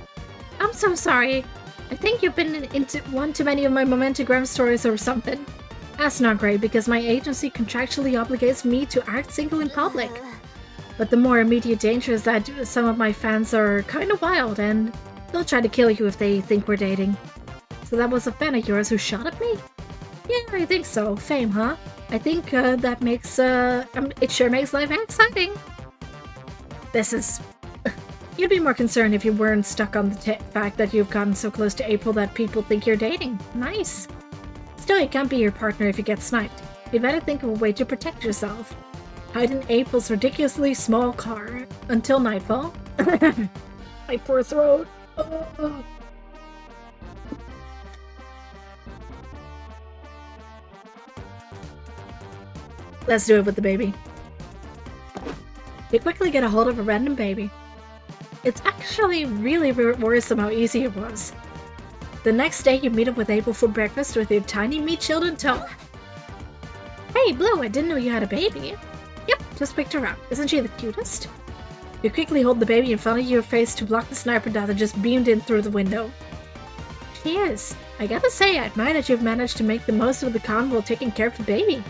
I'm so sorry. I think you've been into one too many of my Momentogram stories or something. That's not great because my agency contractually obligates me to act single in public. But the more immediate danger is that some of my fans are kind of wild and they'll try to kill you if they think we're dating. So that was a fan of yours who shot at me? Yeah, I think so. Fame, huh? I think that makes, it sure makes life exciting. This is... You'd be more concerned if you weren't stuck on the fact that you've gotten so close to April that people think you're dating. Nice. Still, you can't be your partner if you get sniped. You better think of a way to protect yourself. Hide in April's ridiculously small car until nightfall. My poor throat. Oh. Let's do it with the baby. You quickly get a hold of a random baby. It's actually really worrisome how easy it was. The next day you meet up with April for breakfast with your tiny meat shield in tow. Hey Blue, I didn't know you had a baby. Yep, just picked her up. Isn't she the cutest? You quickly hold the baby in front of your face to block the sniper dart that just beamed in through the window. She is. I gotta say, I admire that you've managed to make the most of the con while taking care of the baby.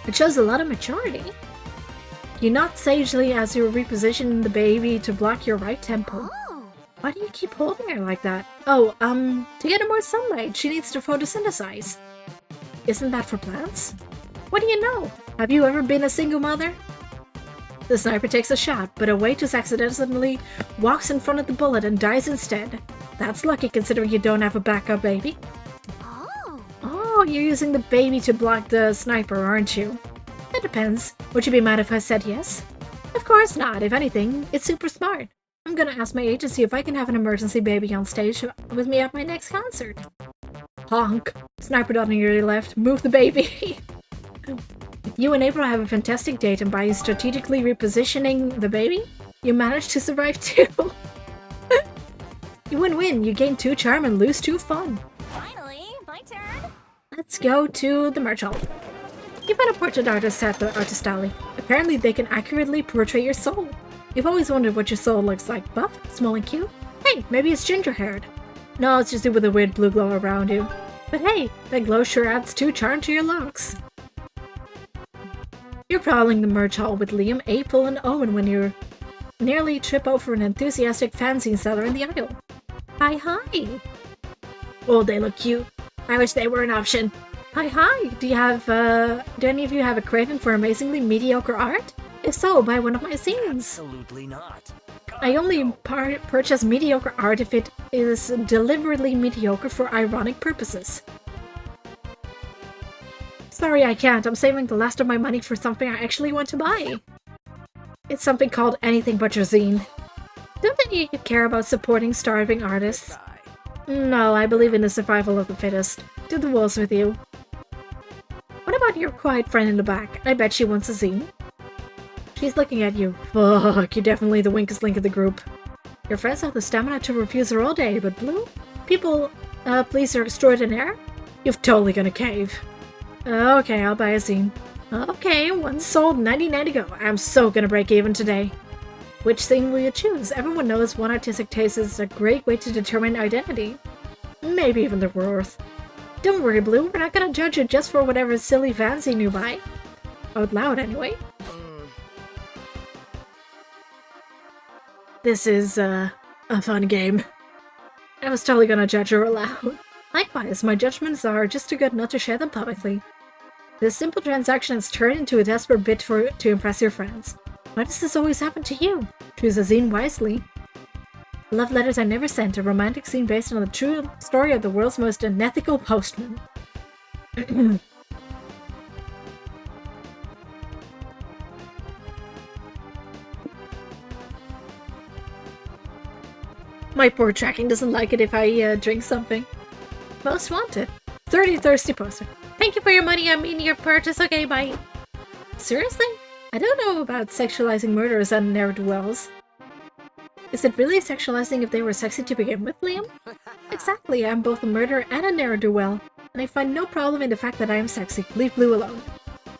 It shows a lot of maturity. You nod sagely as you reposition the baby to block your right temple. Oh. Why do you keep holding her like that? Oh, to get more sunlight, she needs to photosynthesize. Isn't that for plants? What do you know? Have you ever been a single mother? The sniper takes a shot, but a wait just accidentally walks in front of the bullet and dies instead. That's lucky considering you don't have a backup baby. Oh. Oh, you're using the baby to block the sniper, aren't you? It depends. Would you be mad if I said yes? Of course not. If anything, it's super smart. I'm gonna ask my agency if I can have an emergency baby on stage with me at my next concert. Honk. Sniper dot on your left. Move the baby. You and April have a fantastic date, and by strategically repositioning the baby, you managed to survive too. You win-win. You gain 2 charm and lose 2 fun. Finally, my turn. Let's go to the merch hall. You find a portrait artist at the artist alley. Apparently they can accurately portray your soul. You've always wondered what your soul looks like. Buff? Small and cute? Hey, maybe it's ginger-haired. No, it's just you with a weird blue glow around you. But hey, that glow sure adds 2 charm to your looks. You're prowling the merch hall with Liam, April, and Owen when you nearly trip over an enthusiastic fanzine seller in the aisle. Hi. Oh, they look cute. I wish they were an option. Hi. Do any of you have a craving for amazingly mediocre art? If so, buy one of my zines. Absolutely not. I only purchase mediocre art if it is deliberately mediocre for ironic purposes. Sorry, I can't. I'm saving the last of my money for something I actually want to buy. It's something called Anything But Your Zine. Don't any of you care about supporting starving artists? No, I believe in the survival of the fittest. To the wolves with you. What about your quiet friend in the back? I bet she wants a zine. She's looking at you. Fuck, you're definitely the weakest link of the group. Your friends have the stamina to refuse her all day, but Blue? People, please are extraordinaire? You're totally gonna cave. Okay, I'll buy a zine. Okay, 1 sold, 99 to go. I'm so gonna break even today. Which zine will you choose? Everyone knows one artistic taste is a great way to determine identity. Maybe even the worth. Don't worry, Blue, we're not gonna judge you just for whatever silly fanzine you buy. Out loud, anyway. This is, a fun game. I was totally gonna judge her aloud. Likewise, my judgments are just too good not to share them publicly. This simple transaction has turned into a desperate bid to impress your friends. Why does this always happen to you? Choose a zine wisely. Love Letters I Never Sent, a romantic zine based on the true story of the world's most unethical postman. My poor tracking doesn't like it if I drink something. Most wanted. 30 thirsty poster. Thank you for your money, I mean your purchase. Okay, bye. Seriously? I don't know about sexualizing murderers and ne'er-do-wells. Is it really sexualizing if they were sexy to begin with, Liam? Exactly, I'm both a murderer and a ne'er-do-well, and I find no problem in the fact that I am sexy. Leave Blue alone.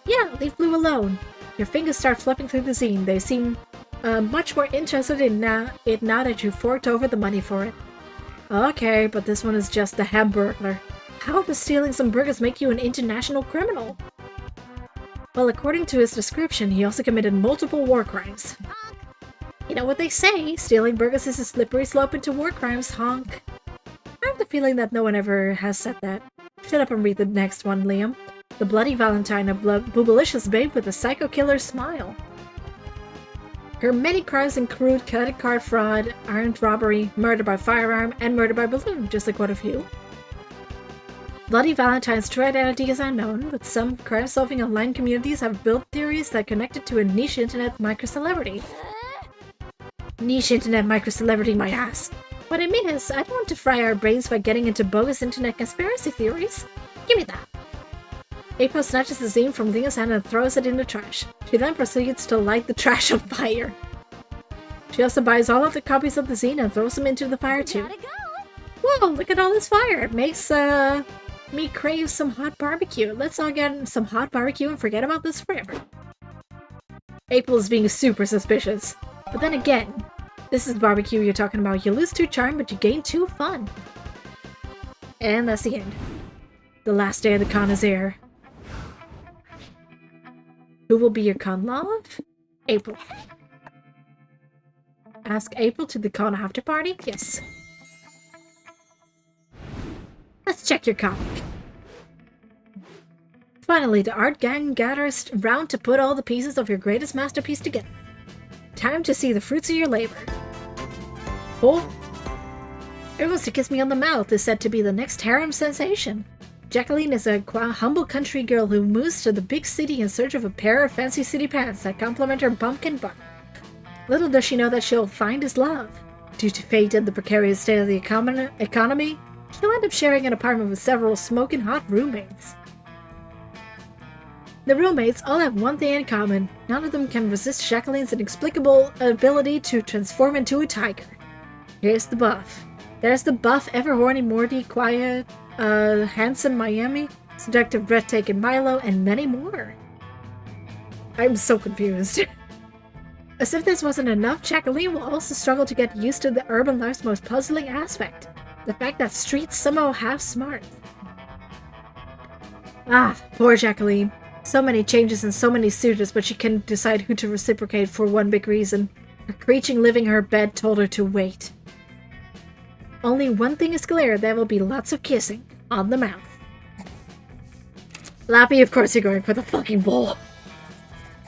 Yeah, leave Blue alone. Your fingers start flipping through the zine. They seem much more interested in it now that you forked over the money for it. Okay, but this one is just the Hamburglar. How does stealing some burgers make you an international criminal? Well, according to his description, he also committed multiple war crimes. You know what they say, stealing burgers is a slippery slope into war crimes, honk. I have the feeling that no one ever has said that. Shut up and read the next one, Liam. The Bloody Valentine, a boobalicious babe with a psycho killer smile. Her many crimes include credit card fraud, armed robbery, murder by firearm, and murder by balloon, just to quote a few. Bloody Valentine's true identity is unknown, but some crime-solving online communities have built theories that connect it to a niche internet micro-celebrity. Niche internet micro-celebrity, my ass. What I mean is, I don't want to fry our brains by getting into bogus internet conspiracy theories. Give me that. April snatches the zine from Lia's hand and throws it in the trash. She then proceeds to light the trash on fire. She also buys all of the copies of the zine and throws them into the fire too. Gotta go. Whoa, look at all this fire. It makes, me crave some hot barbecue. Let's all get some hot barbecue and forget about this forever. April is being super suspicious. But then again, this is barbecue you're talking about. You lose 2 charm, but you gain 2 fun. And that's the end. The last day of the con is here. Who will be your con love? April. Ask April to the con after party? Yes. Let's check your comic. Finally, the art gang gathers round to put all the pieces of your greatest masterpiece together. Time to see the fruits of your labor. Oh, Everyone's to kiss me on the mouth is said to be the next harem sensation. Jacqueline is a humble country girl who moves to the big city in search of a pair of fancy city pants that complement her bumpkin butt. Little does she know that she'll find his love. Due to fate and the precarious state of the economy, she'll end up sharing an apartment with several smoking hot roommates. The roommates all have one thing in common. None of them can resist Jacqueline's inexplicable ability to transform into a tiger. Here's the buff. There's the buff, ever horny Morty, quiet, handsome Miami, seductive breathtaking Milo, and many more. I'm so confused. As if this wasn't enough, Jacqueline will also struggle to get used to the urban life's most puzzling aspect. The fact that streets somehow have smarts. Ah, poor Jacqueline. So many changes and so many suitors, but she couldn't decide who to reciprocate for one big reason. Her creature living in her bed told her to wait. Only one thing is clear, there will be lots of kissing on the mouth. Lappy, of course you're going for the fucking bowl.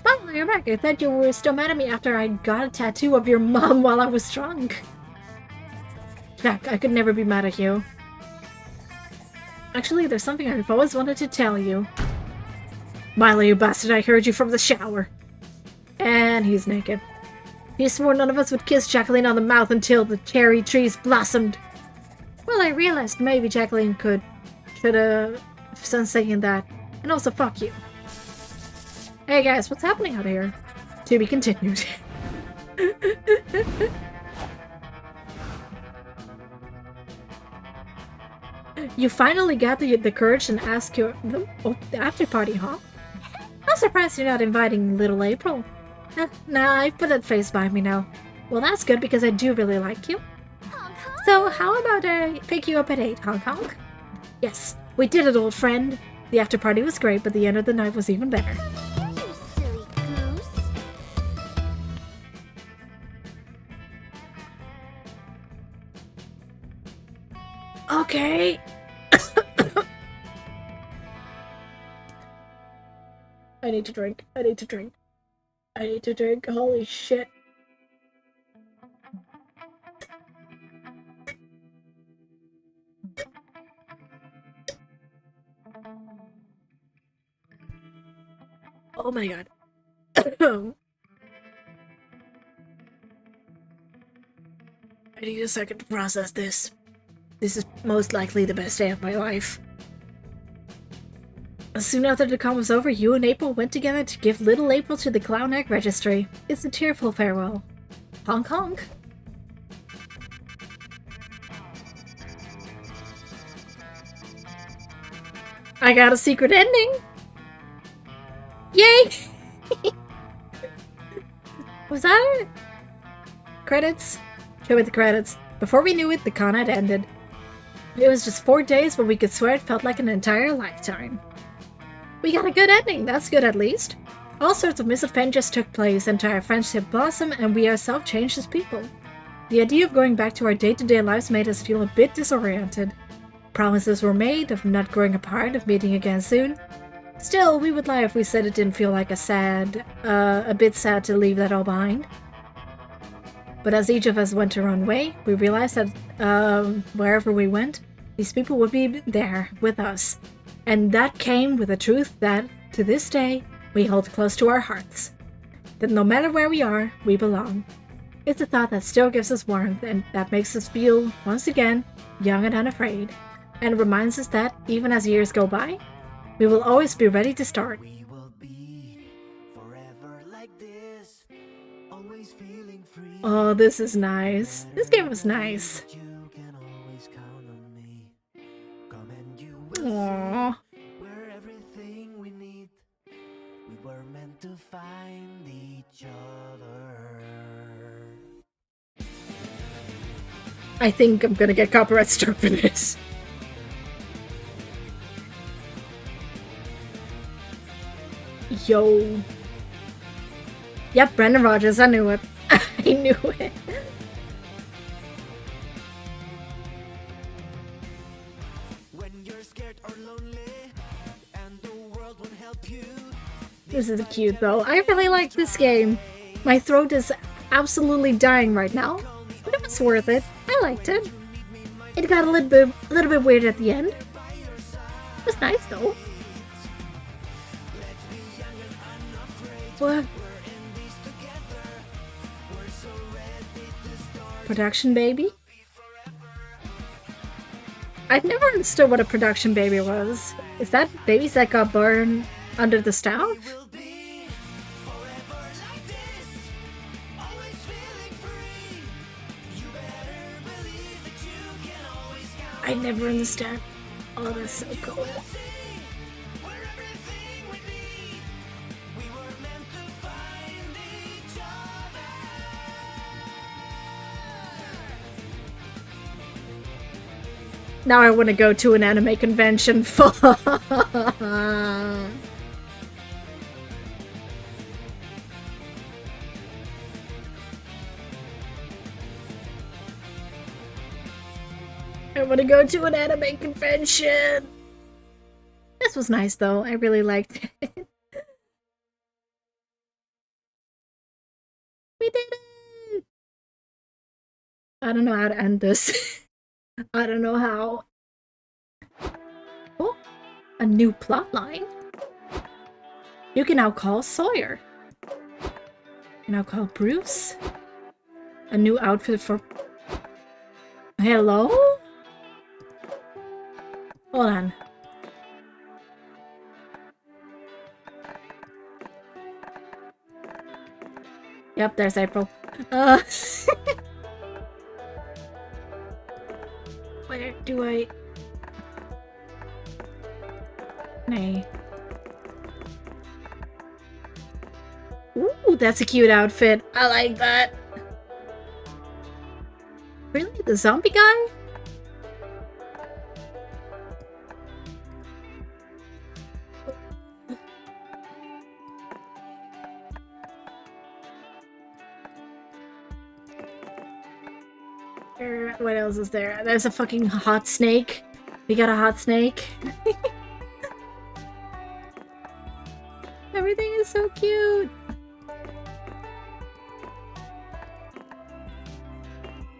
Oh, you're back. I thought you were still mad at me after I got a tattoo of your mom while I was drunk. Jack, I could never be mad at you. Actually, there's something I've always wanted to tell you. Milo, you bastard, I heard you from the shower. And he's naked. He swore none of us would kiss Jacqueline on the mouth until the cherry trees blossomed. Well, I realized maybe Jacqueline should have since saying that. And also, fuck you. Hey guys, what's happening out here? To be continued. You finally got the courage and ask the after party, huh? I'm surprised you're not inviting little April. Nah, I put that face by me now. Well, that's good because I do really like you. So, how about I pick you up at 8, Hong Kong? Yes, we did it, old friend. The after party was great, but the end of the night was even better. You silly goose. Okay. I need to drink. I need to drink. I need to drink. Holy shit. Oh my god. I need a second to process this. This is most likely the best day of my life. Soon after the con was over, you and April went together to give little April to the Clown Egg Registry. It's a tearful farewell. Honk honk. I got a secret ending! Yay! Was that it? Credits? Show me the credits. Before we knew it, the con had ended. It was just 4 days, but we could swear it felt like an entire lifetime. We got a good ending, that's good at least. All sorts of misadventures took place, entire friendship blossomed, and we ourselves changed as people. The idea of going back to our day-to-day lives made us feel a bit disoriented. Promises were made of not growing apart, of meeting again soon. Still, we would lie if we said it didn't feel like a bit sad to leave that all behind. But as each of us went our own way, we realized that wherever we went, these people would be there with us. And that came with the truth that, to this day, we hold close to our hearts. That no matter where we are, we belong. It's a thought that still gives us warmth and that makes us feel, once again, young and unafraid. And reminds us that, even as years go by, we will always be ready to start. We will be forever like this, always feeling free. Oh, this is nice. This game was nice. You can always count on me. Come and you will Aww. see we're everything we need. We were meant to find each other. I think I'm gonna get copyright struck for this. Yo. Yep, Brendan Rogers, I knew it. I knew it. When you're This is cute though. I really like this game. My throat is absolutely dying right now, but it was worth it. I liked it. It got a little bit weird at the end. It was nice though. What? Production baby? I've never understood what a production baby was. Is that babies that got burned under the stove? I never understand. Oh, that's so cool. Now I want to go to an anime convention. I want to go to an anime convention. This was nice though. I really liked it. We did it! I don't know how to end this. I don't know how. Oh, a new plot line. You can now call Sawyer. You can now call Bruce. A new outfit for... Hello? Hold on. Yep, there's April. Where do I... Nay. Ooh, that's a cute outfit. I like that. Really? The zombie guy? What else is there? There's a fucking hot snake. We got a hot snake. Everything is so cute.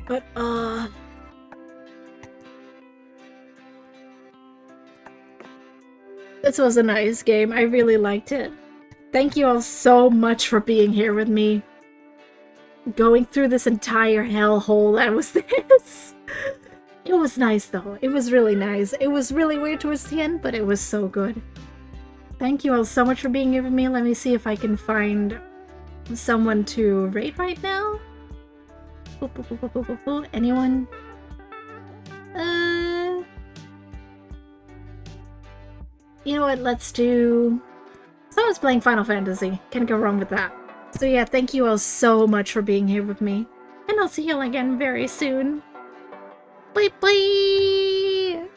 But, this was a nice game. I really liked it. Thank you all so much for being here with me. Going through this entire hellhole that was this. It was nice though. It was really nice. It was really weird towards the end, but it was so good. Thank you all so much for being here with me. Let me see if I can find someone to rate right now. Anyone? You know what? Let's do... Someone's playing Final Fantasy. Can't go wrong with that. So yeah, thank you all so much for being here with me. And I'll see you all again very soon. Bye bye!